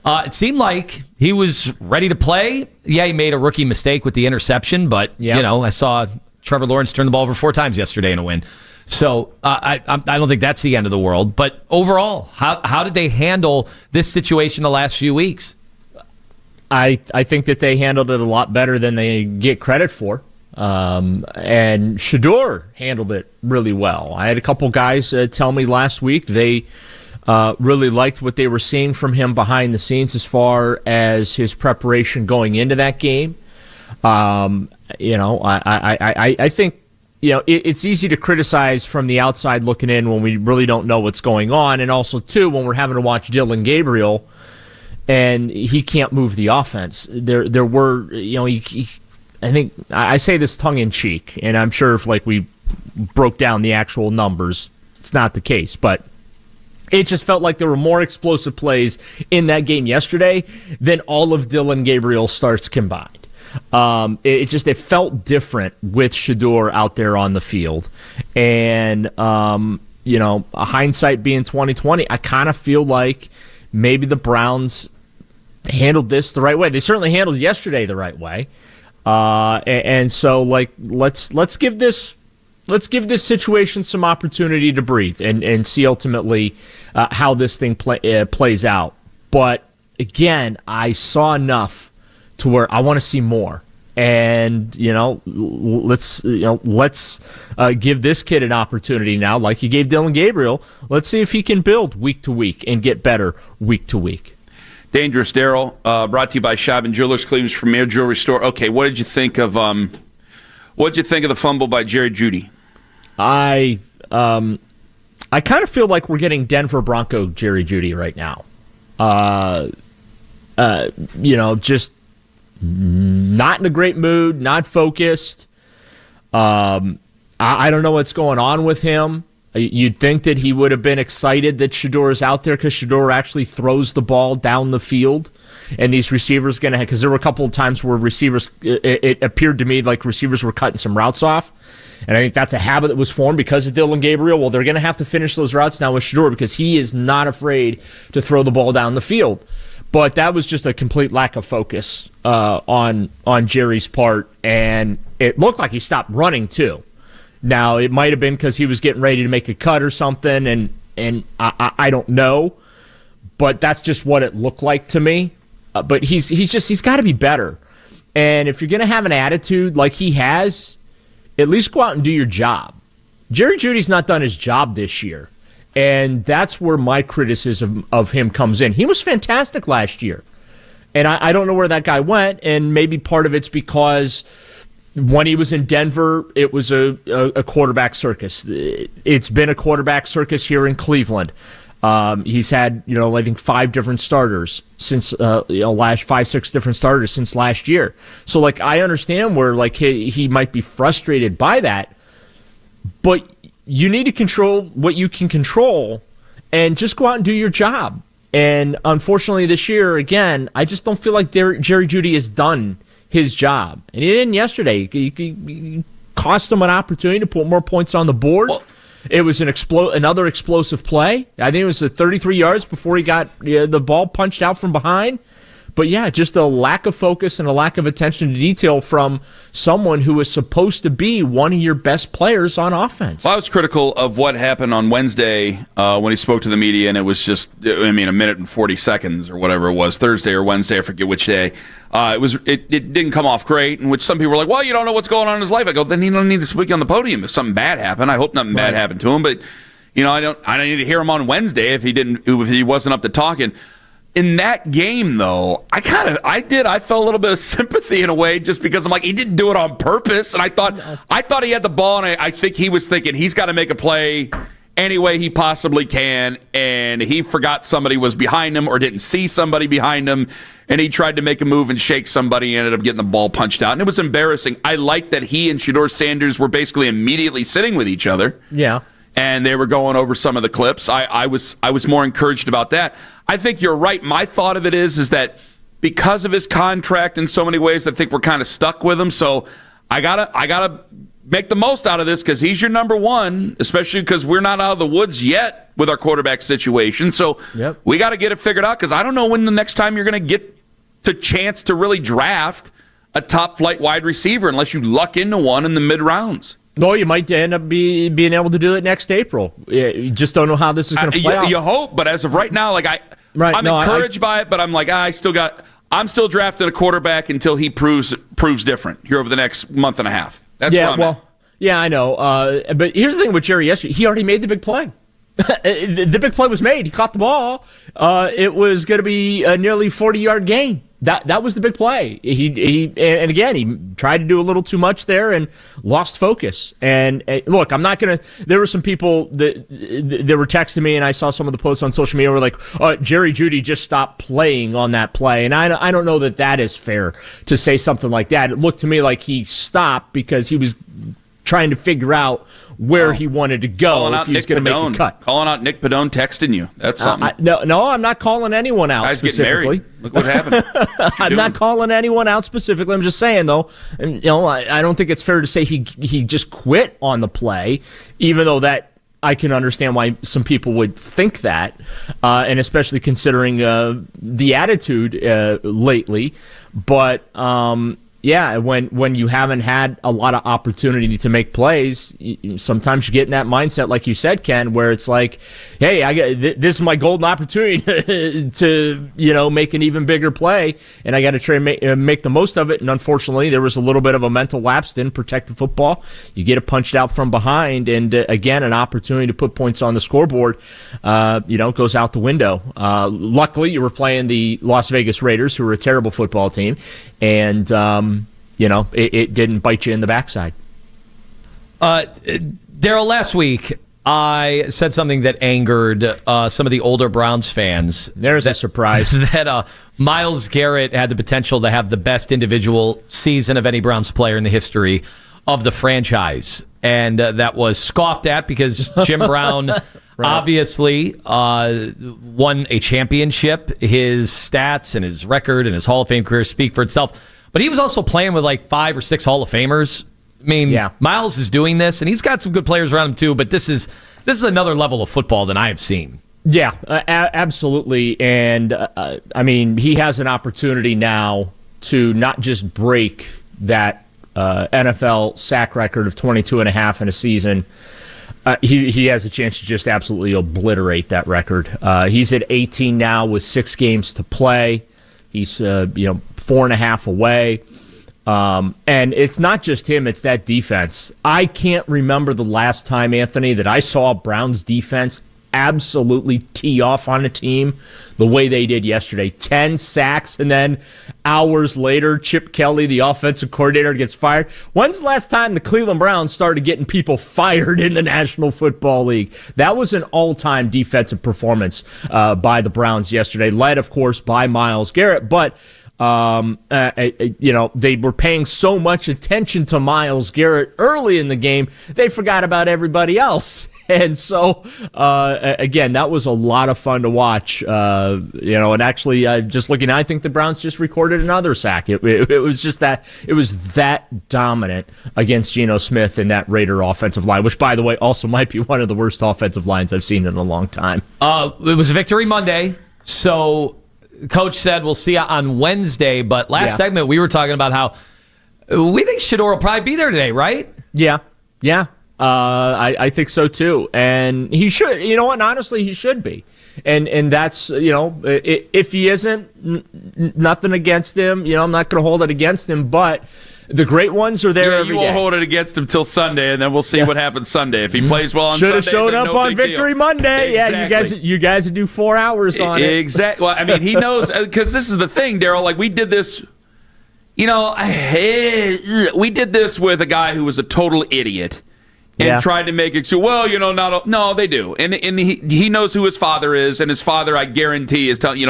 it seemed like he was ready to play. Yeah, he made a rookie mistake with the interception, but I saw Trevor Lawrence turned the ball over 4 times yesterday in a win. So I don't think that's the end of the world. But overall, how did they handle this situation the last few weeks? I think that they handled it a lot better than they get credit for. And Shador handled it really well. I had a couple guys tell me last week they really liked what they were seeing from him behind the scenes as far as his preparation going into that game. I think it's easy to criticize from the outside looking in when we really don't know what's going on, and also too when we're having to watch Dylan Gabriel and he can't move the offense. There were I think I say this tongue in cheek, and I'm sure if we broke down the actual numbers, it's not the case, but it just felt like there were more explosive plays in that game yesterday than all of Dylan Gabriel's starts combined. It felt different with Shador out there on the field, and hindsight being 2020, I kind of feel like maybe the Browns handled this the right way. They certainly handled yesterday the right way, and so let's give this situation some opportunity to breathe and see ultimately how this thing plays out. But again, I saw enough to where I want to see more. And let's give this kid an opportunity now, like you gave Dylan Gabriel. Let's see if he can build week to week and get better week to week. Dangerous Daryl, brought to you by Schaub and Jewelers, Cleveland's premier jewelry store. Okay, what did you think of the fumble by Jerry Jeudy? I kind of feel like we're getting Denver Bronco Jerry Jeudy right now. Just not in a great mood, not focused. I don't know what's going on with him. You'd think that he would have been excited that Shador is out there because Shador actually throws the ball down the field. And these receivers going to have, because there were a couple of times where it appeared to me like receivers were cutting some routes off. And I think that's a habit that was formed because of Dylan Gabriel. Well, they're going to have to finish those routes now with Shador because he is not afraid to throw the ball down the field. But that was just a complete lack of focus on Jerry's part, and it looked like he stopped running too. Now, it might have been because he was getting ready to make a cut or something, and I don't know, but that's just what it looked like to me. But he's got to be better. And if you're going to have an attitude like he has, at least go out and do your job. Jerry Jeudy's not done his job this year. And that's where my criticism of him comes in. He was fantastic last year. And I don't know where that guy went. And maybe part of it's because when he was in Denver, it was a quarterback circus. It's been a quarterback circus here in Cleveland. He's had, I think 5 different starters since last 5-6 different starters since last year. So I understand where he might be frustrated by that, but you need to control what you can control and just go out and do your job. And unfortunately this year, again, I just don't feel like Jerry Jeudy has done his job. And he didn't yesterday. He cost him an opportunity to put more points on the board. Well, it was another explosive play. I think it was 33 yards before he got the ball punched out from behind. But yeah, just a lack of focus and a lack of attention to detail from someone who is supposed to be one of your best players on offense. Well, I was critical of what happened on Wednesday when he spoke to the media, and it was just, a minute and 40 seconds or whatever it was, Thursday or Wednesday, I forget which day. It didn't come off great, in which some people were like, well, you don't know what's going on in his life. I go, then he don't need to speak on the podium if something bad happened. I hope nothing bad happened to him, but I don't need to hear him on Wednesday if he wasn't up to talking. In that game, though, I felt a little bit of sympathy in a way, just because I'm like, he didn't do it on purpose, and I thought he had the ball, and I think he was thinking he's got to make a play any way he possibly can, and he forgot somebody was behind him or didn't see somebody behind him, and he tried to make a move and shake somebody and ended up getting the ball punched out, and it was embarrassing. I like that he and Shador Sanders were basically immediately sitting with each other. Yeah. And they were going over some of the clips. I was more encouraged about that. I think you're right. My thought of it is that because of his contract in so many ways, I think we're kind of stuck with him. So I gotta make the most out of this because he's your number one, especially because we're not out of the woods yet with our quarterback situation. So we got to get it figured out because I don't know when the next time you're going to get the chance to really draft a top flight wide receiver unless you luck into one in the mid rounds. No, you might end up being able to do it next April. You just don't know how this is going to play out. You hope, but as of right now, I'm encouraged by it, but I'm like, I'm still drafting a quarterback until he proves different here over the next month and a half. That's where I'm at. Yeah, I know. But here's the thing with Jerry yesterday. He already made the big play. The big play was made. He caught the ball. It was going to be a nearly 40-yard gain. That was the big play. He tried to do a little too much there and lost focus. And look, I'm not going to. There were some people that were texting me, and I saw some of the posts on social media were like, Jerry Jeudy just stopped playing on that play. And I don't know that is fair to say something like that. It looked to me like he stopped because he was trying to figure out where he wanted to go if he was going to make a cut. Calling out Nick Padone texting you. That's something. No, I'm not calling anyone out specifically. Getting married. Look what happened. I'm not calling anyone out specifically. I'm just saying, though, and I don't think it's fair to say he just quit on the play, even though that I can understand why some people would think that, and especially considering the attitude lately. But yeah, when you haven't had a lot of opportunity to make plays, sometimes you get in that mindset, like you said, Ken, where it's like, hey, this is my golden opportunity to make an even bigger play, and I got to try and make the most of it. And unfortunately, there was a little bit of a mental lapse. Didn't protect the football. You get it punched out from behind, and again, an opportunity to put points on the scoreboard, goes out the window. Luckily, you were playing the Las Vegas Raiders, who are a terrible football team, and it didn't bite you in the backside. Daryl, last week I said something that angered some of the older Browns fans. There's a surprise. That Myles Garrett had the potential to have the best individual season of any Browns player in the history of the franchise. And that was scoffed at because Jim Brown obviously won a championship. His stats and his record and his Hall of Fame career speak for itself. But he was also playing with like 5 or 6 Hall of Famers. I mean, Myles is doing this, and he's got some good players around him too. But this is another level of football than I have seen. Yeah, absolutely. And I mean, he has an opportunity now to not just break that NFL sack record of 22.5 in a season. He has a chance to just absolutely obliterate that record. He's at 18 now with 6 games to play. He's 4.5 away. And it's not just him, it's that defense. I can't remember the last time, Anthony, that I saw Browns defense absolutely tee off on a team the way they did yesterday. 10 sacks, and then hours later, Chip Kelly, the offensive coordinator, gets fired. When's the last time the Cleveland Browns started getting people fired in the National Football League? That was an all-time defensive performance by the Browns yesterday, led, of course, by Myles Garrett. But they were paying so much attention to Myles Garrett early in the game, they forgot about everybody else. And so, again, that was a lot of fun to watch. And actually, just looking, I think the Browns just recorded another sack. It was just that it was that dominant against Geno Smith and that Raider offensive line, which, by the way, also might be one of the worst offensive lines I've seen in a long time. It was Victory Monday, so Coach said we'll see you on Wednesday. But last segment, we were talking about how we think Shador will probably be there today, right? Yeah. I think so too, and he should. You know what? Honestly, he should be, and that's if he isn't, nothing against him. I'm not going to hold it against him, but the great ones are there every day. You won't hold it against him till Sunday, and then we'll see what happens Sunday. If he plays well on Sunday, should have showed up on Victory Monday. Exactly. Yeah, you guys would do 4 hours on it. Exactly. Well, I mean, he knows because this is the thing, Daryl. Like we did this. We did this with a guy who was a total idiot. And tried to make it so, no, they do. And he knows who his father is, and his father, I guarantee, is telling,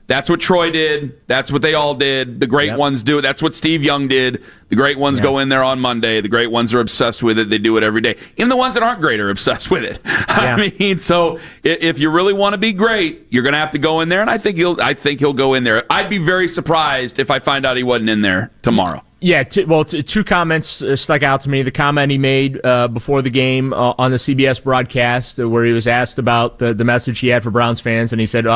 that's what Troy did. That's what they all did. The great ones do it. That's what Steve Young did. The great ones go in there on Monday. The great ones are obsessed with it. They do it every day. Even the ones that aren't great are obsessed with it. I mean, so if you really want to be great, you're going to have to go in there, and I think he'll go in there. I'd be very surprised if I find out he wasn't in there tomorrow. Yeah, two comments stuck out to me. The comment he made before the game on the CBS broadcast where he was asked about the message he had for Browns fans, and he said,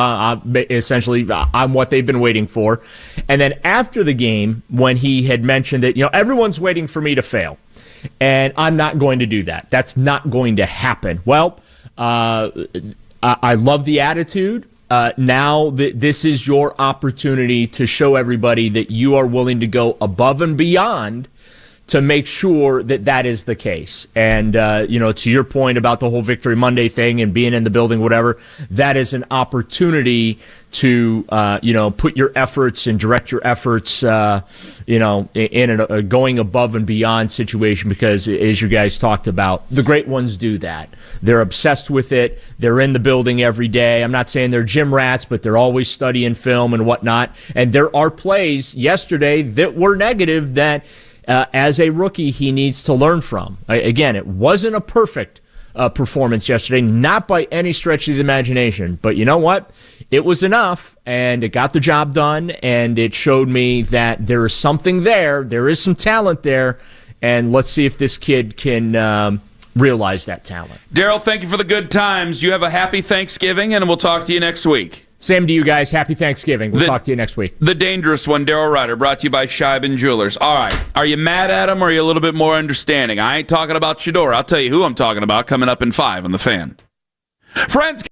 essentially, I'm what they've been waiting for. And then after the game, when he had mentioned that, everyone's waiting for me to fail, and I'm not going to do that. That's not going to happen. Well, I love the attitude. Now this is your opportunity to show everybody that you are willing to go above and beyond to make sure that is the case. And, to your point about the whole Victory Monday thing and being in the building, whatever, that is an opportunity to, put your efforts and direct your efforts, in a going above and beyond situation because, as you guys talked about, the great ones do that. They're obsessed with it. They're in the building every day. I'm not saying they're gym rats, but they're always studying film and whatnot. And there are plays yesterday that were negative that, as a rookie, he needs to learn from. Again, it wasn't a perfect performance yesterday, not by any stretch of the imagination. But you know what? It was enough, and it got the job done, and it showed me that there is something there. There is some talent there, and let's see if this kid can realize that talent. Daryl, thank you for the good times. You have a happy Thanksgiving, and we'll talk to you next week. Same to you guys. Happy Thanksgiving. We'll talk to you next week. The dangerous one, Daryl Ryder, brought to you by Scheiben Jewelers. All right. Are you mad at him or are you a little bit more understanding? I ain't talking about Shador. I'll tell you who I'm talking about coming up in 5 on The Fan. Friends.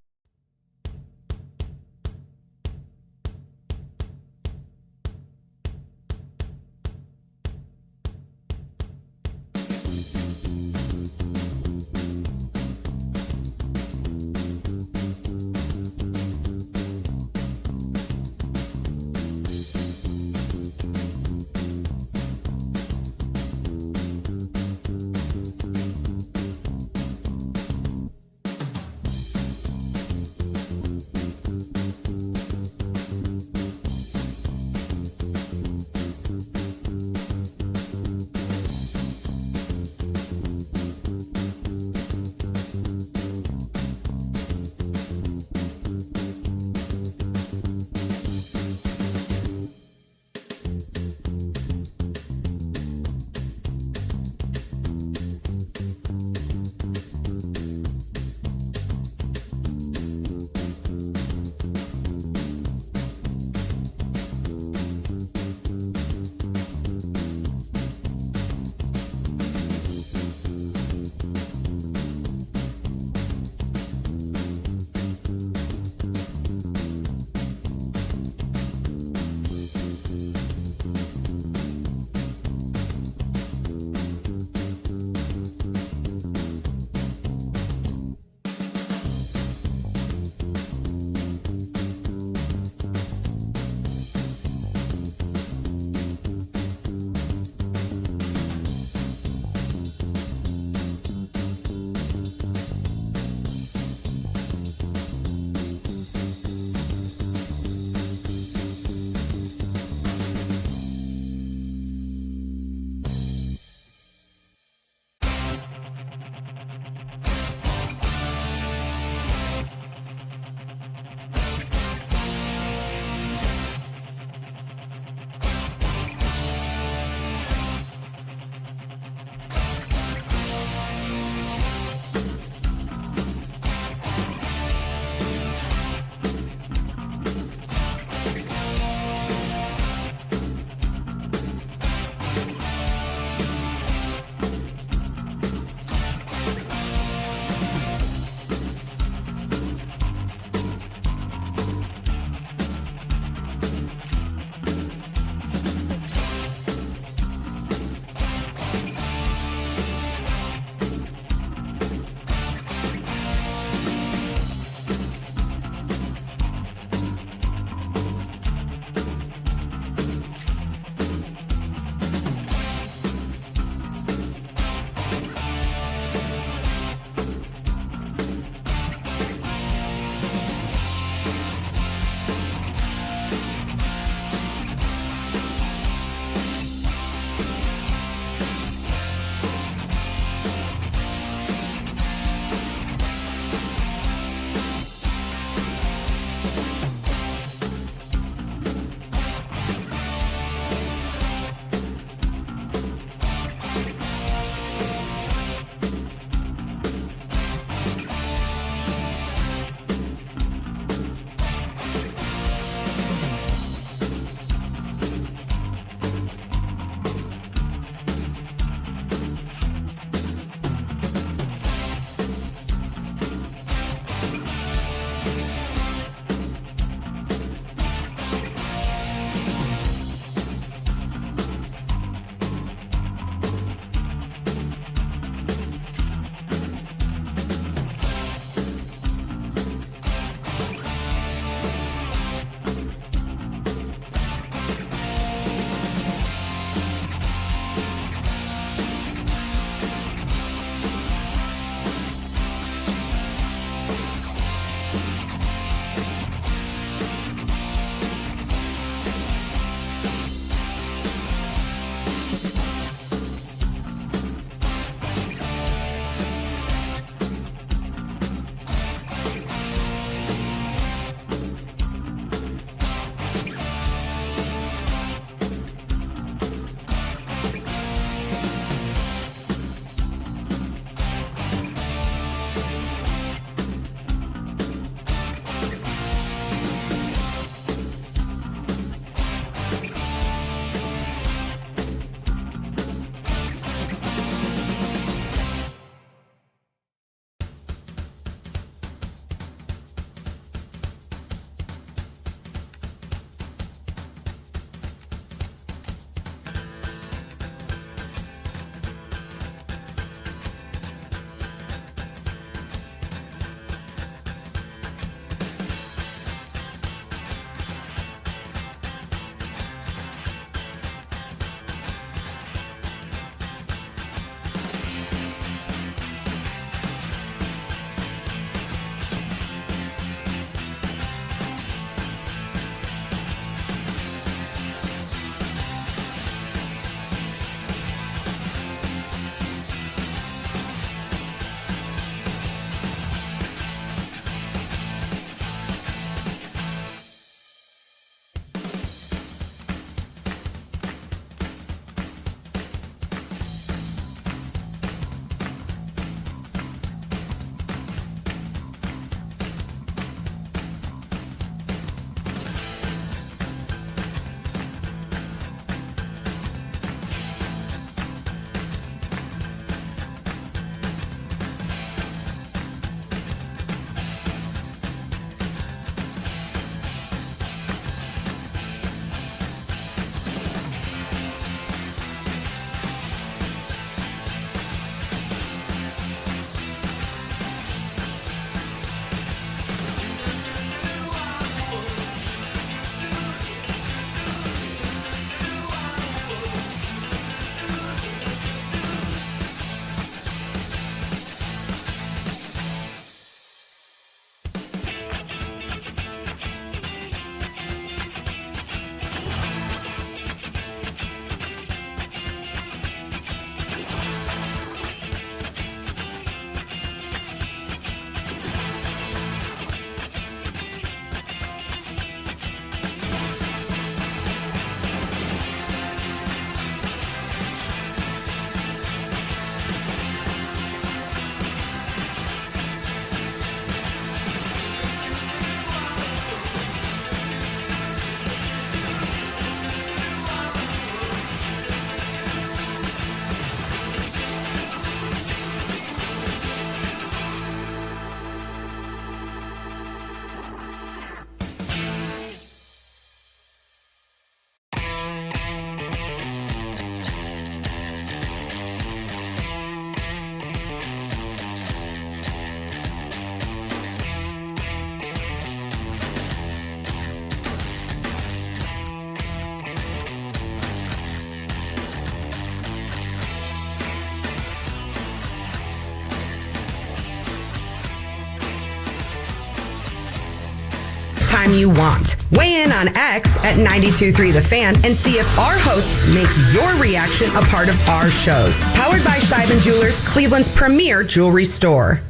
anytime you want. Weigh in on X at 92.3 The Fan and see if our hosts make your reaction a part of our shows. Powered by Scheiben Jewelers, Cleveland's premier jewelry store.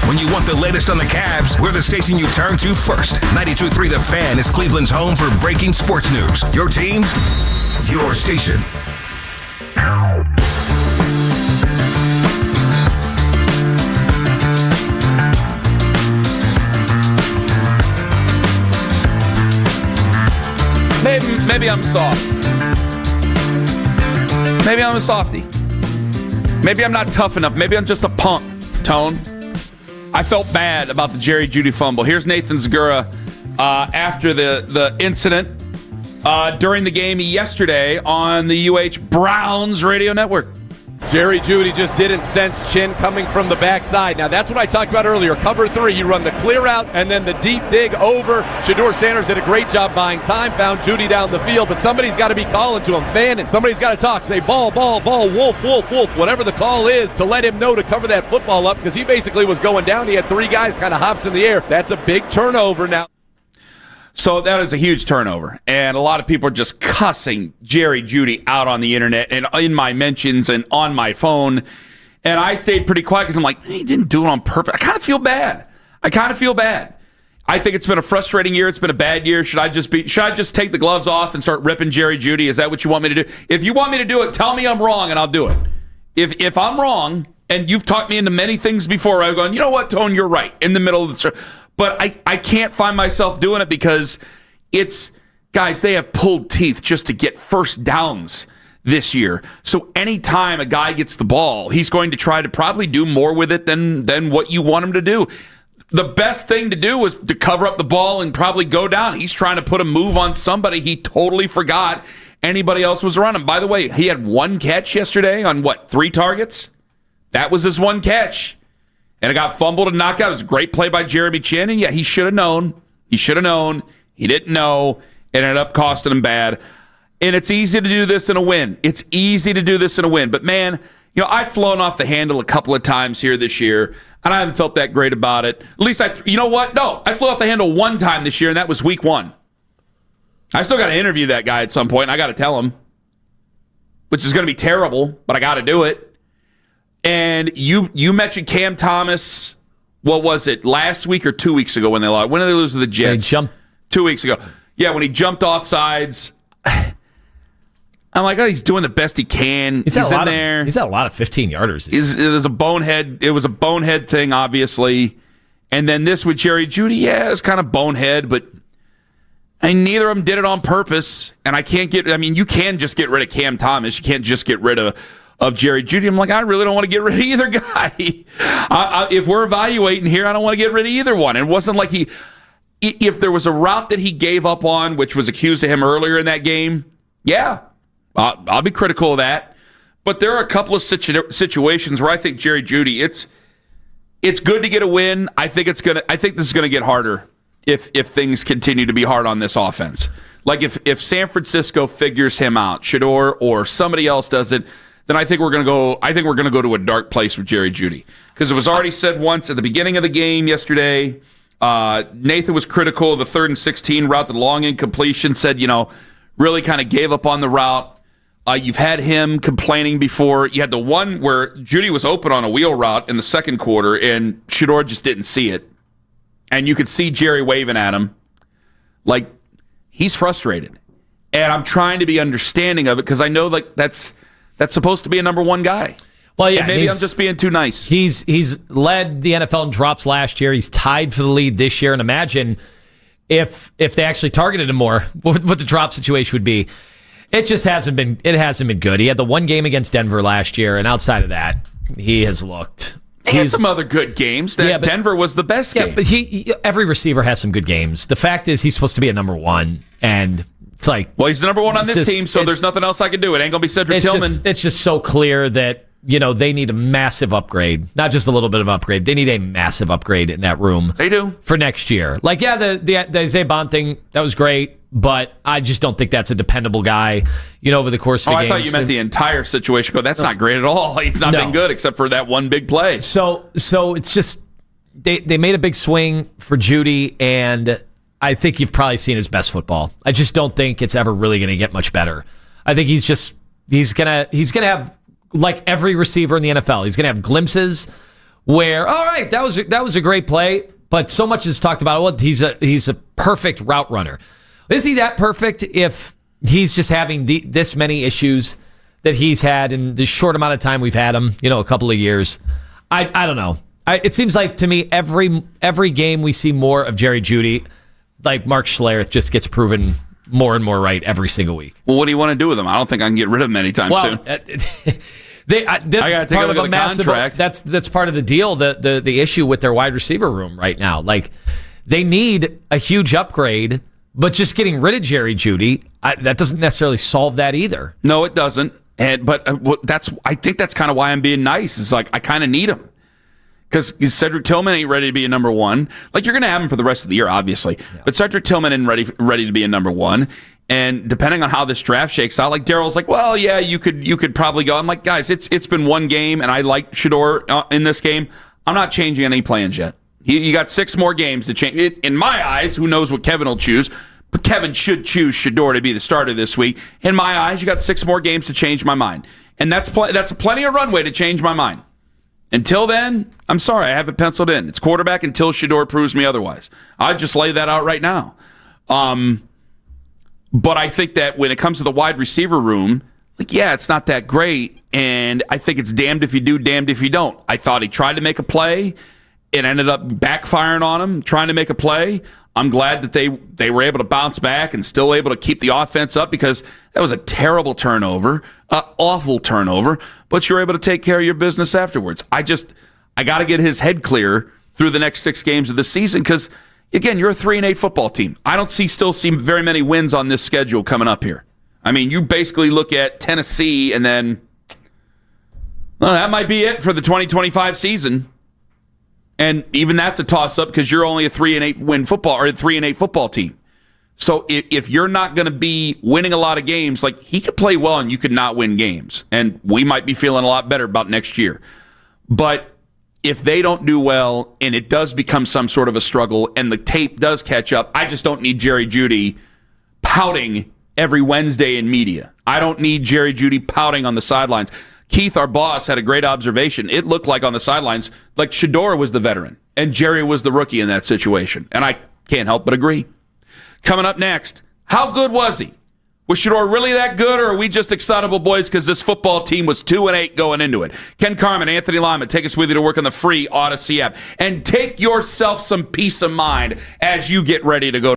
When you want the latest on the Cavs, we're the station you turn to first. 92.3 The Fan is Cleveland's home for breaking sports news. Your teams, your station. Maybe I'm soft. Maybe I'm a softie. Maybe I'm not tough enough. Maybe I'm just a punk, Tone. I felt bad about the Jerry Jeudy fumble. Here's Nathan Zagura after the incident during the game yesterday on the UH Browns radio network. Jerry Jeudy just didn't sense Chin coming from the backside. Now, that's what I talked about earlier. Cover 3, you run the clear out and then the deep dig over. Shador Sanders did a great job buying time, found Jeudy down the field, but somebody's got to be calling to him, fanning. Somebody's got to talk, say ball, ball, ball, wolf, wolf, wolf, whatever the call is to let him know to cover that football up because he basically was going down. He had 3 guys kind of hops in the air. That's a big turnover now. So that is a huge turnover, and a lot of people are just cussing Jerry Jeudy out on the internet and in my mentions and on my phone, and I stayed pretty quiet because I'm like, he didn't do it on purpose. I kind of feel bad. I think it's been a frustrating year. It's been a bad year. Should I just take the gloves off and start ripping Jerry Jeudy? Is that what you want me to do? If you want me to do it, tell me I'm wrong, and I'll do it. If I'm wrong, and you've talked me into many things before, I've gone, you know what, Tone, you're right, in the middle of the story. But I can't find myself doing it because guys, they have pulled teeth just to get first downs this year. So anytime a guy gets the ball, he's going to try to probably do more with it than what you want him to do. The best thing to do was to cover up the ball and probably go down. He's trying to put a move on somebody. He totally forgot anybody else was around him. By the way, he had 1 catch yesterday on 3 targets? That was his 1 catch. And it got fumbled and knocked out. It was a great play by Jeremy Chin. And yeah, he should have known. He didn't know. It ended up costing him bad. And it's easy to do this in a win. But man, I've flown off the handle a couple of times here this year, and I haven't felt that great about it. At least you know what? No, I flew off the handle 1 time this year, and that was week 1. I still got to interview that guy at some point, and I got to tell him, which is going to be terrible, but I got to do it. And you mentioned Cam Thomas, what was it, last week or 2 weeks ago when they lost? When did they lose to the Jets? 2 weeks ago. Yeah, when he jumped off sides. I'm like, he's doing the best he can. He's in there. He's had a lot of 15-yarders. It was a bonehead thing, obviously. And then this with Jerry Jeudy, it's kind of bonehead, but neither of them did it on purpose. And you can just get rid of Cam Thomas. You can't just get rid of Jerry Jeudy. I'm like, I really don't want to get rid of either guy. If we're evaluating here, I don't want to get rid of either one. And it wasn't like if there was a route that he gave up on, which was accused of him earlier in that game, I'll be critical of that. But there are a couple of situations where I think Jerry Jeudy, it's good to get a win. I think this is going to get harder if things continue to be hard on this offense. Like if San Francisco figures him out, Shador or somebody else does it, then I think we're going to go to a dark place with Jerry Jeudy. Because it was already said once at the beginning of the game yesterday. Nathan was critical of the 3rd and 16 route, the long incompletion, said, really kind of gave up on the route. You've had him complaining before. You had the one where Jeudy was open on a wheel route in the second quarter, and Shador just didn't see it. And you could see Jerry waving at him. Like, he's frustrated. And I'm trying to be understanding of it because I know that's supposed to be a number 1 guy. Well, yeah, and maybe I'm just being too nice. He's led the NFL in drops last year. He's tied for the lead this year. And imagine if they actually targeted him more, what the drop situation would be. It just hasn't been good. He had the 1 game against Denver last year, and outside of that, he has looked. He had some other good games. Denver was the best game. But every receiver has some good games. The fact is, he's supposed to be a number 1, and it's like, well, he's the number 1 on this team, so there's nothing else I can do. It ain't gonna be Cedric Tillman. It's just so clear that they need a massive upgrade, not just a little bit of upgrade. They need a massive upgrade in that room. They do for next year. Like, the Isaiah Bond thing, that was great, but I just don't think that's a dependable guy. Over the course of the game. I thought you meant the entire situation. That's not great at all. He's not been good except for that one big play. So it's just they made a big swing for Jeudy, and I think you've probably seen his best football. I just don't think it's ever really going to get much better. I think he's gonna have, like every receiver in the NFL, he's gonna have glimpses where, all right, that was a great play, but so much is talked about. Well, he's a perfect route runner. Is he that perfect if he's just having this many issues that he's had in the short amount of time we've had him? A couple of years. I don't know. It seems like to me every game we see more of Jerry Jeudy, like Mark Schlereth just gets proven more and more right every single week. Well, what do you want to do with him? I don't think I can get rid of him anytime soon. I got to take a look at the contract. That's part of the deal. The issue with their wide receiver room right now, like they need a huge upgrade, but just getting rid of Jerry Jeudy, that doesn't necessarily solve that either. No, it doesn't. But I think that's kind of why I'm being nice. It's like I kind of need him. Because Cedric Tillman ain't ready to be a number one. Like, you're going to have him for the rest of the year, obviously. Yeah. But Cedric Tillman isn't ready to be a number one. And depending on how this draft shakes out, like Daryl's like, well, yeah, you could probably go. I'm like, guys, it's been one game, and I like Shador in this game. I'm not changing any plans yet. You got 6 more games to change. In my eyes, who knows what Kevin will choose, but Kevin should choose Shador to be the starter this week. In my eyes, you got 6 more games to change my mind. And that's plenty of runway to change my mind. Until then, I'm sorry, I have it penciled in. It's quarterback until Shador proves me otherwise. I'd just lay that out right now. But I think that when it comes to the wide receiver room, like, yeah, it's not that great, and I think it's damned if you do, damned if you don't. I thought he tried to make a play. It ended up backfiring on him, trying to make a play. I'm glad that they were able to bounce back and still able to keep the offense up, because that was a terrible turnover, awful turnover, but you're able to take care of your business afterwards. I got to get his head clear through the next 6 games of the season, because, again, you're a 3-8 football team. I don't still see very many wins on this schedule coming up here. I mean, you basically look at Tennessee, and then, well, that might be it for the 2025 season. And even that's a toss-up, because you're only a 3-8 win football, or a 3-8 football team. So if you're not going to be winning a lot of games, like, he could play well and you could not win games, and we might be feeling a lot better about next year. But if they don't do well and it does become some sort of a struggle and the tape does catch up, I just don't need Jerry Jeudy pouting every Wednesday in media. I don't need Jerry Jeudy pouting on the sidelines. Keith, our boss, had a great observation. It looked like on the sidelines, like Shador was the veteran and Jerry was the rookie in that situation. And I can't help but agree. Coming up next, how good was he? Was Shador really that good, or are we just excitable boys because this football team was 2-8 going into it? Ken Carman, Anthony Lima, take us with you to work on the free Odyssey app. And take yourself some peace of mind as you get ready to go.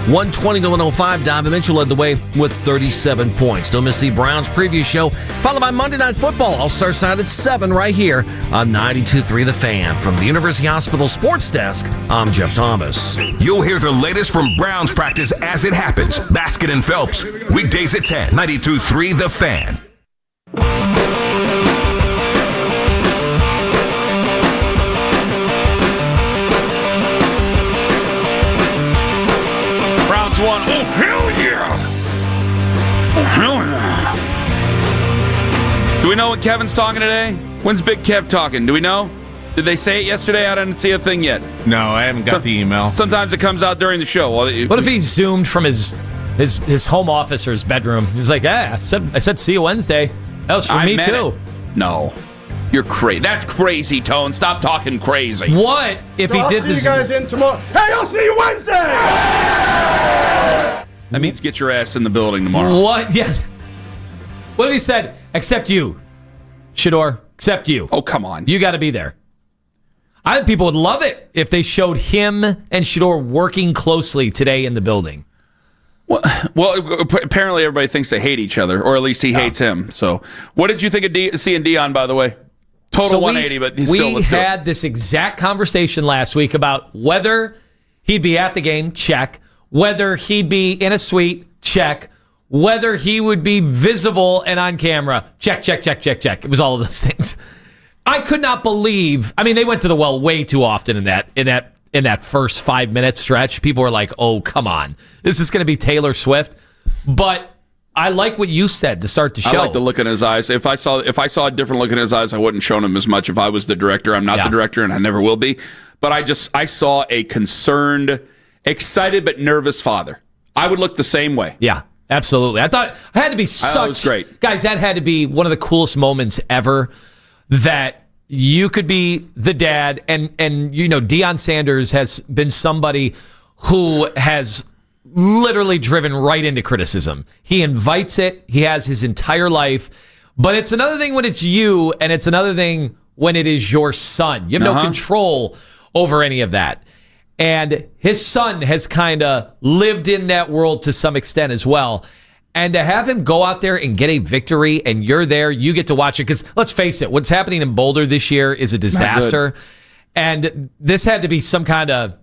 120-105. Donovan Mitchell led the way with 37 points. Don't miss the Browns preview show, followed by Monday Night Football. All starts out at 7 right here on 92.3 The Fan. From the University Hospital Sports Desk, I'm Jeff Thomas. You'll hear the latest from Browns practice as it happens. Basket and Phelps, weekdays at 10, 92.3 The Fan. Browns won. Oh, hell yeah! Oh, hell yeah! Do we know what Kevin's talking today? When's Big Kev talking? Do we know? Did they say it yesterday? I didn't see a thing yet. No, I haven't got the email. Sometimes it comes out during the show. What if he zoomed from his home office or his bedroom? He's like, I said see you Wednesday. That was for me too. No. You're crazy. That's crazy, Tone. Stop talking crazy. What if he did this? I'll see you guys in tomorrow. Hey, I'll see you Wednesday! That means get your ass in the building tomorrow. What? Yeah. What if he said, except you, Shador, except you? Oh, come on. You got to be there. I think people would love it if they showed him and Shador working closely today in the building. Well, apparently everybody thinks they hate each other, or at least he hates him. So, what did you think of seeing Dion, by the way? Total 180, but he's still. We had this exact conversation last week about whether he'd be at the game, check. Whether he'd be in a suite, check. Whether he would be visible and on camera, check. It was all of those things. I could not believe. I mean, they went to the well way too often in that first 5-minute stretch. People were like, "Oh, come on, this is going to be Taylor Swift." But I like what you said to start the show. I like the look in his eyes. If I saw a different look in his eyes, I wouldn't shown him as much if I was the director. I'm not the director, and I never will be. But I saw a concerned, excited but nervous father. I would look the same way. Yeah, absolutely. I thought it had to be That was great. Guys, that had to be one of the coolest moments ever, that you could be the dad, and Deion Sanders has been somebody who has literally driven right into criticism. He invites it. He has his entire life. But it's another thing when it's you, and it's another thing when it is your son. You have no control over any of that. And his son has kind of lived in that world to some extent as well. And to have him go out there and get a victory, and you're there, you get to watch it. Because let's face it, what's happening in Boulder this year is a disaster. And this had to be some kind of,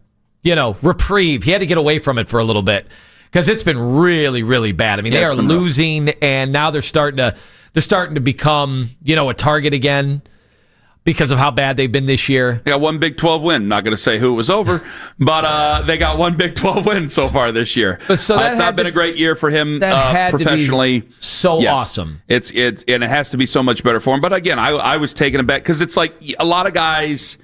reprieve. He had to get away from it for a little bit because it's been really, really bad. I mean, they are losing, and now they're starting to become, a target again because of how bad they've been this year. They got one Big 12 win. Not going to say who it was over, but they got one Big 12 win so far this year. But so it's not been a great year for him professionally. To be so awesome. And it has to be so much better for him. But again, I was taken aback because it's like a lot of guys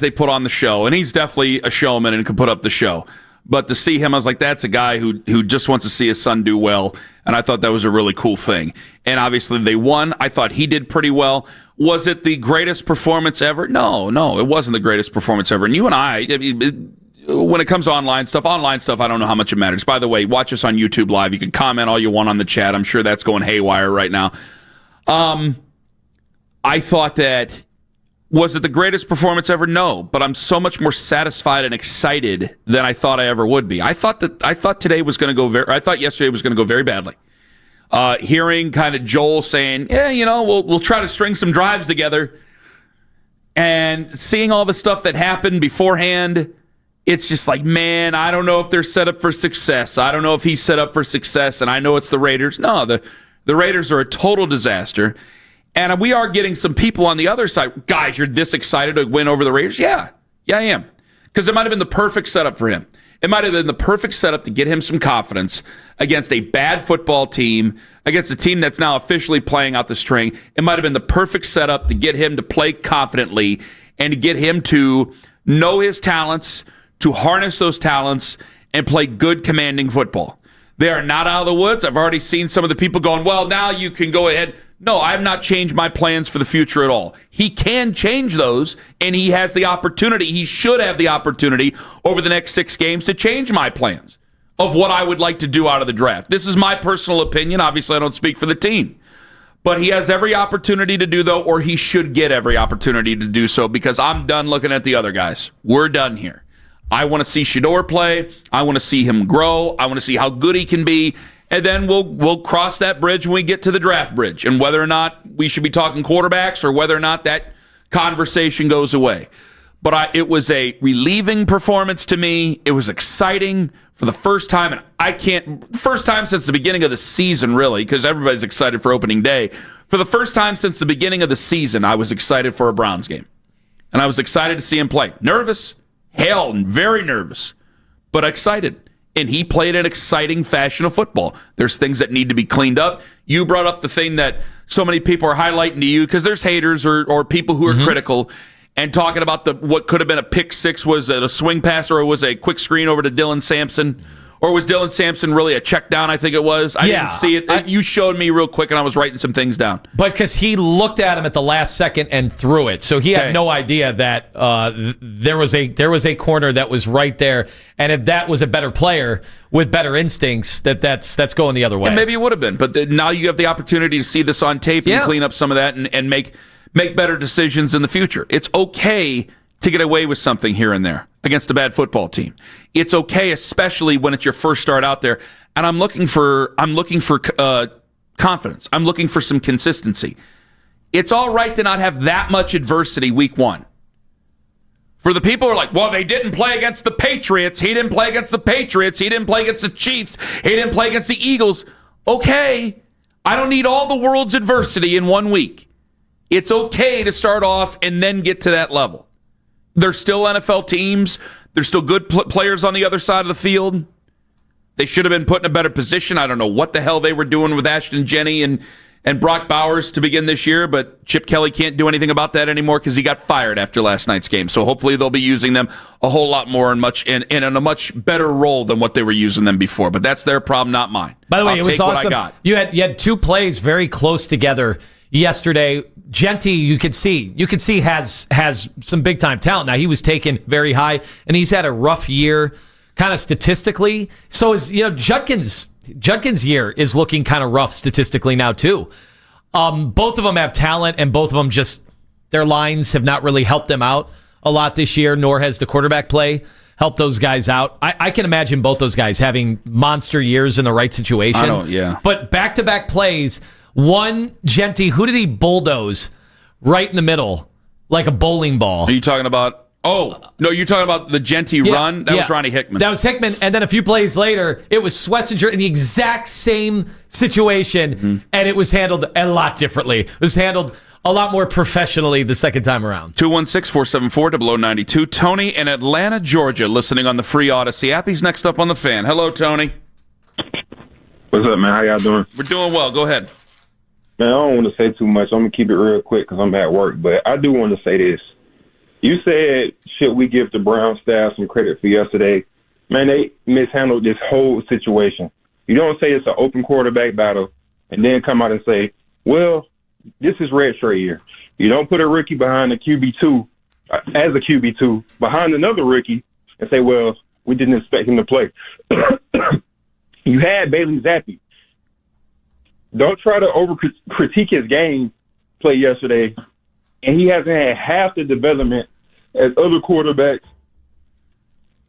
they put on the show, and he's definitely a showman and can put up the show. But to see him, I was like, that's a guy who just wants to see his son do well, and I thought that was a really cool thing. And obviously they won. I thought he did pretty well. Was it the greatest performance ever? No, it wasn't the greatest performance ever. And you and I when it comes to online stuff, I don't know how much it matters. By the way, watch us on YouTube Live. You can comment all you want on the chat. I'm sure that's going haywire right now. I thought that, was it the greatest performance ever? No, but I'm so much more satisfied and excited than I thought I ever would be. I thought yesterday was going to go very badly. Hearing kind of Joel saying, we'll try to string some drives together, and seeing all the stuff that happened beforehand, it's just like, man, I don't know if they're set up for success. I don't know if he's set up for success, and I know it's the Raiders. No, the Raiders are a total disaster. And we are getting some people on the other side. Guys, you're this excited to win over the Raiders? Yeah, I am. Because it might have been the perfect setup for him. It might have been the perfect setup to get him some confidence against a bad football team, against a team that's now officially playing out the string. It might have been the perfect setup to get him to play confidently and to get him to know his talents, to harness those talents, and play good, commanding football. They are not out of the woods. I've already seen some of the people going, well, now you can go ahead. No, I have not changed my plans for the future at all. He can change those, and he has the opportunity. He should have the opportunity over the next 6 games to change my plans of what I would like to do out of the draft. This is my personal opinion. Obviously, I don't speak for the team. But he has every opportunity to do, though, or he should get every opportunity to do so, because I'm done looking at the other guys. We're done here. I want to see Shador play. I want to see him grow. I want to see how good he can be. And then we'll cross that bridge when we get to the draft bridge, and whether or not we should be talking quarterbacks or whether or not that conversation goes away. But it was a relieving performance to me. It was exciting for the first time, and first time since the beginning of the season, really, because everybody's excited for opening day. For the first time since the beginning of the season, I was excited for a Browns game. And I was excited to see him play. Nervous, hell, and very nervous, but excited. And he played an exciting fashion of football. There's things that need to be cleaned up. You brought up the thing that so many people are highlighting to you because there's haters or people who are critical and talking about what could have been a pick six. Was it a swing pass or was it a quick screen over to Dylan Sampson? Or was Dylan Sampson really a check down, I think it was? I didn't see it. You showed me real quick, and I was writing some things down. But because he looked at him at the last second and threw it. So he had no idea that there was a corner that was right there. And if that was a better player with better instincts, that's going the other way. And maybe it would have been. But now you have the opportunity to see this on tape and clean up some of that and make better decisions in the future. It's okay to get away with something here and there against a bad football team. It's okay, especially when it's your first start out there. And I'm looking for confidence. I'm looking for some consistency. It's all right to not have that much adversity week one. For the people who are like, well, they didn't play against the Patriots. He didn't play against the Patriots. He didn't play against the Chiefs. He didn't play against the Eagles. Okay, I don't need all the world's adversity in 1 week. It's okay to start off and then get to that level. They're still NFL teams. There's still good players on the other side of the field. They should have been put in a better position. I don't know what the hell they were doing with Ashton Jenney and Brock Bowers to begin this year, but Chip Kelly can't do anything about that anymore because he got fired after last night's game. So hopefully they'll be using them a whole lot more and in a much better role than what they were using them before. But that's their problem, not mine. By the way, it was awesome. You had two plays very close together yesterday. Genty, you could see has some big time talent. Now he was taken very high, and he's had a rough year, kind of statistically. So Judkins' year is looking kind of rough statistically now too. Both of them have talent, and both of them their lines have not really helped them out a lot this year. Nor has the quarterback play helped those guys out. I can imagine both those guys having monster years in the right situation. But back-to-back plays. One, Genty, who did he bulldoze right in the middle like a bowling ball? Are you talking about... Oh, no, you're talking about the Genty run? That was Ronnie Hickman. That was Hickman, and then a few plays later, it was Schlesinger in the exact same situation, and it was handled a lot differently. It was handled a lot more professionally the second time around. 216-474-0092. Tony in Atlanta, Georgia, listening on the free Odyssey app. He's next up on the Fan. Hello, Tony. What's up, man? How y'all doing? We're doing well. Go ahead. Man, I don't want to say too much. I'm going to keep it real quick because I'm at work. But I do want to say this. You said, should we give the Brown staff some credit for yesterday? Man, they mishandled this whole situation. You don't say it's an open quarterback battle and then come out and say, well, this is red shirt year. You don't put a rookie behind a QB2 as a QB2 behind another rookie and say, well, we didn't expect him to play. You had Bailey Zappi. Don't try to over-critique his game play yesterday, and he hasn't had half the development as other quarterbacks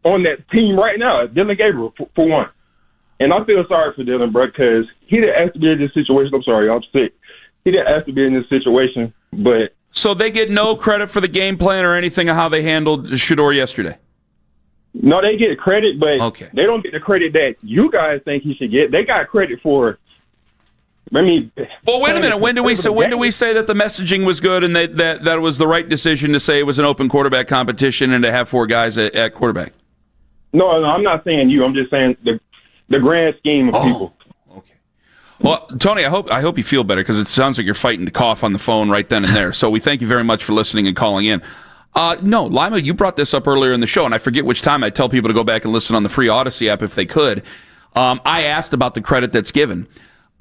on that team right now. Dylan Gabriel, for one. And I feel sorry for Dylan, bro, because he didn't have to be in this situation. I'm sorry, I'm sick. He didn't have to be in this situation, but... So they get no credit for the game plan or anything of how they handled Shador yesterday? No, they get credit, but they don't get the credit that you guys think he should get. They got credit for... well, wait a minute. When do we say that the messaging was good and that it was the right decision to say it was an open quarterback competition and to have four guys at quarterback? No, I'm not saying you. I'm just saying the grand scheme of people. Okay. Well, Tony, I hope you feel better because it sounds like you're fighting to cough on the phone right then and there. So we thank you very much for listening and calling in. No, Lima, you brought this up earlier in the show, and I forget which time I tell people to go back and listen on the free Odyssey app if they could. I asked about the credit that's given.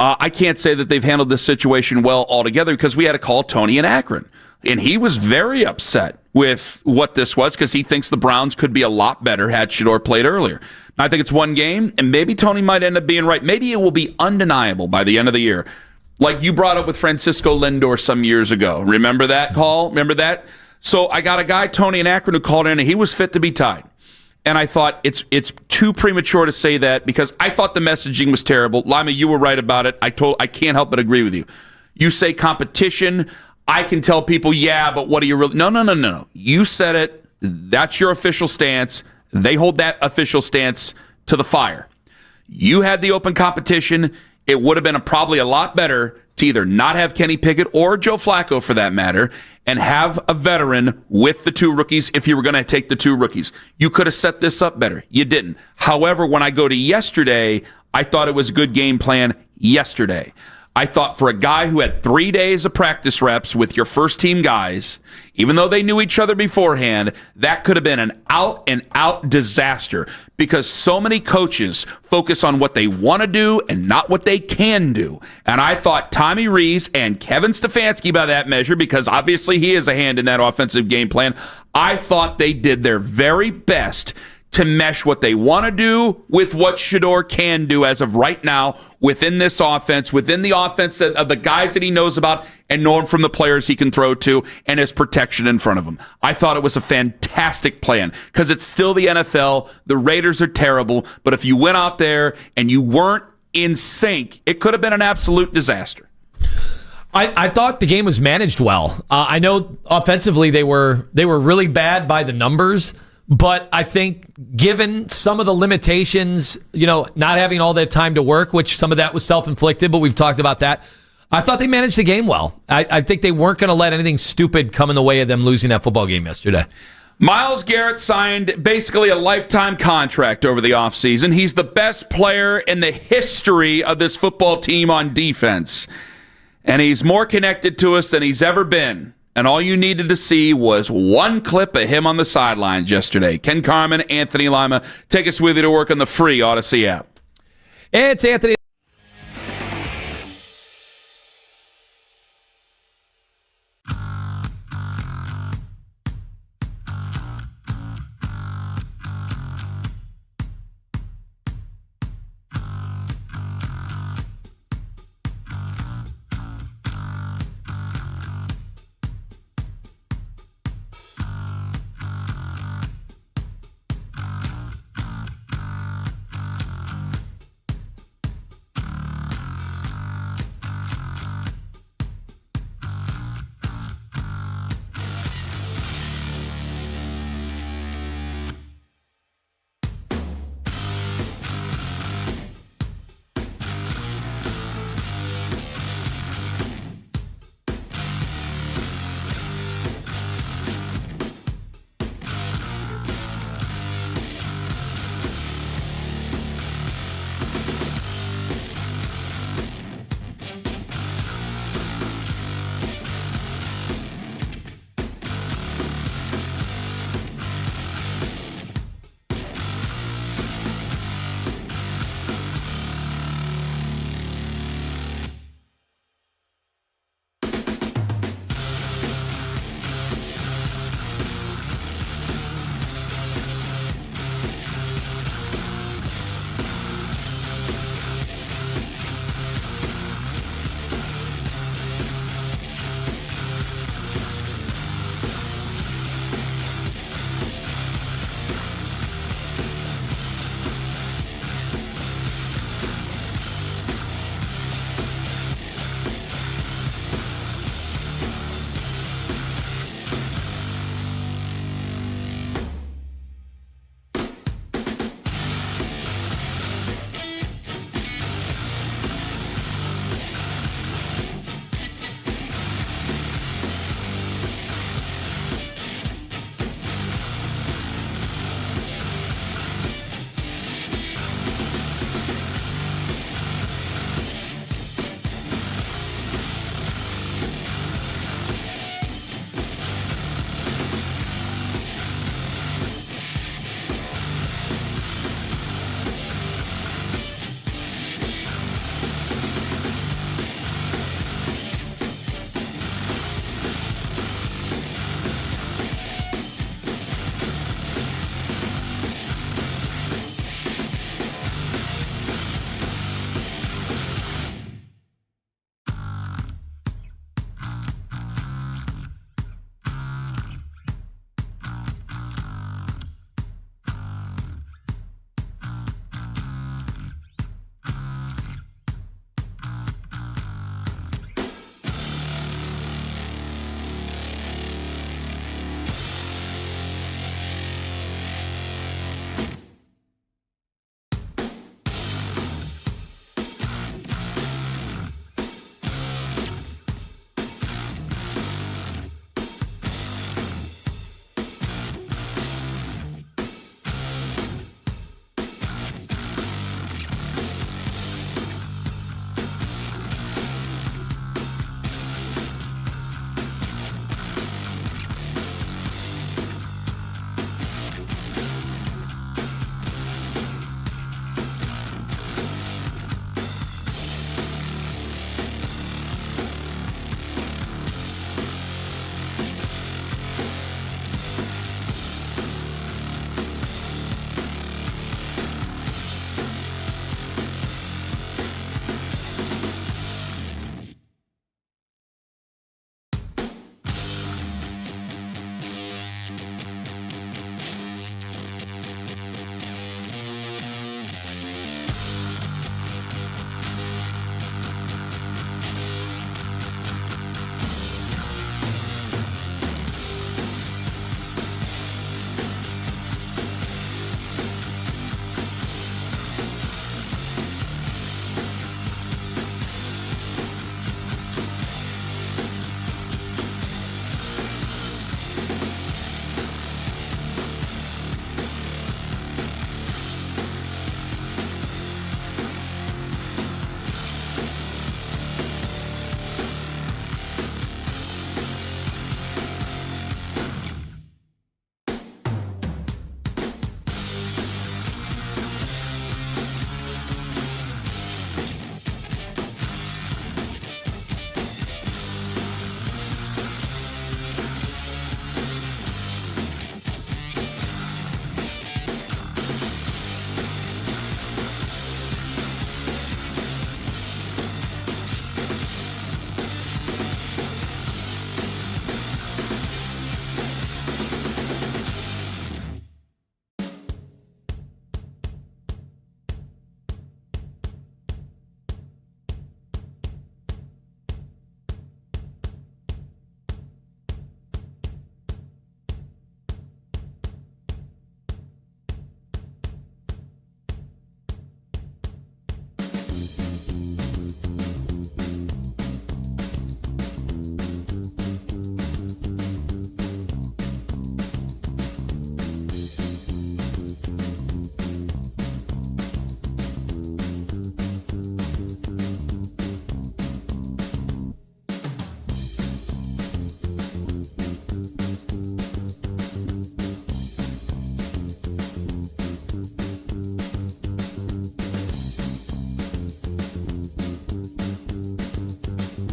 I can't say that they've handled this situation well altogether because we had to call Tony in Akron. And he was very upset with what this was because he thinks the Browns could be a lot better had Shador played earlier. I think it's one game, and maybe Tony might end up being right. Maybe it will be undeniable by the end of the year. Like you brought up with Francisco Lindor some years ago. Remember that call? Remember that? So I got a guy, Tony in Akron, who called in, and he was fit to be tied. And I thought it's too premature to say that because I thought the messaging was terrible. Lima, you were right about it. I can't help but agree with you. You say competition. I can tell people, yeah, but what do you really? No. You said it. That's your official stance. They hold that official stance to the fire. You had the open competition. It would have been probably a lot better to either not have Kenny Pickett or Joe Flacco, for that matter, and have a veteran with the two rookies if you were going to take the two rookies. You could have set this up better. You didn't. However, when I go to yesterday, I thought it was a good game plan yesterday. I thought for a guy who had 3 days of practice reps with your first-team guys, even though they knew each other beforehand, that could have been an out-and-out disaster because so many coaches focus on what they want to do and not what they can do. And I thought Tommy Rees and Kevin Stefanski, by that measure, because obviously he has a hand in that offensive game plan, I thought they did their very best to mesh what they want to do with what Shador can do as of right now within this offense, within the offense of the guys that he knows about and knowing from the players he can throw to and his protection in front of him. I thought it was a fantastic plan because it's still the NFL. The Raiders are terrible, but if you went out there and you weren't in sync, it could have been an absolute disaster. I thought the game was managed well. I know offensively they were really bad by the numbers, but I think given some of the limitations, not having all that time to work, which some of that was self-inflicted, but we've talked about that, I thought they managed the game well. I think they weren't going to let anything stupid come in the way of them losing that football game yesterday. Myles Garrett signed basically a lifetime contract over the offseason. He's the best player in the history of this football team on defense. And he's more connected to us than he's ever been. And all you needed to see was one clip of him on the sidelines yesterday. Ken Carman, Anthony Lima, take us with you to work on the free Odyssey app. It's Anthony.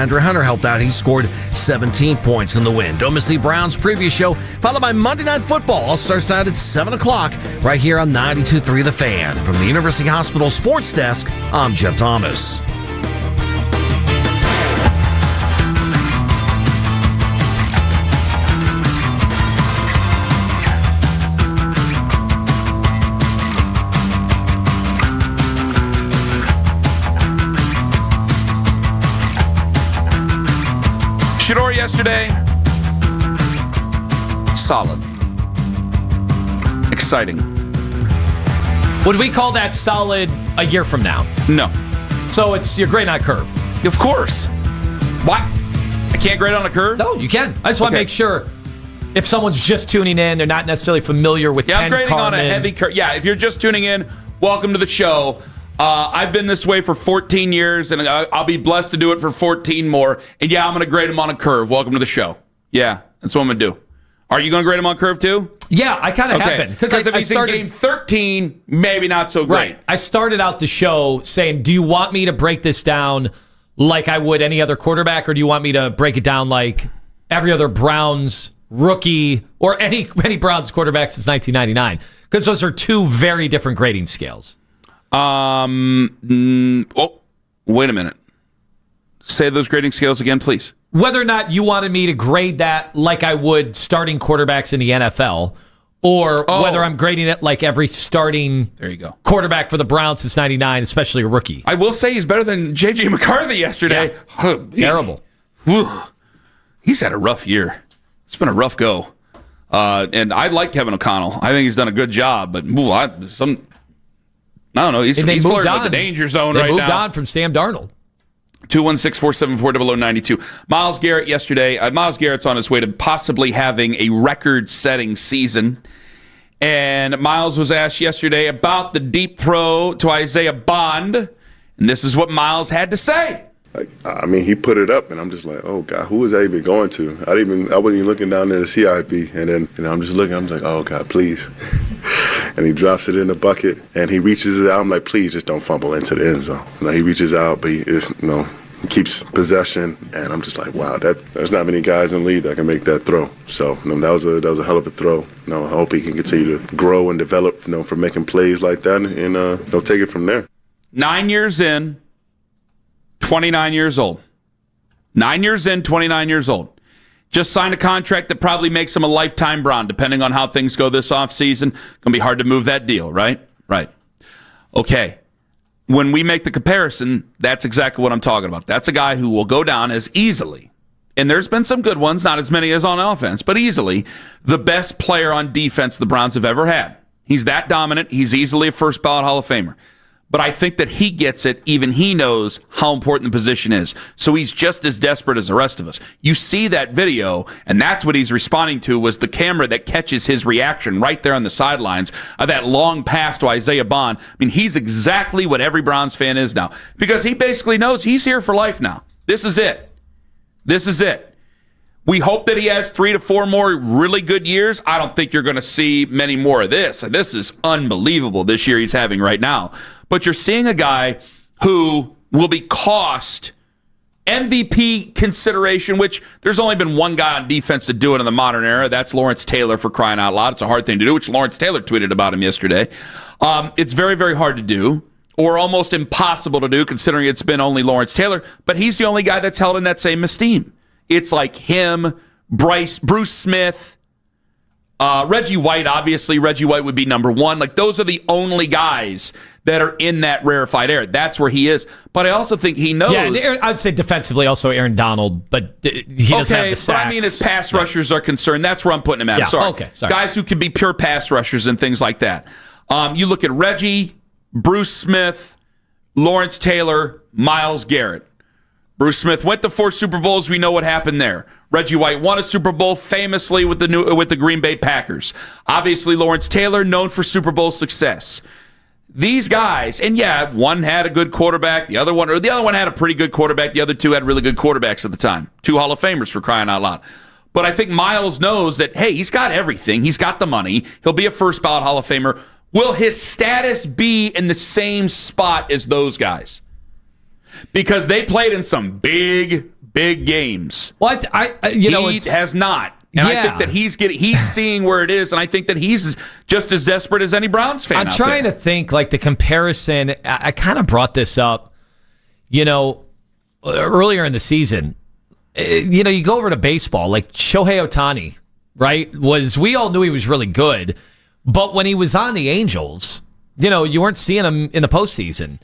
Andrew Hunter helped out. He scored 17 points in the win. Don't miss the Browns preview show, followed by Monday Night Football. All starts out at 7 o'clock right here on 92.3 The Fan. From the University Hospital Sports Desk, I'm Jeff Thomas. Shador yesterday, solid. Exciting. Would we call that solid a year from now? No. So it's your grade on a curve? Of course. What? I can't grade on a curve? No, you can. I just want to make sure if someone's just tuning in, they're not necessarily familiar with I'm grading Carman. on a heavy curve. Yeah, if you're just tuning in, welcome to the show. I've been this way for 14 years, and I'll be blessed to do it for 14 more. And yeah, I'm going to grade him on a curve. Welcome to the show. Yeah, that's what I'm going to do. Are you going to grade him on curve too? Yeah, I kind of have been. Because if he's in game 13, maybe not so great. Right. I started out the show saying, do you want me to break this down like I would any other quarterback, or do you want me to break it down like every other Browns rookie or any Browns quarterback since 1999? Because those are two very different grading scales. Wait a minute. Say those grading scales again, please. Whether or not you wanted me to grade that like I would starting quarterbacks in the NFL, or whether I'm grading it like every starting quarterback for the Browns since 99, especially a rookie. I will say he's better than J.J. McCarthy yesterday. Yeah. Terrible. He's had a rough year. It's been a rough go. And I like Kevin O'Connell. I think he's done a good job, but I don't know. He's flirting with the danger zone right now. They moved on from Sam Darnold. 216-474-0092. Myles Garrett yesterday. Myles Garrett's on his way to possibly having a record-setting season. And Myles was asked yesterday about the deep throw to Isaiah Bond. And this is what Myles had to say. He put it up, and I'm just like, oh God, who was I even going to? I wasn't even looking down there to see IP, and then I'm just looking. I'm like, oh God, please. And he drops it in the bucket, and he reaches it out. I'm like, please, just don't fumble into the end zone. He reaches out, but he keeps possession, and I'm just like, wow, there's not many guys in the league that can make that throw. So that was a hell of a throw. I hope he can continue to grow and develop, for making plays like that, and they'll take it from there. 9 years in. 29 years old. 9 years in, 29 years old. Just signed a contract that probably makes him a lifetime Brown, depending on how things go this offseason. Going to be hard to move that deal, right? Right. Okay. When we make the comparison, that's exactly what I'm talking about. That's a guy who will go down as easily, and there's been some good ones, not as many as on offense, but easily the best player on defense the Browns have ever had. He's that dominant. He's easily a first ballot Hall of Famer. But I think that he gets it. Even he knows how important the position is. So he's just as desperate as the rest of us. You see that video, and that's what he's responding to, was the camera that catches his reaction right there on the sidelines of that long pass to Isaiah Bond. He's exactly what every Browns fan is now, because he basically knows he's here for life now. This is it. This is it. We hope that he has 3 to 4 more really good years. I don't think you're going to see many more of this. This is unbelievable this year he's having right now. But you're seeing a guy who will be cost MVP consideration, which there's only been one guy on defense to do it in the modern era. That's Lawrence Taylor, for crying out loud. It's a hard thing to do, which Lawrence Taylor tweeted about him yesterday. It's very, very hard to do, or almost impossible to do, considering it's been only Lawrence Taylor. But he's the only guy that's held in that same esteem. It's like him, Bruce Smith, Reggie White. Obviously, Reggie White would be number one. Those are the only guys that are in that rarefied air. That's where he is. But I also think he knows. Yeah, I'd say defensively also Aaron Donald, but he doesn't have the sacks. But as pass rushers are concerned, that's where I'm putting him at. Yeah, sorry. okay, sorry. Guys who can be pure pass rushers and things like that. You look at Reggie, Bruce Smith, Lawrence Taylor, Myles Garrett. Bruce Smith went to 4 Super Bowls. We know what happened there. Reggie White won a Super Bowl famously with the Green Bay Packers. Obviously, Lawrence Taylor, known for Super Bowl success. These guys, and yeah, one had a good quarterback, the other one had a pretty good quarterback, the other two had really good quarterbacks at the time. 2 Hall of Famers, for crying out loud. But I think Myles knows that, hey, he's got everything. He's got the money. He'll be a first ballot Hall of Famer. Will his status be in the same spot as those guys? Because they played in some big big games. What he has not. And I think that he's seeing where it is, and I think that he's just as desperate as any Browns fan. I'm trying to think, like, the comparison. I kind of brought this up, earlier in the season. You go over to baseball, like Shohei Ohtani, right? We all knew he was really good, but when he was on the Angels, you weren't seeing him in the postseason,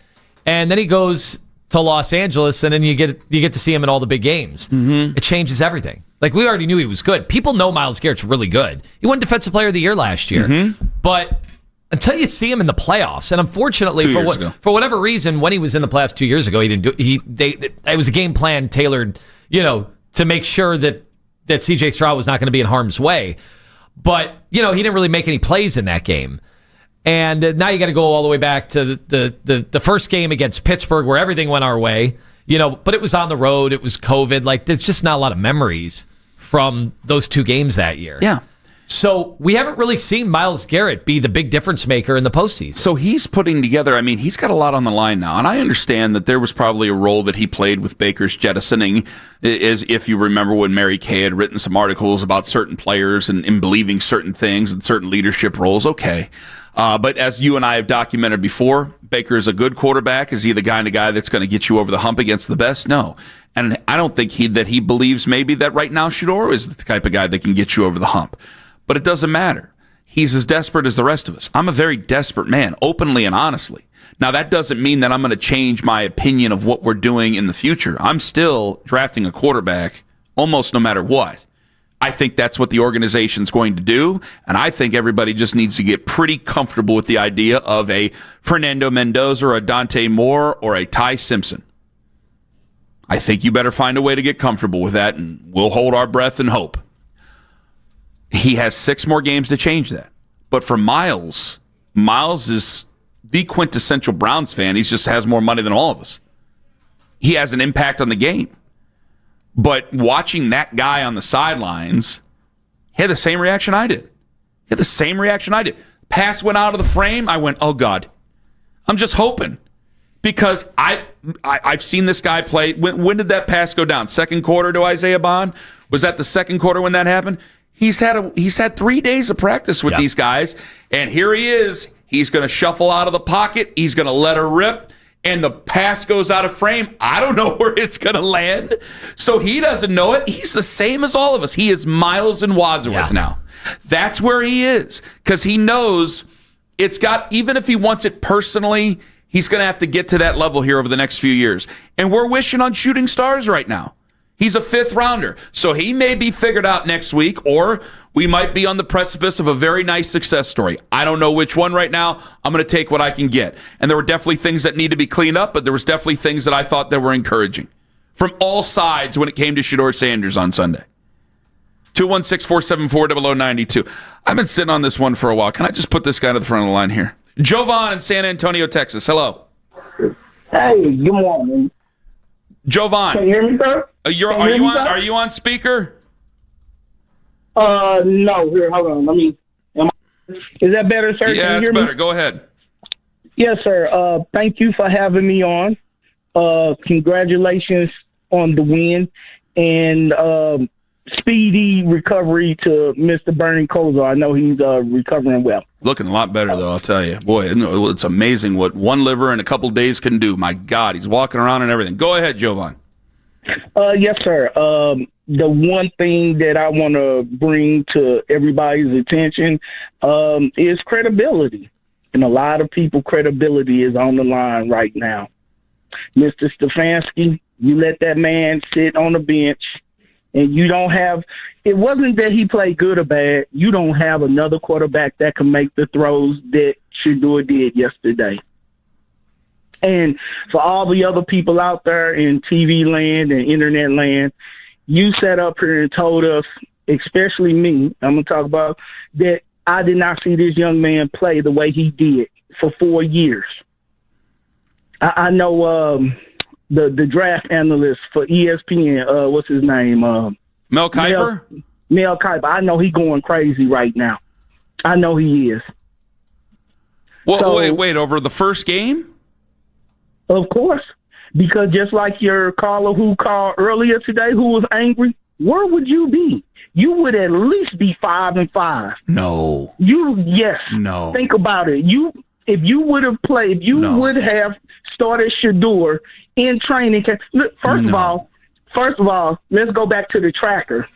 and then he goes to Los Angeles, and then you get to see him in all the big games. Mm-hmm. It changes everything. Like, we already knew he was good. People know Myles Garrett's really good. He won Defensive Player of the Year last year. Mm-hmm. But until you see him in the playoffs, and unfortunately, for whatever reason, when he was in the playoffs 2 years ago, he didn't do. It was a game plan tailored, to make sure that C.J. Stroud was not going to be in harm's way. But he didn't really make any plays in that game. And now you got to go all the way back to the first game against Pittsburgh, where everything went our way. But it was on the road. It was COVID. Like, there's just not a lot of memories from those two games that year. Yeah. So we haven't really seen Myles Garrett be the big difference maker in the postseason. So he's putting together, he's got a lot on the line now. And I understand that there was probably a role that he played with Baker's jettisoning, as if you remember when Mary Kay had written some articles about certain players and believing certain things and certain leadership roles. Okay. But as you and I have documented before, Baker is a good quarterback. Is he the kind of guy that's going to get you over the hump against the best? No. And I don't think he believes maybe that right now Shador is the type of guy that can get you over the hump. But it doesn't matter. He's as desperate as the rest of us. I'm a very desperate man, openly and honestly. Now, that doesn't mean that I'm going to change my opinion of what we're doing in the future. I'm still drafting a quarterback almost no matter what. I think that's what the organization's going to do, and I think everybody just needs to get pretty comfortable with the idea of a Fernando Mendoza or a Dante Moore or a Ty Simpson. I think you better find a way to get comfortable with that, and we'll hold our breath and hope. He has 6 more games to change that. But for Myles is the quintessential Browns fan. He just has more money than all of us. He has an impact on the game. But watching that guy on the sidelines, he had the same reaction I did. Pass went out of the frame. I went, oh, God. I'm just hoping. Because I've seen this guy play. When did that pass go down? Second quarter to Isaiah Bond? Was that the second quarter when that happened? He's had 3 days of practice with these guys, and here he is. He's going to shuffle out of the pocket. He's going to let her rip, and the pass goes out of frame. I don't know where it's going to land, so he doesn't know it. He's the same as all of us. He is Miles in Wadsworth now. That's where he is, because he knows it's got, even if he wants it personally, he's going to have to get to that level here over the next few years. And we're wishing on shooting stars right now. He's a 5th rounder, so he may be figured out next week, or we might be on the precipice of a very nice success story. I don't know which one right now. I'm going to take what I can get. And there were definitely things that need to be cleaned up, but there was definitely things that I thought that were encouraging from all sides when it came to Shador Sanders on Sunday. 216-474-0092. I've been sitting on this one for a while. Can I just put this guy to the front of the line here? Jovan in San Antonio, Texas. Hello. Hey, good morning. Jovan. Can you hear me, sir? Are you on speaker? No. Here, hold on. Is that better, sir? Yeah, it's better. Go ahead. Yes, sir. Thank you for having me on. Congratulations on the win, and speedy recovery to Mr. Bernie Kosar. I know he's recovering well. Looking a lot better, though, I'll tell you. Boy, it's amazing what one liver in a couple days can do. My God, he's walking around and everything. Go ahead, Jovan. Yes, sir. The one thing that I want to bring to everybody's attention is credibility. And a lot of people, credibility is on the line right now. Mr. Stefanski, you let that man sit on the bench, and you don't have – it wasn't that he played good or bad. You don't have another quarterback that can make the throws that Shador did yesterday. And for all the other people out there in TV land and internet land, you sat up here and told us, especially me, I'm going to talk about, that I did not see this young man play the way he did for 4 years. I know the draft analyst for ESPN, what's his name? Mel Kiper? Mel Kiper. I know he's going crazy right now. I know he is. Well, so, wait, over the first game? Of course. Because just like your caller who called earlier today, who was angry, where would you be? You would at least be 5-5. No. Yes. No. Think about it. If you would have played, would have started Shador in training camp. Look, first of all, let's go back to the tracker.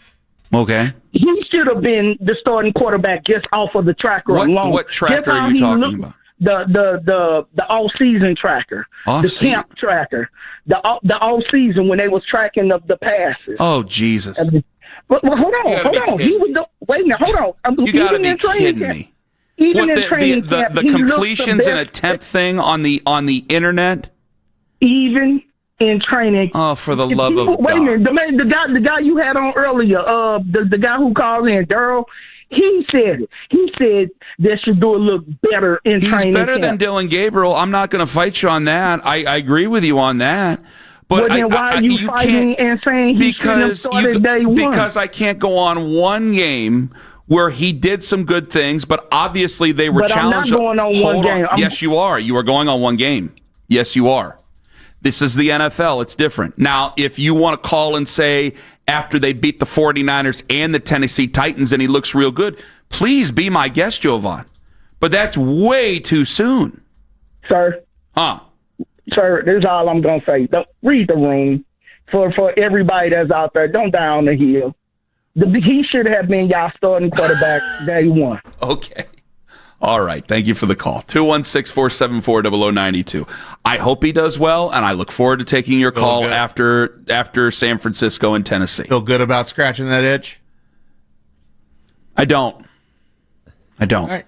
Okay. He should have been the starting quarterback just off of the tracker alone. What tracker are you talking about? The all season tracker, the camp tracker, the all season when they was tracking the passes. Oh Jesus! But hold on. He was wait a minute. Hold on. You got to be kidding me. Even what in training camp, the completions and attempt thing on the internet? Even in training. Oh, for the love of God! Wait a minute. The guy you had on earlier, the guy who called in, Daryl. He said it. He said that Shador look better in training camp. He's better than Dylan Gabriel. I'm not going to fight you on that. I agree with you on that. But then why are you fighting and saying he shouldn't have started day one? Because I can't go on one game where he did some good things, but obviously they were challenged. I'm not going on one game. Yes, you are. You are going on one game. Yes, you are. This is the NFL. It's different. Now, if you want to call and say after they beat the 49ers and the Tennessee Titans and he looks real good, please be my guest, Jovan. But that's way too soon. Sir. Sir, this is all I'm going to say. Don't read the room for everybody that's out there. Don't die on the hill. He should have been y'all starting quarterback day one. Okay. All right. Thank you for the call. 216-474-0092. I hope he does well, and I look forward to taking your call after San Francisco and Tennessee. Feel good about scratching that itch? I don't. All right.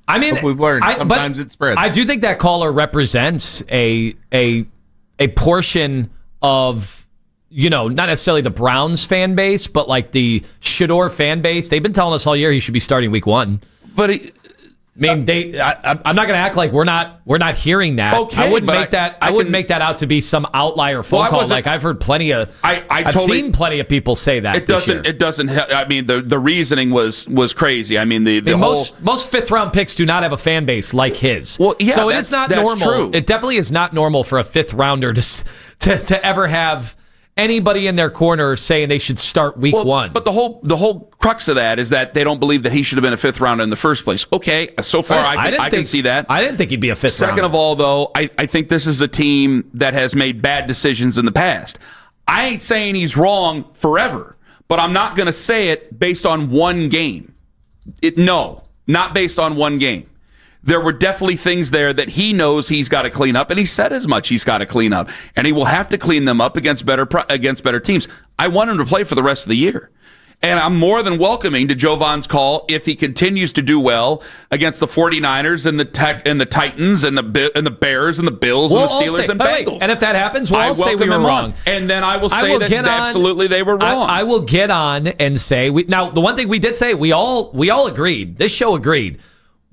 I mean, hope we've learned. Sometimes it spreads. I do think that caller represents a portion of, not necessarily the Browns fan base, but like the Shador fan base. They've been telling us all year he should be starting week 1. But I'm not going to act like we're not hearing that. Okay, I wouldn't make that out to be some outlier phone call. Like I've heard plenty of. I've seen plenty of people say that. It doesn't. I mean, the reasoning was crazy. I mean, most fifth round picks do not have a fan base like his. Well, yeah, so it's not normal. True. It definitely is not normal for a fifth rounder to ever have anybody in their corner saying they should start week 1. But the whole crux of that is that they don't believe that he should have been a fifth rounder in the first place. Okay, so far I can see that. I didn't think he'd be a fifth rounder. Second of all, though, I think this is a team that has made bad decisions in the past. I ain't saying he's wrong forever, but I'm not going to say it based on one game. No, not based on one game. There were definitely things there that he knows he's got to clean up, and he said as much he's got to clean up, and he will have to clean them up against better teams. I want him to play for the rest of the year, and I'm more than welcoming to Jovan's call if he continues to do well against the 49ers and the Titans and the Bears and the Bills and the Steelers and Bengals. And if that happens, I'll say we were wrong. And then I will say that absolutely they were wrong. I will get on and say now the one thing we did say we all agreed. This show agreed.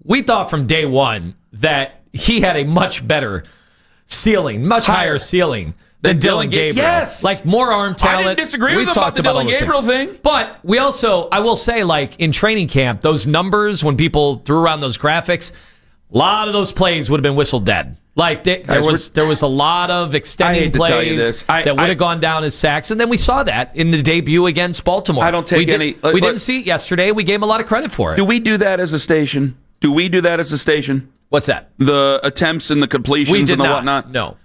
We thought from day one that he had a much better ceiling, much higher ceiling than Dylan Gabriel. Yes. Like more arm talent. I didn't disagree with him about the Dylan Gabriel thing. But we also, I will say, like in training camp, those numbers, when people threw around those graphics, a lot of those plays would have been whistled dead. Like there was a lot of extending plays that would have gone down as sacks, and then we saw that in the debut against Baltimore. I don't take we didn't see it yesterday. We gave him a lot of credit for it. Do we do that as a station? What's that? The attempts and the completions and the whatnot? No.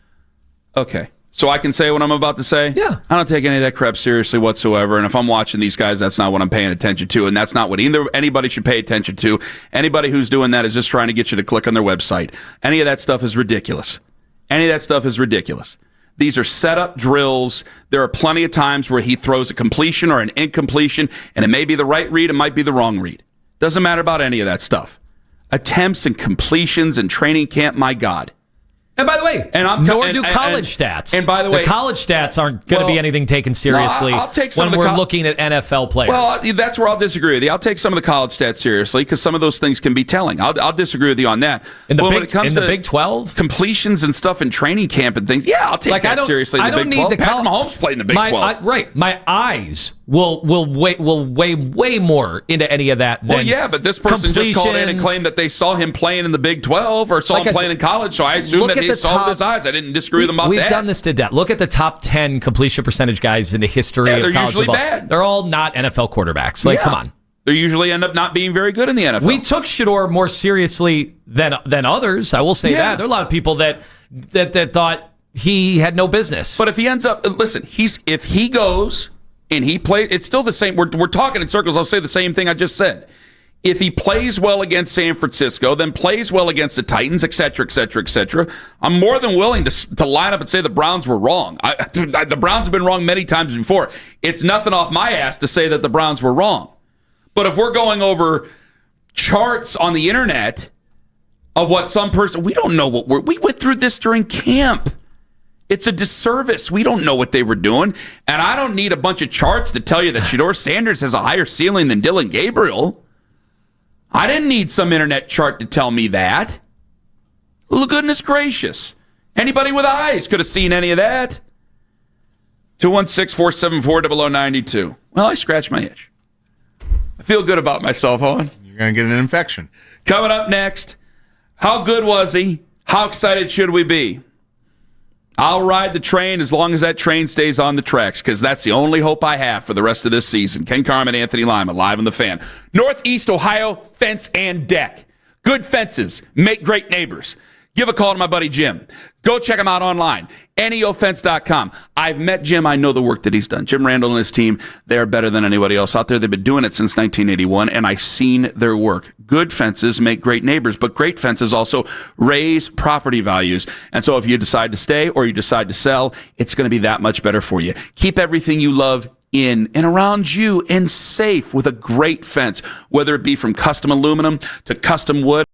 Okay. So I can say what I'm about to say? Yeah. I don't take any of that crap seriously whatsoever. And if I'm watching these guys, that's not what I'm paying attention to. And that's not what anybody should pay attention to. Anybody who's doing that is just trying to get you to click on their website. Any of that stuff is ridiculous. These are set-up drills. There are plenty of times where he throws a completion or an incompletion, and it may be the right read, it might be the wrong read. Doesn't matter about any of that stuff. Attempts and completions and training camp, my God. And by the way, nor do college stats. And by the way, the college stats aren't going to be anything taken seriously I'll take some when we're looking at NFL players. Well, that's where I'll disagree with you. I'll take some of the college stats seriously because some of those things can be telling. I'll disagree with you on that. When it comes to the Big 12? Completions and stuff in training camp and things, yeah, I'll take that seriously in the Big 12. Patrick Mahomes played in the Big 12. Right. My eyes will weigh way more into any of that. Well, yeah, but this person just called in and claimed that they saw him playing in the Big 12 or saw him playing in college, so I assume that they saw it with his eyes. I didn't disagree with them about that. We've done this to death. Look at the top 10 completion percentage guys in the history of college they're usually football. bad. They're all not NFL quarterbacks. Like, come on. They usually end up not being very good in the NFL. We took Shador more seriously than others. I will say that. There are a lot of people that thought he had no business. But if he ends up, listen, if he goes and he plays, it's still the same. We're talking in circles. I'll say the same thing I just said. If he plays well against San Francisco, then plays well against the Titans, et cetera, et cetera, et cetera, I'm more than willing to line up and say the Browns were wrong. The Browns have been wrong many times before. It's nothing off my ass to say that the Browns were wrong. But if we're going over charts on the internet of what some person, we don't know we went through this during camp. It's a disservice. We don't know what they were doing. And I don't need a bunch of charts to tell you that Shador Sanders has a higher ceiling than Dylan Gabriel. I didn't need some internet chart to tell me that. Well, goodness gracious. Anybody with eyes could have seen any of that. 216-474-0092. Well, I scratched my itch. I feel good about myself, Owen. You're going to get an infection. Coming up next, how good was he? How excited should we be? I'll ride the train as long as that train stays on the tracks, because that's the only hope I have for the rest of this season. Ken Carman, Anthony Lima, live on the Fan. Northeast Ohio Fence and Deck. Good fences make great neighbors. Give a call to my buddy Jim. Go check him out online, neofence.com. I've met Jim. I know the work that he's done. Jim Randall and his team, they're better than anybody else out there. They've been doing it since 1981, and I've seen their work. Good fences make great neighbors, but great fences also raise property values. And so if you decide to stay or you decide to sell, it's going to be that much better for you. Keep everything you love in and around you and safe with a great fence, whether it be from custom aluminum to custom wood.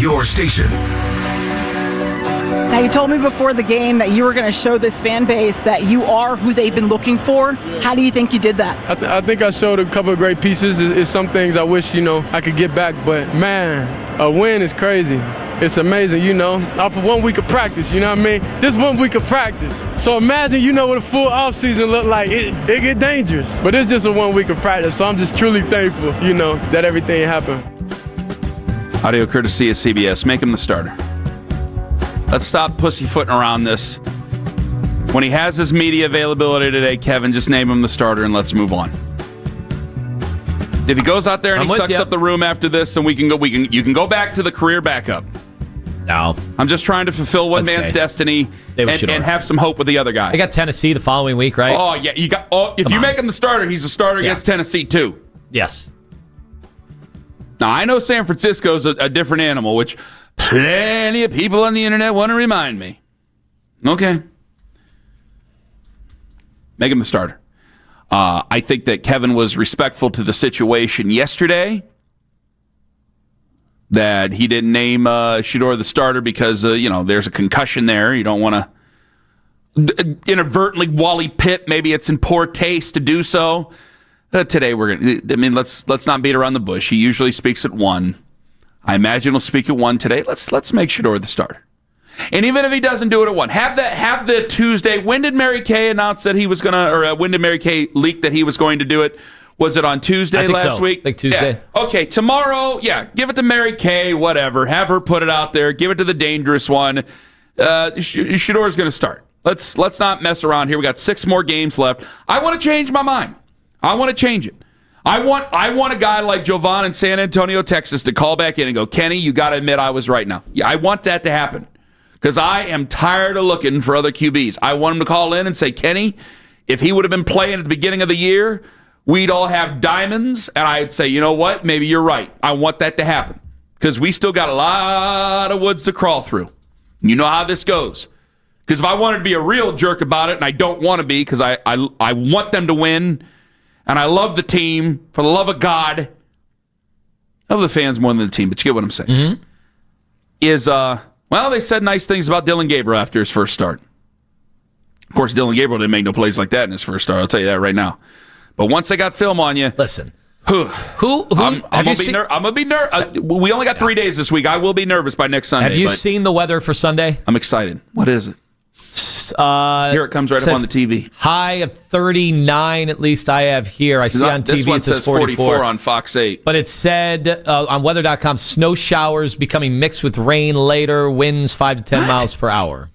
your station. Now, you told me before the game that you were going to show this fan base that you are who they've been looking for. How do you think you did that? I think I showed a couple of great pieces. It's some things I wish, I could get back. But, man, a win is crazy. It's amazing, off of 1 week of practice, you know what I mean? This 1 week of practice. So imagine, what a full offseason look like. It get dangerous. But it's just a 1 week of practice, so I'm just truly thankful, that everything happened. Audio courtesy of CBS. Make him the starter. Let's stop pussyfooting around this. When he has his media availability today, Kevin, just name him the starter and let's move on. If he goes out there and he sucks up the room after this, then you can go back to the career backup. No. I'm just trying to fulfill one man's destiny and have some hope with the other guy. They got Tennessee the following week, right? Oh, yeah. If you make him the starter, he's a starter against Tennessee, too. Yes. Now, I know San Francisco's a different animal, which plenty of people on the internet want to remind me. Okay. Make him the starter. I think that Kevin was respectful to the situation yesterday, that he didn't name Shador the starter because, there's a concussion there. You don't want to inadvertently Wally Pitt. Maybe it's in poor taste to do so. Today, let's not beat around the bush. He usually speaks at 1. I imagine he'll speak at 1 today. Let's make Shador the starter. And even if he doesn't do it at 1, have the Tuesday. When did Mary Kay announce that he was going to, or when did Mary Kay leak that he was going to do it? Was it on Tuesday last week? Like Tuesday. Yeah. Okay, tomorrow, give it to Mary Kay, whatever. Have her put it out there. Give it to the dangerous one. Shador's going to start. Let's not mess around here. We got 6 more games left. I want to change my mind. I want to change it. I want a guy like Jovan in San Antonio, Texas, to call back in and go, Kenny, you got to admit I was right now. Yeah, I want that to happen because I am tired of looking for other QBs. I want him to call in and say, Kenny, if he would have been playing at the beginning of the year, we'd all have diamonds, and I'd say, you know what? Maybe you're right. I want that to happen because we still got a lot of woods to crawl through. You know how this goes. Because if I wanted to be a real jerk about it, and I don't want to be because I want them to win, and I love the team, for the love of God. I love the fans more than the team, but you get what I'm saying. Mm-hmm. They said nice things about Dylan Gabriel after his first start. Of course, Dylan Gabriel didn't make no plays like that in his first start. I'll tell you that right now. But once they got film on you, listen. I'm gonna be nervous. We only got 3 days this week. I will be nervous by next Sunday. Have you seen the weather for Sunday? I'm excited. What is it? Here it comes right up on the TV. High of 39, at least I have here. I see on TV this one it says 44 on Fox 8. But it said on weather.com, snow showers becoming mixed with rain later, winds 5 to 10 miles per hour.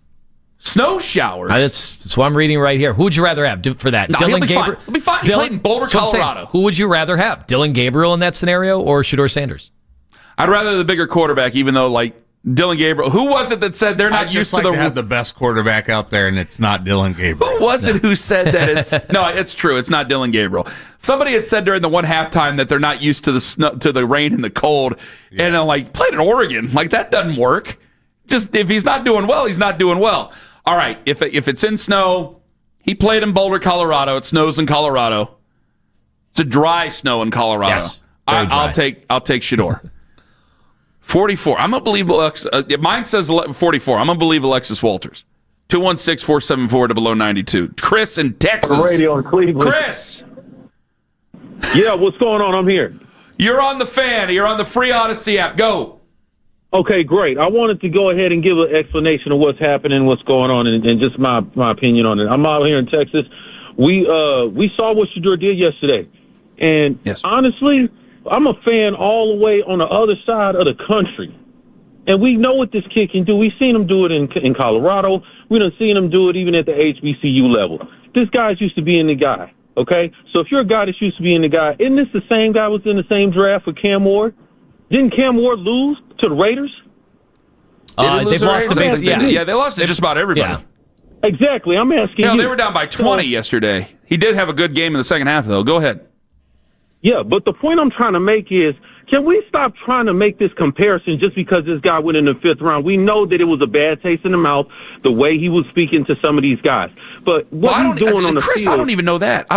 Snow showers? That's what I'm reading right here. Who would you rather have for that? No, he'll be fine. He'll be fine. He played in Boulder, Colorado. Who would you rather have? Dylan Gabriel in that scenario or Shador Sanders? I'd rather the bigger quarterback, even though, Dylan Gabriel. Who was it that said they're not used to to have the best quarterback out there, and it's not Dylan Gabriel? Who was it who said that? No, it's true. It's not Dylan Gabriel. Somebody had said during the one halftime that they're not used to the snow, to the rain and the cold, and played in Oregon. That doesn't work. Just if he's not doing well, he's not doing well. All right, if it's in snow, he played in Boulder, Colorado. It snows in Colorado. It's a dry snow in Colorado. Yes, I'll take Shador. 44. I'm going to believe mine says 44. I'm going to believe Alexis Walters. 216-474-0092. Chris in Texas. Radio in Cleveland. Chris. Yeah, what's going on? I'm here. You're on the fan. You're on the free Odyssey app. Go. Okay, great. I wanted to go ahead and give an explanation of what's happening, what's going on, and just my opinion on it. I'm out here in Texas. We saw what Shador did yesterday. And honestly, I'm a fan all the way on the other side of the country. And we know what this kid can do. We've seen him do it in Colorado. We done seen him do it even at the HBCU level. This guy's used to being the guy, okay? So if you're a guy that's used to being the guy, isn't this the same guy was in the same draft with Cam Ward? Didn't Cam Ward lose to the Raiders? They've lost to basically, yeah, they lost to just about everybody. Yeah. Exactly. I'm asking you. They were down by 20 yesterday. He did have a good game in the second half, though. Go ahead. Yeah, but the point I'm trying to make is Can we stop trying to make this comparison just because this guy went in the 5th round? We know that it was a bad taste in the mouth, the way he was speaking to some of these guys. But what he's doing on the Chris, field... I don't even know that.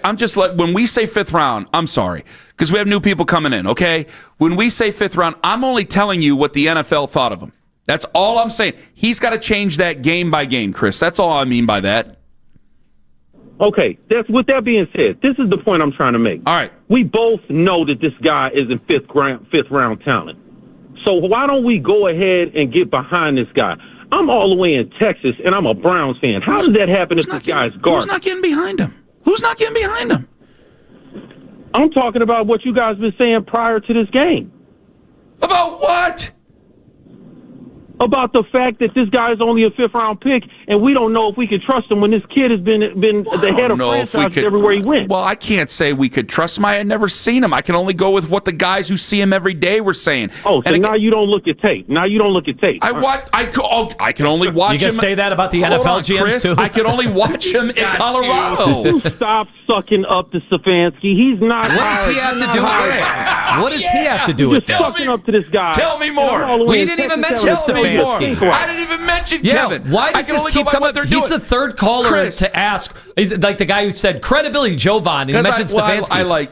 I'm just like, when we say 5th round, I'm sorry, because we have new people coming in, okay? When we say 5th round, I'm only telling you what the NFL thought of him. That's all I'm saying. He's got to change that game by game, Chris. That's all I mean by that. Okay, with that being said, this is the point I'm trying to make. All right. We both know that this guy is in fifth round talent. So why don't we go ahead and get behind this guy? I'm all the way in Texas, and I'm a Browns fan. How does that happen if this guy's garbage? Who's not getting behind him? Who's not getting behind him? I'm talking about what you guys been saying prior to this game. About what? About the fact that this guy is only a 5th round pick, and we don't know if we can trust him when this kid has been the head of franchise everywhere he went. Well, I can't say we could trust him. I had never seen him. I can only go with what the guys who see him every day were saying. Oh, so now you don't look at tape. I can only watch him. You can say that about the NFL GMs Chris, too. I can only watch him in Colorado. Stop sucking up to Stefanski. He's not. What does he have to do with it? What does he have to do with this? Sucking up to this guy. Tell me more. We didn't even mention Stefanski. I didn't even mention Kevin. Why does this keep coming up? He's the third caller to ask. He's like the guy who said credibility, Jovan, and he mentioned Stefanski.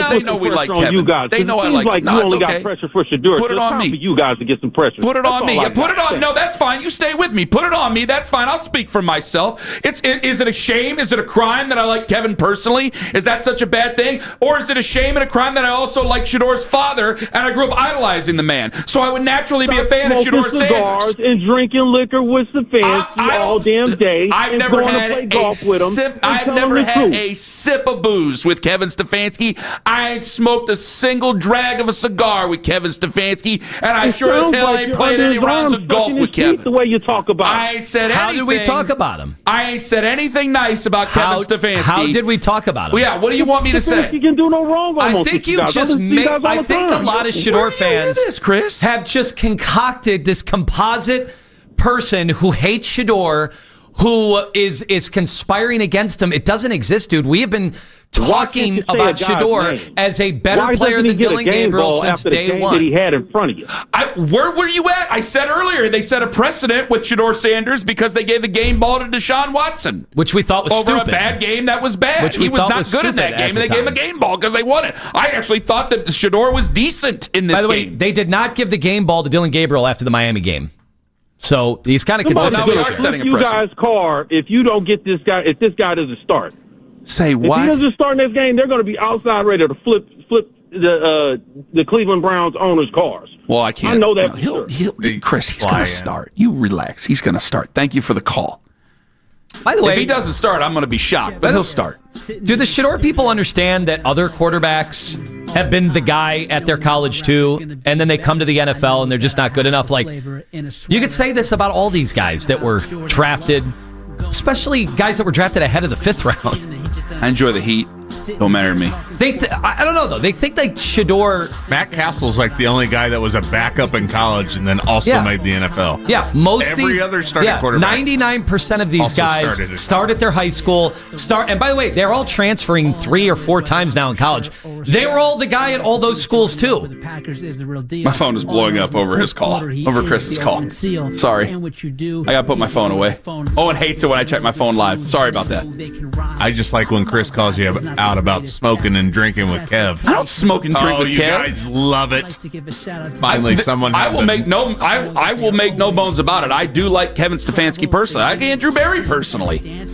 They know we like Kevin. You guys. They know I like Kevin. You only got pressure for Shador. Put it on me. For you guys to get some pressure. Put it on me. Put it on. No, that's fine. You stay with me. Put it on me. That's fine. I'll speak for myself. Is it a shame? Is it a crime that I like Kevin personally? Is that such a bad thing? Or is it a shame and a crime that I also like Shador's father and I grew up idolizing the man? So I would naturally be a fan of Shador Sanders. And drinking liquor with Stefanski all damn day. I've never had a sip of booze with Kevin Stefanski. I ain't smoked a single drag of a cigar with Kevin Stefanski, and I sure as hell ain't played any rounds of golf with Kevin. The way you talk about I ain't said anything. How did we talk about him? I ain't said anything nice about Kevin Stefanski. How did we talk about him? Well, yeah, what do you want me to say? You can do no wrong. I think you just make. I think a lot of Shador fans Chris, have just concocted this composite person who hates Shador, who is conspiring against him. It doesn't exist, dude. We have been talking about Shador as a better player than Dylan Gabriel since day one. That he had in front of you. Where were you at? I said earlier they set a precedent with Shador Sanders because they gave the game ball to Deshaun Watson, which we thought was over stupid. A bad game that was bad. He was not good in that game, and they gave him a game ball because they won it. I actually thought that Shador was decent in this game. By the way, they did not give the game ball to Dylan Gabriel after the Miami game. So he's kind of consistent. Now we are setting a precedent. You guys' car, if you don't get this guy, if this guy doesn't start. Say what? If he doesn't start in this game, they're going to be outside ready to flip the Cleveland Browns owners' cars. Well, I can't. I know that. Chris, he's going to start. You relax. He's going to start. Thank you for the call. By the way, if he doesn't start, I'm going to be shocked, but he'll start. Do the Shador people understand that other quarterbacks have been the guy at their college too, and then they come to the NFL and they're just not good enough? Like, you could say this about all these guys that were drafted, especially guys that were drafted ahead of the 5th round. I enjoy the heat. Don't matter to me. I don't know, though. They think like Shador... Matt Castle's like the only guy that was a backup in college and then also made the NFL. Yeah, Every other starting quarterback. 99% of these guys start at their high school. And by the way, they're all transferring 3 or 4 times now in college. They were all the guy at all those schools, too. My phone is blowing up over his call, over Chris's call. Sorry. I got to put my phone away. Owen hates it when I check my phone live. Sorry about that. I just like when Chris calls you out about smoking and drinking with Kev. I don't smoke and drink with Kev. You guys love it. Finally, someone. I will make no bones about it. I do like Kevin Stefanski personally. I like Andrew Berry personally.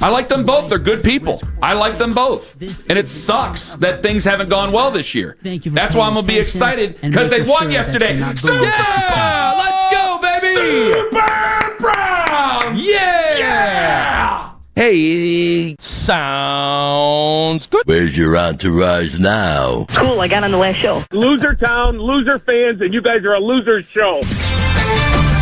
I like them both. They're good people. I like them both. And it sucks that things haven't gone well this year. That's why I'm going to be excited because they won yesterday. Yeah! Let's go, baby! Super Browns! Yeah! Hey, sounds good. Where's your entourage now? Cool, I got on the last show. Loser town, loser fans, and you guys are a loser show.